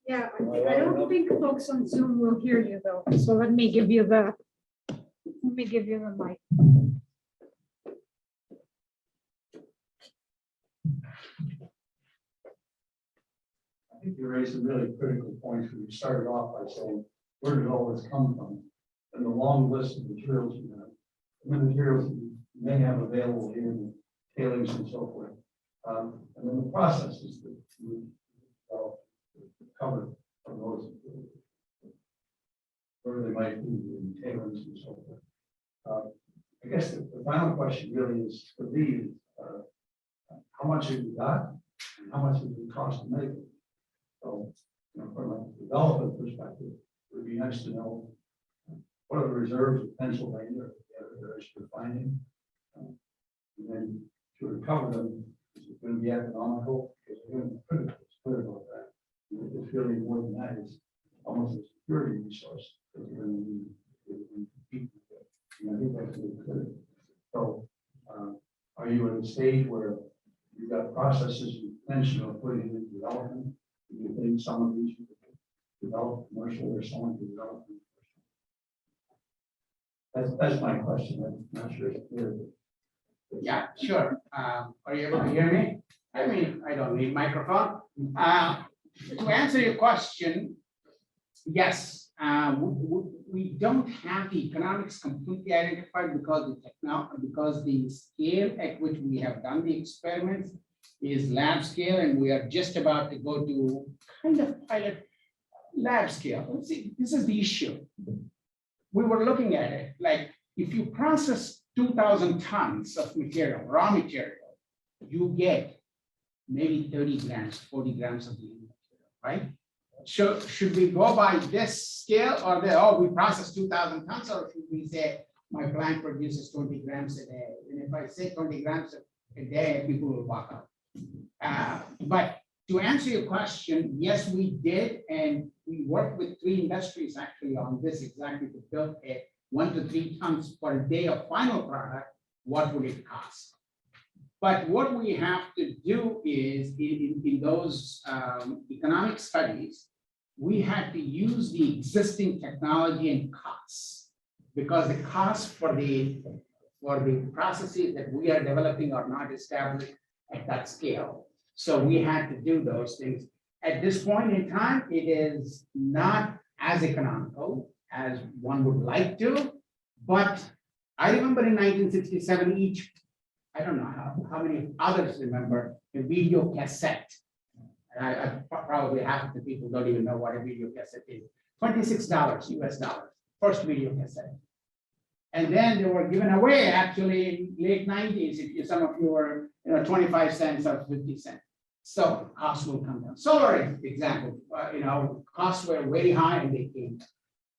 Speaker 1: Yeah, I don't think folks on Zoom will hear you though. So let me give you the mic.
Speaker 11: I think you raised some really critical points when you started off by saying, where did all this come from? And the long list of materials you have, the materials that you may have available here, the tailings and so forth. And then the processes that you covered from those, where they might be in tailings and so forth. I guess the final question really is for these, how much have you got and how much does it cost to make it? So, from a development perspective, it would be nice to know what are the reserves of Pennsylvania that you're finding, and then to recover them, is it going to be economical? Because it's critical of that. It's really more than that. It's almost a security resource that you're going to compete with it. And I think that's really critical. So, are you at a stage where you've got processes you mentioned are putting into development? Do you think some of these develop commercial or someone to develop commercial? That's my question. I'm not sure it's clear.
Speaker 15: Yeah, sure. Are you able to hear me? I mean, I don't need microphone. To answer your question, yes, we don't have the economics completely identified because the scale at which we have done the experiments is lab scale, and we are just about to go to kind of pilot lab scale. Let's see, this is the issue. We were looking at it like if you process 2,000 tons of material, raw material, you get maybe 30 grams, 40 grams of the material, right? So should we go by this scale or we process 2,000 tons, or should we say my plant produces 20 grams a day? And if I say 20 grams a day, people will walk out. But to answer your question, yes, we did, and we worked with 3 industries actually on this exactly to build a 1 to 3 tons per day of final product. What would it cost? But what we have to do is in those economic studies, we had to use the existing technology and costs, because the costs for the processes that we are developing are not established at that scale. So we had to do those things. At this point in time, it is not as economical as one would like to, but I remember in 1967, I don't know how many others remember a video cassette. And I probably half of the people don't even know what a video cassette is. $26 US dollars, first video cassette. And then they were given away actually in late 90s. If some of you were 25 cents or 50 cents. So costs will come down. Solar example, costs were very high and they came down.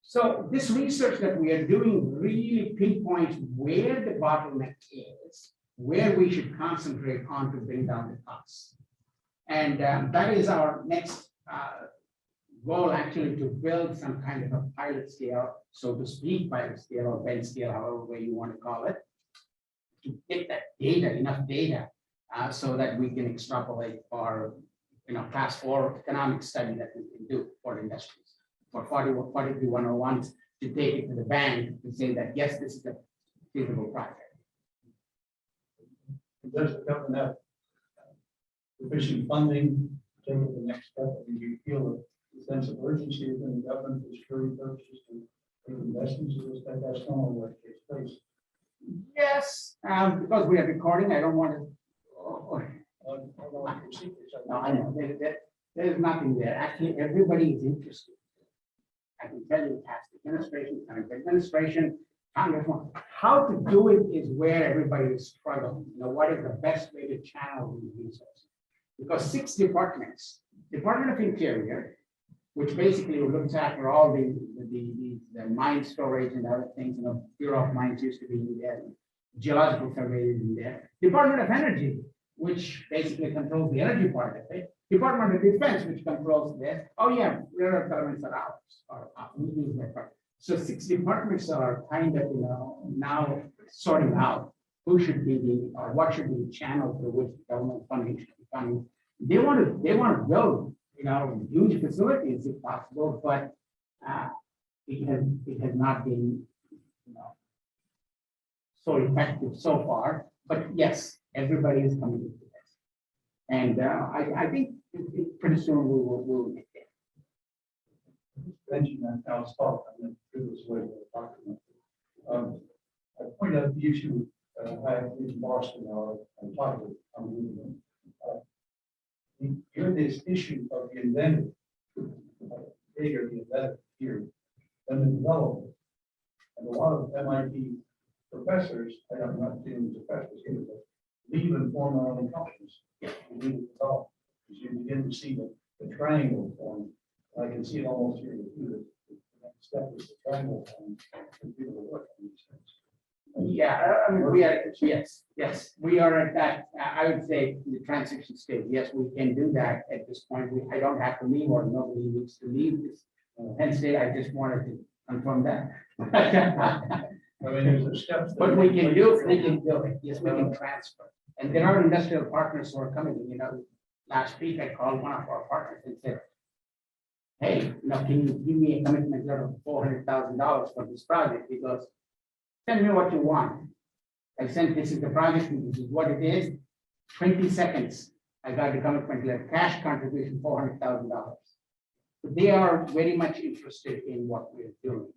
Speaker 15: So this research that we are doing really pinpoints where the bottleneck is, where we should concentrate on to bring down the costs. And that is our next goal, actually, to build some kind of a pilot scale, so to speak, pilot scale or bench scale, however way you want to call it, to get that data, enough data, so that we can extrapolate for class 4 economic study that we can do for industries, for 4101s to take it to the bank to say that, yes, this is a feasible project.
Speaker 3: Does the government have sufficient funding to take it to the next step? I mean, do you feel a sense of urgency within the government for security purposes to make investments in this type? That's normally what takes place.
Speaker 15: Yes, because we are recording, I don't want to. No, I know. There's nothing there. Actually, everybody is interested. I can tell you, past administration, current administration, Congressman, how to do it is where everybody is struggling. What is the best way to channel these resources? Because 6 departments, Department of Interior, which basically looks after all the mine storage and other things, Bureau of Mines used to be in there, Geological Survey is in there, Department of Energy, which basically controls the energy part of it, Department of Defense, which controls this. Oh yeah, rare earth elements are ours, we use that part. So 6 departments are kind of, now sorting out who should be or what should be the channel through which government funding should be coming. They want to build, huge facilities if possible, but it has not been, so effective so far. But yes, everybody is coming into this, and I think pretty soon we will get there.
Speaker 11: Mentioned that Al's talk, and then through this way we're talking about. I pointed out the issue I had in Boston, I'm talking you're this issue of the inventor, bigger the inventor here than the developer. And a lot of MIT professors, I'm not dealing with professors here, but leave and form their own companies. We need to develop. You begin to see the triangle form. I can see it almost here with you. The next step is the triangle form. People will work on these things.
Speaker 15: Yeah, I mean, we are, yes, we are at that, I would say, the transition stage. Yes, we can do that at this point. I don't have to leave, or nobody needs to leave this. Hence, I just wanted to confirm that.
Speaker 3: I mean, there's the steps.
Speaker 15: But we can do it. Yes, we can transfer. And there are industrial partners who are coming. Last week I called one of our partners and said, hey, can you give me a commitment of $400,000 for this project? Because tell me what you want. I sent, this is the project, this is what it is. 20 seconds, I got the commitment letter, cash contribution, $400,000. But they are very much interested in what we're doing.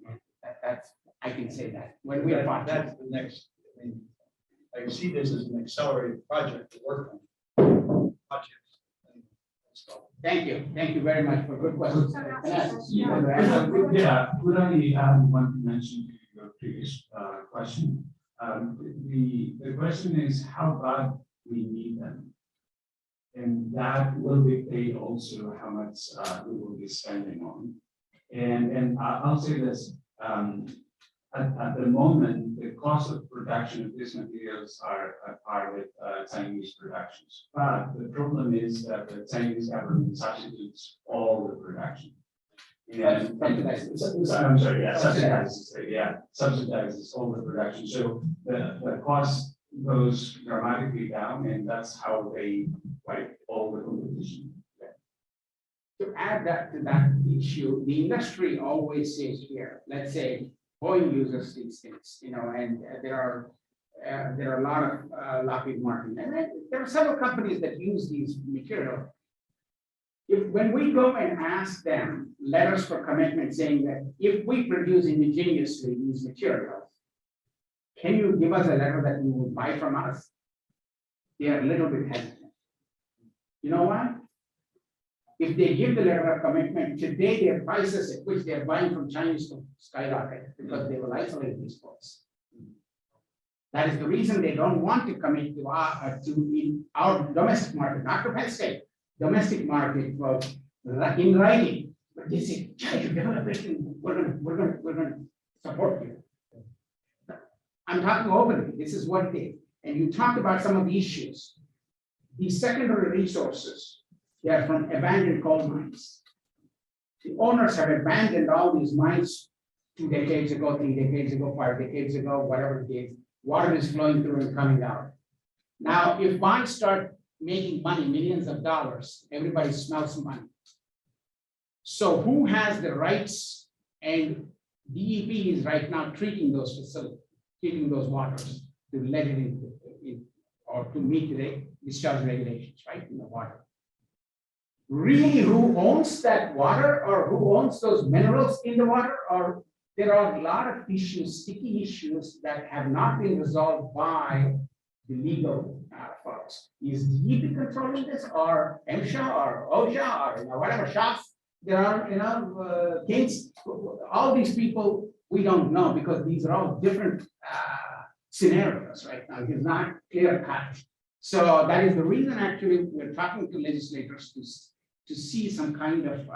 Speaker 15: That's, I can say that. When we are
Speaker 3: that's the next, I see this as an accelerated project to work on.
Speaker 15: Thank you very much for good questions.
Speaker 17: Yeah, would I add one dimension to your previous question? The question is how bad we need them, and that will dictate also how much we will be spending on. And I'll say this. At the moment, the cost of production of these materials are at par with Chinese productions. But the problem is that the Chinese government substitutes all the production. And I'm sorry, yeah, subsidizes all the production. So the cost goes dramatically down, and that's how they fight all the competition.
Speaker 15: to add that to that issue, the industry always says here, let's say Boeing uses these things, you know, and there are a lot of Lockheed Martin, and then there are several companies that use these materials. When we go and ask them letters for commitment saying that if we produce indigenously these materials, can you give us a letter that you will buy from us? They are a little bit hesitant. You know why? If they give the letter of commitment, today their prices at which they are buying from Chinese to skyrocket because they will isolate these folks. That is the reason they don't want to commit to our domestic market, not to Penn State, domestic market for in writing. But they say, we're going to support you. I'm talking openly. This is what it is. And you talked about some of the issues. These secondary resources, they are from abandoned coal mines. The owners have abandoned all these mines 2 decades ago, 3 decades ago, 5 decades ago, whatever it is. Water is flowing through and coming out. Now, if mines start making money, millions of dollars, everybody smells money. So who has the rights? And DEP is right now treating those facilities, treating those waters to let it in or to meet the discharge regulations, right, in the water. Really, who owns that water or who owns those minerals in the water? Or there are a lot of issues, sticky issues that have not been resolved by the legal folks. Is DEP controlling this or MSHA or OSHA or whatever shops? There are, things, all these people, we don't know because these are all different scenarios right now. It's not clear cut. So that is the reason actually we're talking to legislators to see some kind of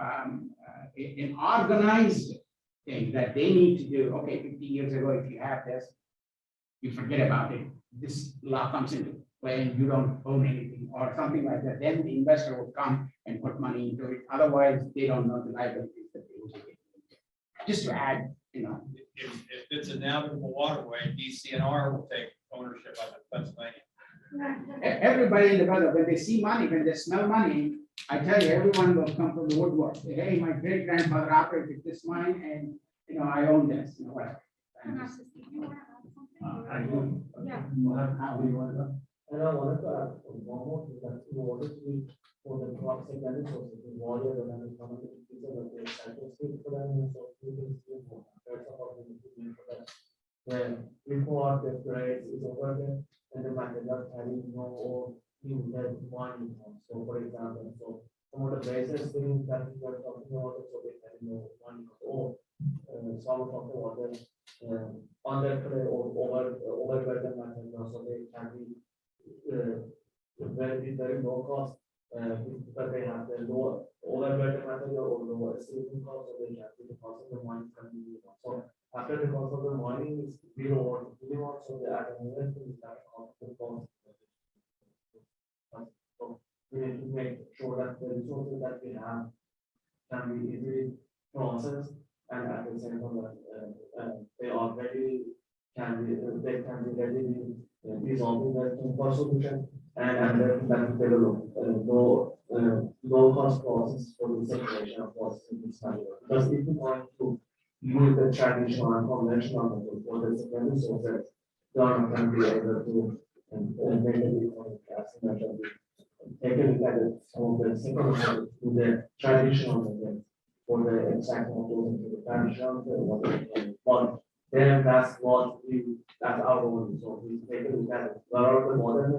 Speaker 15: an organized thing that they need to do. Okay, 50 years ago, if you have this, you forget about it. This law comes into play and you don't own anything or something like that. Then the investor will come and put money into it. Otherwise, they don't know the liabilities that they will get. Just to add, you know.
Speaker 8: If it's a navigable waterway, DCNR will take ownership of it, Pennsylvania.
Speaker 15: Everybody in the brother, when they see money, when they smell money, I tell you, everyone will come from the woodwork. Say, hey, my great grandfather operated this mine, and I own this. Whatever.
Speaker 4: I do.
Speaker 15: Yeah.
Speaker 4: How do you want to go? And I wanted to add one more thing that in order to for the crops and then so the water and then some of the pieces of the cycle speed for them and so you can see more. That's about the for that. Then before the grade is over there and the material having no or you get one. So for example, so some of the basis things that we are talking about so they have no one or some of the water on that or over the material so they can be very low cost because they have the lower overburden material or lower estimating cost, so they can the cost of the mining can be zero. So after the cost of the mining is zero or zero, so the accumulation is that cost of the cost. So we need to make sure that the resources that we have can be easily processed and at the same time they are ready they can be ready resolving the solution and then develop low cost process for the separation of process in this matter. Because if you want to use the traditional and conventional method for the secondary sources, they are not going to be able to make a difference as take a look at some of the secondary methods to the traditional method for the exact models into the traditional method. But then that's that's our goal. So we take a look at what are the modern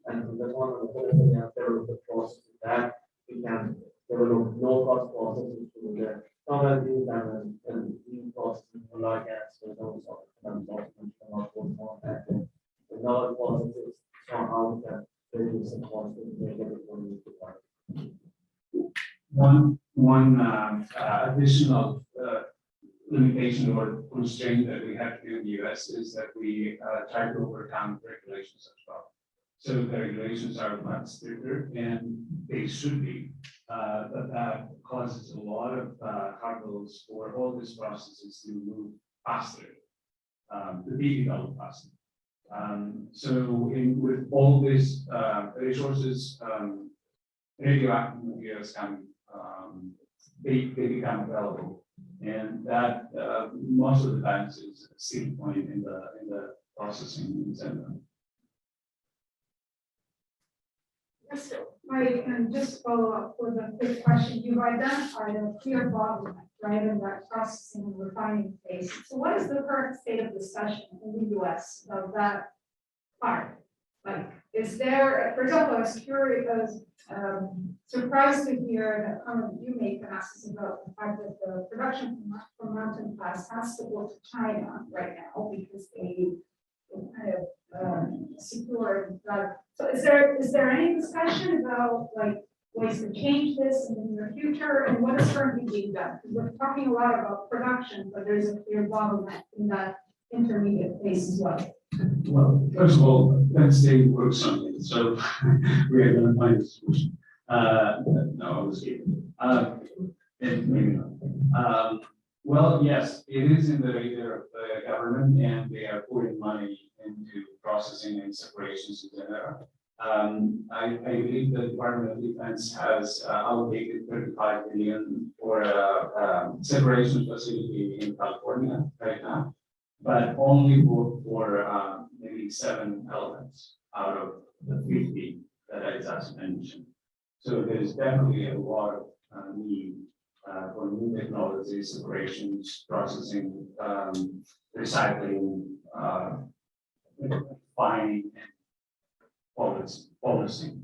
Speaker 4: and from the one on the have developed the process that we can develop low cost processes to the commodities and the processing for large gas and those and another process is how we can reduce the cost and make it
Speaker 17: One additional limitation or constraint that we have here in the US is that we try to overcome regulations as well. So the regulations are much stricter and they should be, but that causes a lot of hurdles for all these processes to move faster, to be developed faster. So with all these resources, radioactive materials come
Speaker 8: they become available. And that most of the times is a seed point in the processing center.
Speaker 1: Yes, right, and just follow up with a quick question. You've identified a clear bottleneck, right, in that processing and refining phase. So what is the current state of discussion in the US of that part? Like, is there, for example, I was curious, surprised to hear that comment you made, Panasas, about the fact that the production from Mountain Pass has to go to China right now because they kind of secured that. So is there any discussion about like ways to change this in the near future, and what is currently being done? Because we're talking a lot about production, but there's a clear bottleneck in that intermediate phase as well.
Speaker 8: Well, first of all, let's say work something. So we are going to find a solution. No, I was kidding. And maybe not. Well, yes, it is in the radar of the government, and they are putting money into processing and separations, etc. I believe the Department of Defense has allocated 35 billion for a separation facility in California right now, but only for maybe 7 elements out of the 50 that I just mentioned. So there is definitely a lot of need for new technologies, separations, processing, recycling, refining, and polishing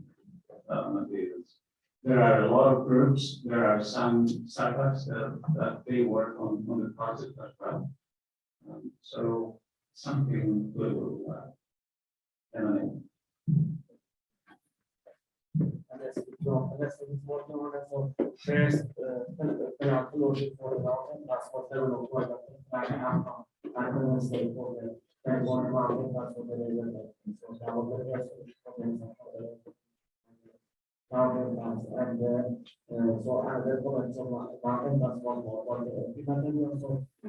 Speaker 8: materials. There are a lot of groups. There are some startups that they work on the project as well. So something good will emanate.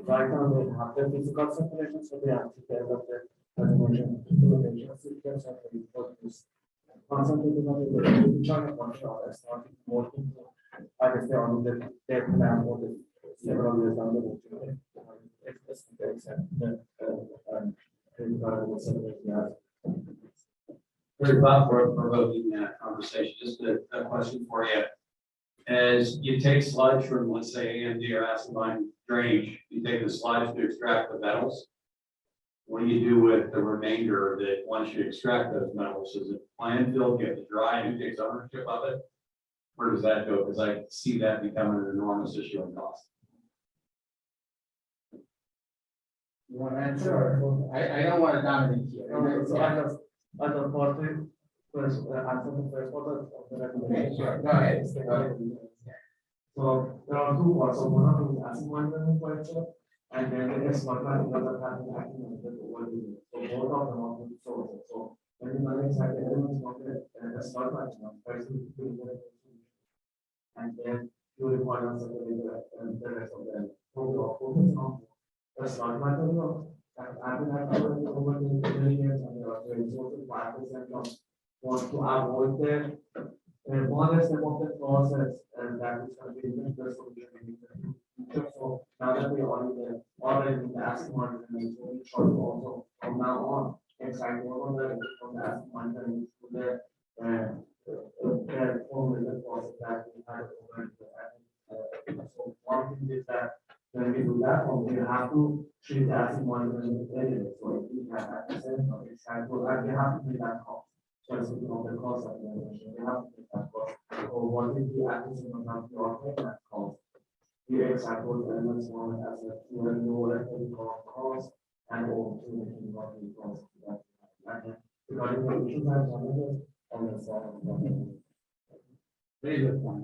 Speaker 13: Right now they have the physical separation, so they have to develop the implementation systems and the concentrated on the China country are starting working, I guess they're on their plan for the several years down the road.
Speaker 8: Very thought-provoking conversation. Just a question for you. As you take sludge from, let's say, AMD or acid mine drainage, you take the sludge to extract the metals. What do you do with the remainder of it once you extract those metals? Is it landfill, you have to dry, and who takes ownership of it? Where does that go? Because I see that becoming an enormous issue in cost.
Speaker 15: You want to answer? I don't want to dominate here.
Speaker 13: So I just want to first answer the first part of the recommendation.
Speaker 15: Sure, go ahead.
Speaker 13: So there are 2 parts. So one of them is acid mine culture, and then the S1 line doesn't have the active method over the years. So both of them are good sources. So when you manage that elements of the S1 line, and then you require to separate the rest of them. So we are focused on the slot material. And after that, over the years, and there are resources 5% of want to avoid that. And one step of the process, and that is going to be the solution. So now that we are already in the acid mine, and we try to also from now on exactly from the acid mine to the formula process that we had over the so one thing is that when we do that, we have to treat the acid mine anyway. So if we have access or exactly, we have to pay that cost. So it's the cost of the machine. We have to pay that cost. Or what is the acquisition of that cost? The example elements one as a lower cost and or to making the cost. Regarding the issues that on the side.
Speaker 15: Very good point.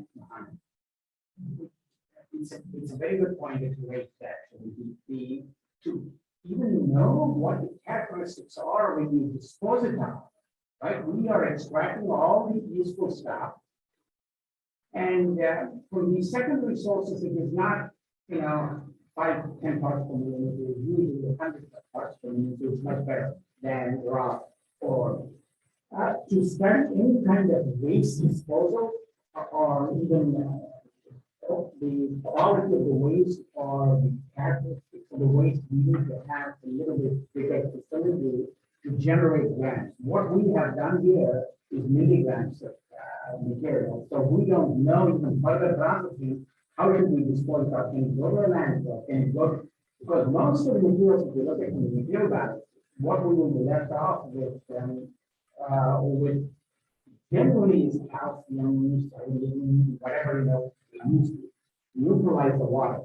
Speaker 15: It's a very good point that you raised actually. To even know what the characteristics are when you dispose it now, right? We are extracting all the useful stuff. And from these secondary sources, it is not, 5 to 10 parts per million. It is usually 100 parts per million, so it's much better than raw. Or to start any kind of waste disposal or even the quality of the waste or the characteristics of the waste, we need to have a little bit bigger facility to generate grants. What we have done here is milligrams of material, so we don't know even further processing, how should we dispose of, can it go to a landfill, can it go, because most of the materials, if you look at the material balance, what we will be left off with generally is calcium, sodium, whatever, we use to neutralize the water.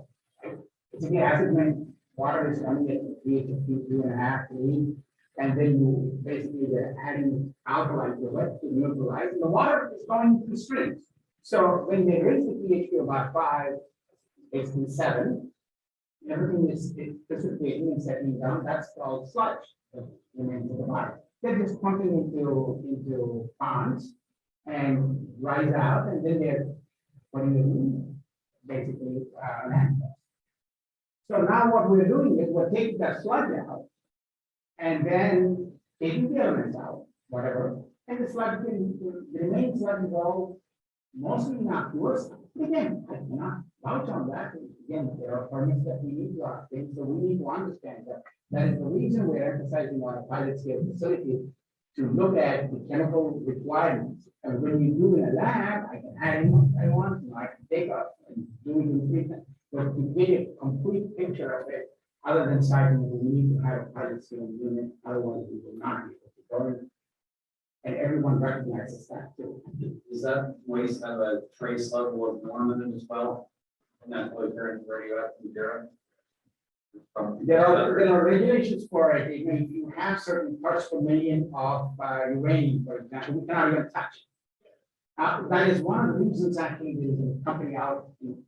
Speaker 15: It's a acid when water is coming at pH of 2.5, 3, and then you basically they're adding alkaline to it to neutralize, and the water is going through streams. So when they raise the pH to about 5, it's to 7, everything is precipitating and settling down. That's called sludge. Remains in the water. They're just pumping into ponds and rise out, and then they're putting it in basically landfill. So now what we're doing is we're taking that sludge out and then taking the elements out, whatever, and the sludge, the remaining sludge is all mostly innocuous. Again, I cannot vouch on that. Again, there are permits that we need to obtain, so we need to understand that. That is the reason we're emphasizing on a pilot scale facility to look at the chemical requirements. And when you do in a lab, I can add in what I want, I can take up and do it in treatment. But to get a complete picture of it, other than citing, we need to have a pilot scale unit, otherwise we will not be able to go in. And everyone recognizes that too.
Speaker 8: Does that waste have a trace level of normative as well? And that's what current radioactive material?
Speaker 15: There are regulations for it. If you have certain parts per million of uranium, for example, we cannot even touch it. That is one of the reasons actually there is a company out in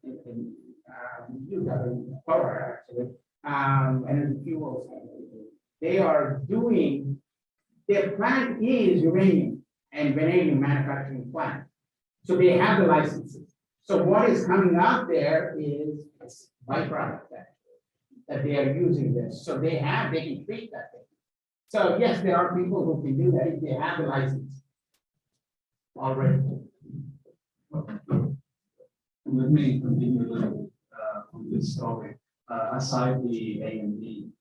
Speaker 15: Utah, in Colorado actually, Energy Fuels. They are doing, their plant is uranium and vanadium manufacturing plant. So they have the licenses. So what is coming out there is byproduct that they are using this. So they can treat that thing. So yes, there are people who can do that if they have the license already.
Speaker 17: Let me continue a little on this topic. Aside the EME,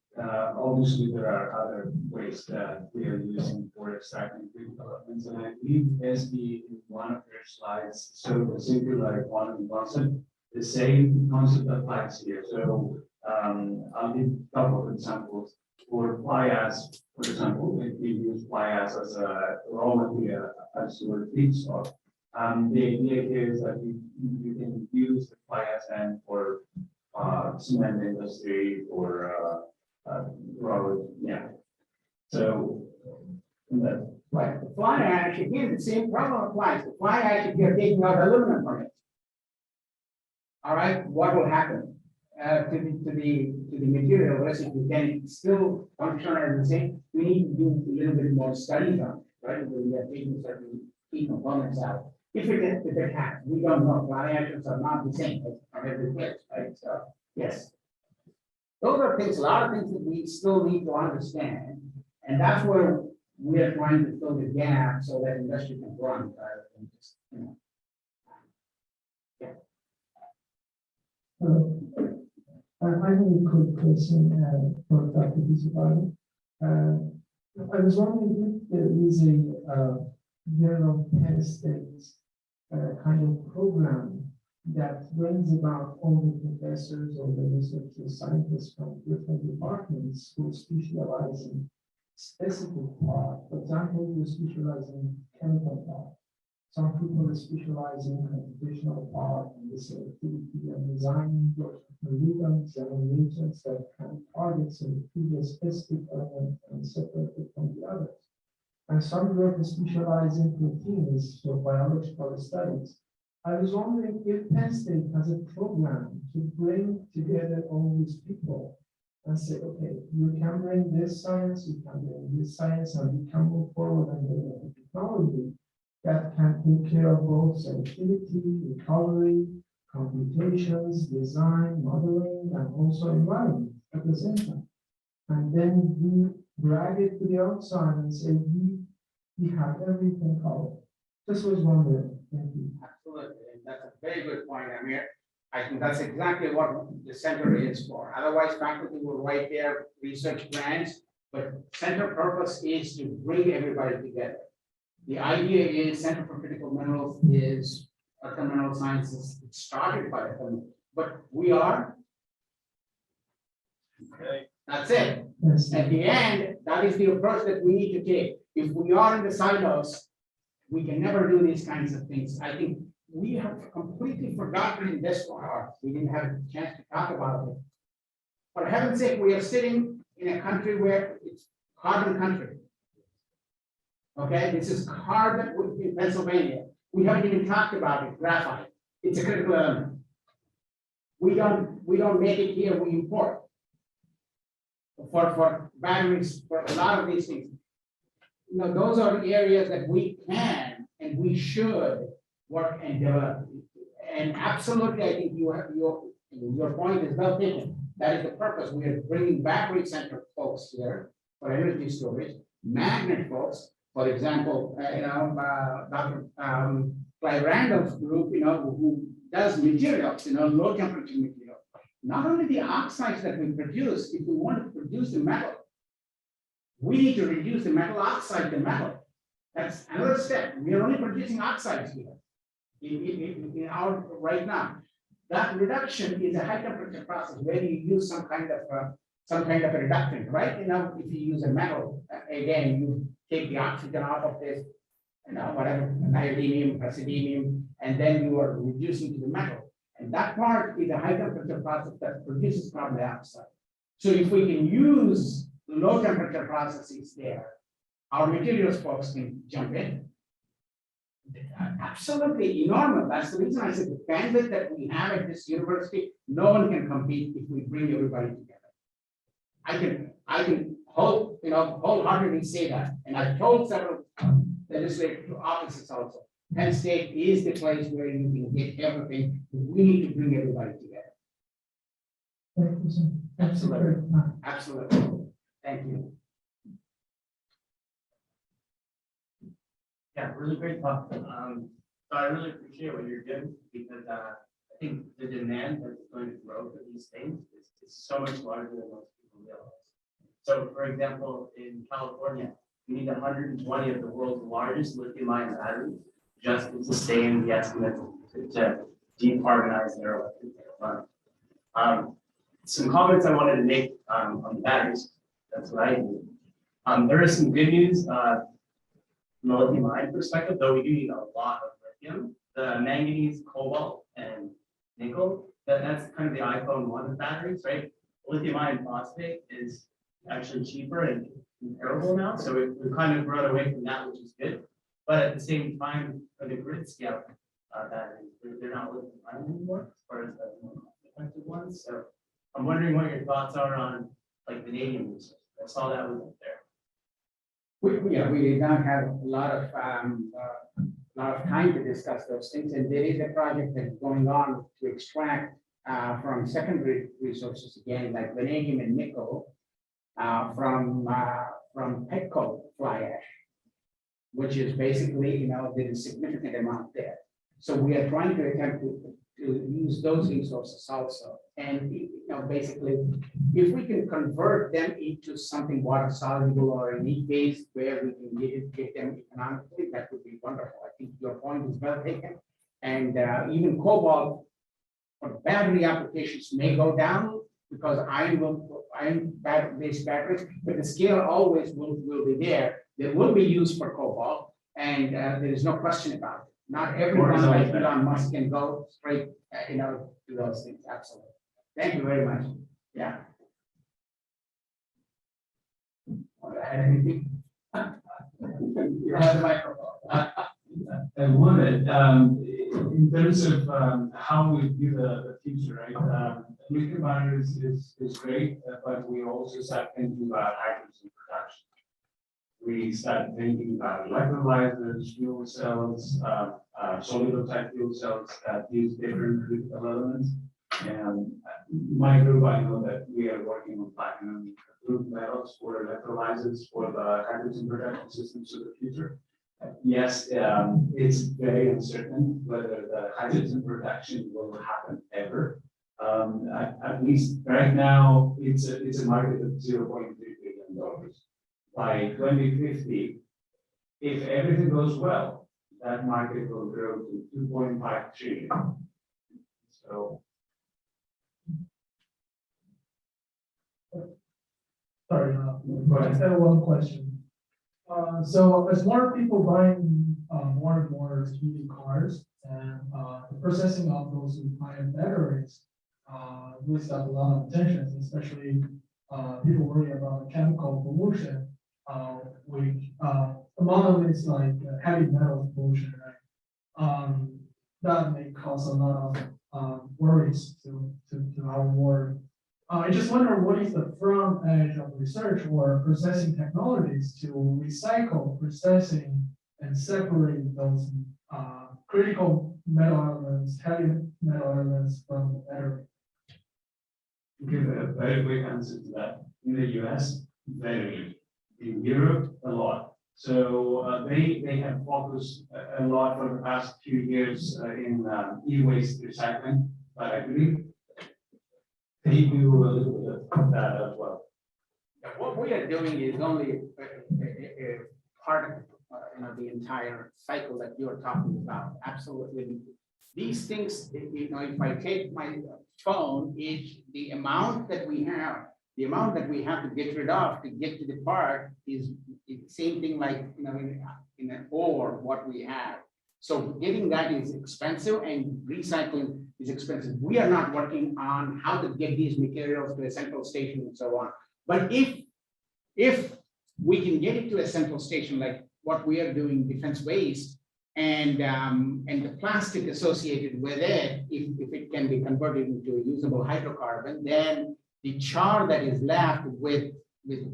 Speaker 17: obviously there are other ways that we are using for extracting food developments, and I believe SD in one of your slides showed the circular economy concept. The same concept applies here. So I'll give a couple of examples. For fly ash, for example, if we use fly ash as a raw material, as your feedstock, the idea here is that you can use the fly ash and for cement industry or road, yeah. So
Speaker 15: Right. The fly ash, again, the same problem applies. The fly ash, if you're taking out aluminum from it, all right, what will happen to the material? Rest if you can still function as the same, we need to do a little bit more studies on it, right? We are taking certain key components out. If it has, we don't know. Fly ashes are not the same from every place, right? So yes, those are things. A lot of things that we still need to understand, and that's where we are trying to fill the gap so that industry can run rather than just,
Speaker 13: I have a quick question for Dr. Bisubani. I was wondering if there is a general Penn State kind of program that brings about all the professors or the researchers, scientists from different departments who specialize in specific part. For example, we specialize in chemical part. Some people specialize in computational part and this activity and designing algorithms and reagents that can target some previous specific element and separate it from the others. And some group specialize in proteins for biological studies. I was wondering if Penn State has a program to bring together all these people and say, okay, you can bring this science, you can bring this science, and we can move forward and develop a technology that can take care of both selectivity, recovery, computations, design, modeling, and also environment at the same time. And then we drag it to the outside and say, we have everything covered. This was wondering. Thank you.
Speaker 15: Absolutely, and that's a very good point, Amir. I think that's exactly what the center is for. Otherwise, faculty will write their research plans, but center purpose is to bring everybody together. The idea is Center for Critical Minerals is Earth and Mineral Sciences. It started by them, but we are.
Speaker 3: Okay.
Speaker 15: That's it. At the end, that is the approach that we need to take. If we are in the silos, we can never do these kinds of things. I think we have completely forgotten in this one. We didn't have a chance to talk about it. For heaven's sake, we are sitting in a country where it's carbon country. Okay, this is carbon in Pennsylvania. We haven't even talked about it, graphite. It's a critical element. We don't make it here, we import. For batteries, for a lot of these things. You know, those are the areas that we can and we should work and develop. And absolutely, I think your point is well taken. That is the purpose. We are bringing battery center folks here for energy storage, magnet folks. For example, Dr. Clive Randall's group, who does materials, low temperature material. Not only the oxides that we produce, if we want to produce the metal, we need to reduce the metal oxide to metal. That's another step. We are only producing oxides here in our right now. That reduction is a high temperature process where you use some kind of a reductant, right? If you use a metal, again, you take the oxygen out of this, whatever, neodymium, praseodymium, and then you are reducing to the metal. And that part is a high temperature process that produces carbon dioxide. So if we can use low temperature processes there, our materials folks can jump in. Absolutely enormous. That's the reason I said the bandwidth that we have at this university, no one can compete if we bring everybody together. I can wholeheartedly say that. And I've told several legislative offices also. Penn State is the place where you can get everything. We need to bring everybody together. Absolutely. Absolutely. Thank you.
Speaker 14: Yeah, really great talk. So I really appreciate what you're doing because I think the demand that's going to grow for these things is so much larger than most people realize. So, for example, in California, you need 120 of the world's largest lithium-ion batteries just to sustain the estimates to decarbonize their electric vehicle. Some comments I wanted to make on the batteries. That's what I do. There is some good news from a lithium-ion perspective, though we do need a lot of lithium. The manganese, cobalt, and nickel, that's kind of the iPhone 1 of batteries, right? Lithium-ion phosphate is actually cheaper and comparable now, so we've kind of run away from that, which is good. But at the same time, for the grid scale batteries, they're not lithium-ion anymore as far as the more effective ones. So I'm wondering what your thoughts are on like vanadium research. I saw that was up there.
Speaker 15: We did not have a lot of time to discuss those things, and there is a project that's going on to extract from secondary resources again, like vanadium and nickel, from petcoke fly ash, which is basically, there is significant amount there. So we are trying to attempt to use those resources also. And basically, if we can convert them into something water soluble or a neat base where we can get them economically, that would be wonderful. I think your point is well taken. And even cobalt for battery applications may go down because iron-based batteries, but the scale always will be there. They will be used for cobalt, and there is no question about it. Not everyone like Elon Musk can go straight, to those things. Absolutely. Thank you very much. Yeah. Want to add anything? You have the microphone.
Speaker 17: I love it. In terms of how we view the future, right? Lithium batteries is great, but we also start thinking about hydrogen production. We start thinking about electrolyzers, fuel cells, soluble type fuel cells that use different critical elements. And my group, I know that we are working on platinum group metals for electrolyzers for the hydrogen production systems of the future.
Speaker 8: Yes, it's very uncertain whether the hydrogen production will happen ever. At least right now, it's a market of $0.3 billion. By 2050, if everything goes well, that market will grow to 2.5 trillion. So.
Speaker 13: Sorry, I just have one question. So as more people buying more and more EV cars and the processing of those refined batteries looks up a lot of attention, especially people worry about chemical pollution, which among them is like heavy metal pollution, right? That may cause a lot of worries to our world. I just wonder what is the front edge of research or processing technologies to recycle, processing, and separate those critical metal elements, heavy metal elements from the battery?
Speaker 8: Give a very quick answer to that. In the US, very. In Europe, a lot. So they have focused a lot for the past few years in e-waste recycling, but I believe they do a little bit of that as well.
Speaker 15: Yeah, what we are doing is only a part of the entire cycle that you're talking about. Absolutely. These things, if I take my phone, the amount that we have to get rid of to get to the part is the same thing like in an ore what we have. So getting that is expensive and recycling is expensive. We are not working on how to get these materials to a central station and so on. But if we can get it to a central station like what we are doing, defense waste, and the plastic associated with it, if it can be converted into a usable hydrocarbon, then the char that is left with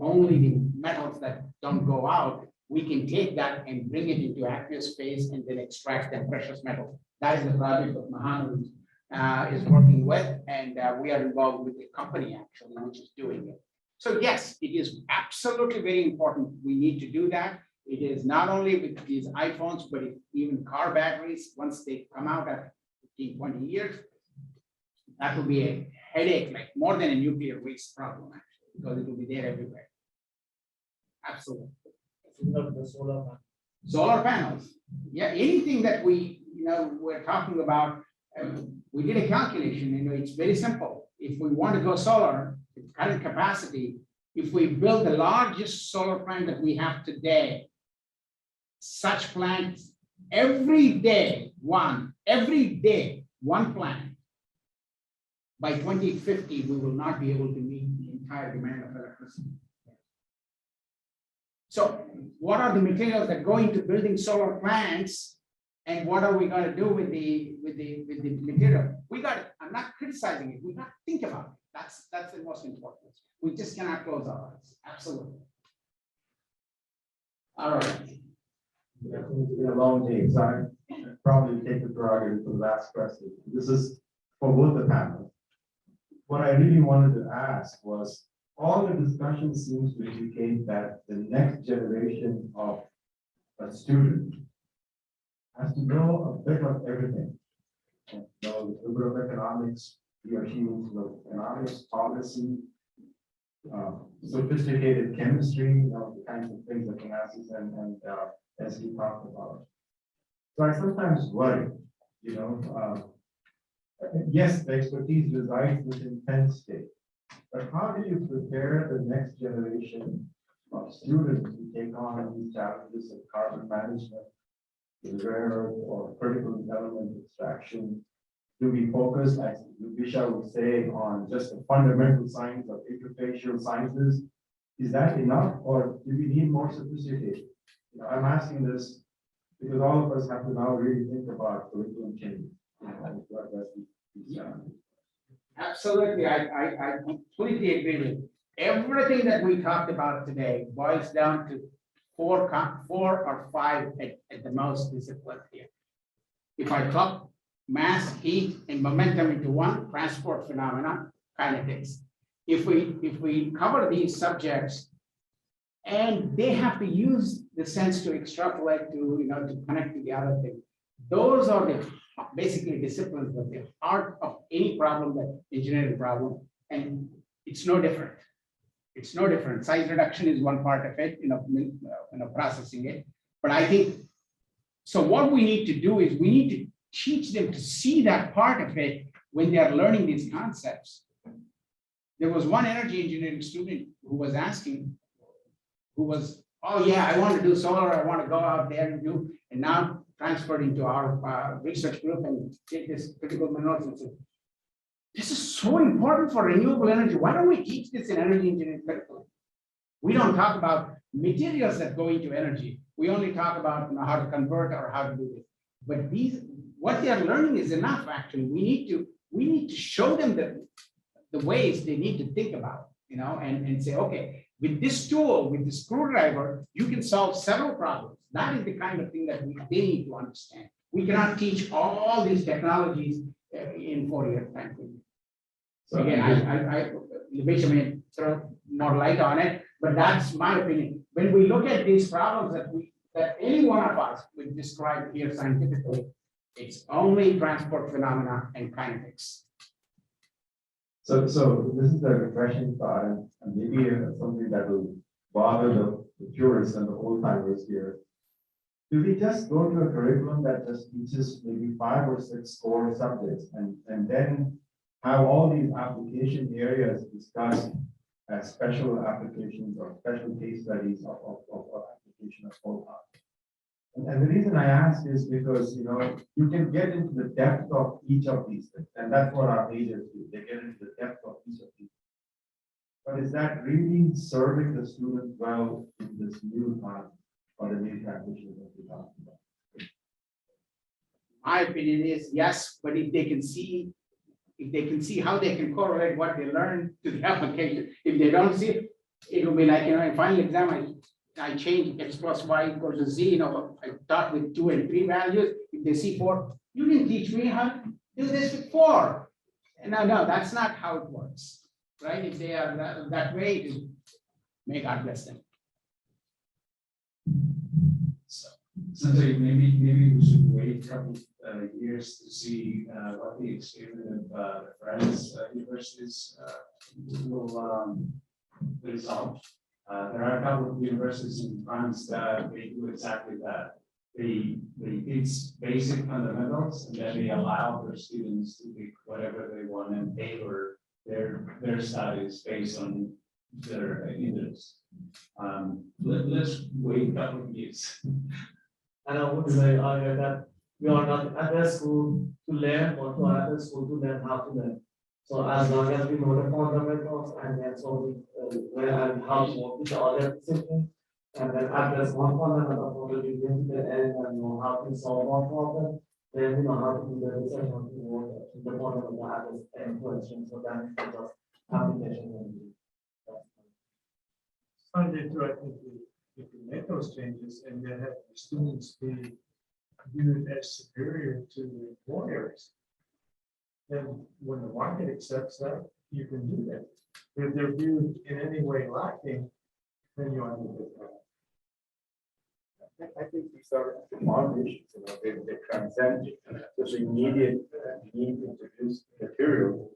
Speaker 15: only the metals that don't go out, we can take that and bring it into aqueous space and then extract that precious metal. That is the project that Mohammed is working with, and we are involved with the company actually, which is doing it. So yes, it is absolutely very important. We need to do that. It is not only with these iPhones, but even car batteries, once they come out after 15, 20 years, that will be a headache, like more than a nuclear waste problem, actually, because it will be there everywhere. Absolutely. Solar panels. Yeah, anything that we're talking about, we did a calculation, it's very simple. If we want to go solar, with current capacity, if we build the largest solar plant that we have today, such plants every day, one plant, by 2050, we will not be able to meet the entire demand of electricity. So what are the materials that go into building solar plants, and what are we going to do with the material? I'm not criticizing it. We got to think about it. That's the most important. We just cannot close our eyes. Absolutely. All right.
Speaker 18: Yeah, it's been a long day, so I probably take the prerogative for the last question. This is for both the panels. What I really wanted to ask was, all the discussion seems to indicate that the next generation of a student has to know a bit of everything. Know a bit of economics, he or she needs to know economics, policy, sophisticated chemistry, the kinds of things that classes and as he talked about. So I sometimes worry, yes, the expertise resides within Penn State, but how do you prepare the next generation of students to take on these challenges of carbon management, rare earth or critical element extraction? Do we focus, as Visha would say, on just the fundamental science of interfacial sciences? Is that enough, or do we need more sophistication? I'm asking this because all of us have to now really think about curriculum change.
Speaker 15: Absolutely, I completely agree with you. Everything that we talked about today boils down to four or five at the most disciplines here. If I club mass, heat, and momentum into one, transport phenomena, kinetics. If we cover these subjects And they have to use the sense to extrapolate to, to connect to the other thing. Those are the basically disciplines at the heart of any problem, that engineering problem, and it's no different. It's no different. Size reduction is one part of it, processing it. But I think, so what we need to do is we need to teach them to see that part of it when they are learning these concepts. There was one energy engineering student who was asking, oh yeah, I want to do solar, I want to go out there and do, and now transferred into our research group and did this critical minerals and said, this is so important for renewable energy. Why don't we teach this in energy engineering curriculum? We don't talk about materials that go into energy. We only talk about how to convert or how to do this. But what they are learning is enough. Actually, we need to show them the ways they need to think about, and say, okay, with this tool, with the screwdriver, you can solve several problems. That is the kind of thing that they need to understand. We cannot teach all these technologies in 4 years time. So again, I may throw more light on it, but that's my opinion. When we look at these problems that any one of us would describe here scientifically, it's only transport phenomena and kinetics.
Speaker 18: So this is a refreshing thought, and maybe something that will bother the purists and the old timers here. Do we just go to a curriculum that just teaches maybe 5 or 6 core subjects, and then have all these application areas discussed as special applications or special case studies of application of whole part? And the reason I ask is because, you can get into the depth of each of these things, and that's what our majors do. They get into the depth of each of these. But is that really serving the student well in this new time or the new transition that we're talking about?
Speaker 15: My opinion is yes, but if they can see how they can correlate what they learn to the application, if they don't see it, it will be like, in final exam, I change x plus y equals to z, I start with 2 and 3 values. If they see 4, you didn't teach me how to do this with 4. And no, that's not how it works, right? If they are that way, may God bless them.
Speaker 8: So, Sanjay, maybe we should wait a couple years to see what the experiment of France universities will result. There are a couple of universities in France that they do exactly that. They teach basic fundamentals, and then they allow their students to pick whatever they want and tailor their studies based on their interests. Let's wait a couple of years.
Speaker 13: And I would say that we are not at the school to learn, or to at the school to learn how to learn. So as long as we know the fundamentals, and then so we learn and how to work with the other disciplines, and then address one fundamental for the beginning to the end, and know how to solve one problem, then we know how to do the research, how to work in the fundamental address and questions. So then it's just application.
Speaker 3: Sunday too, I think if we make those changes and then have the students be viewed as superior to the employers, then when the market accepts that, you can do that. If they're viewed in any way lacking, then you have to do that.
Speaker 18: I think these are modern issues, they transcend this immediate need to produce material.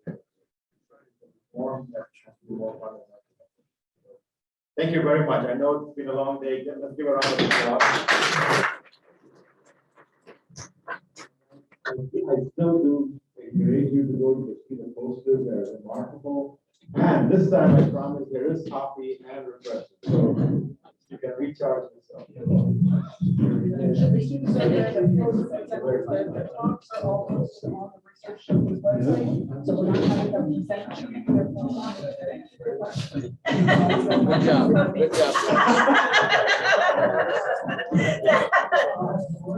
Speaker 18: Thank you very much. I know it's been a long day. Let's give a round of applause. I still do encourage you to go to see the posters. They're remarkable. And this time I promise there is coffee and refreshment. So you can recharge yourself.
Speaker 2: Good job. Good job.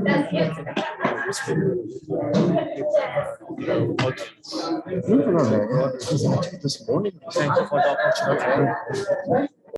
Speaker 9: That's it.
Speaker 2: This morning, thank you for the opportunity.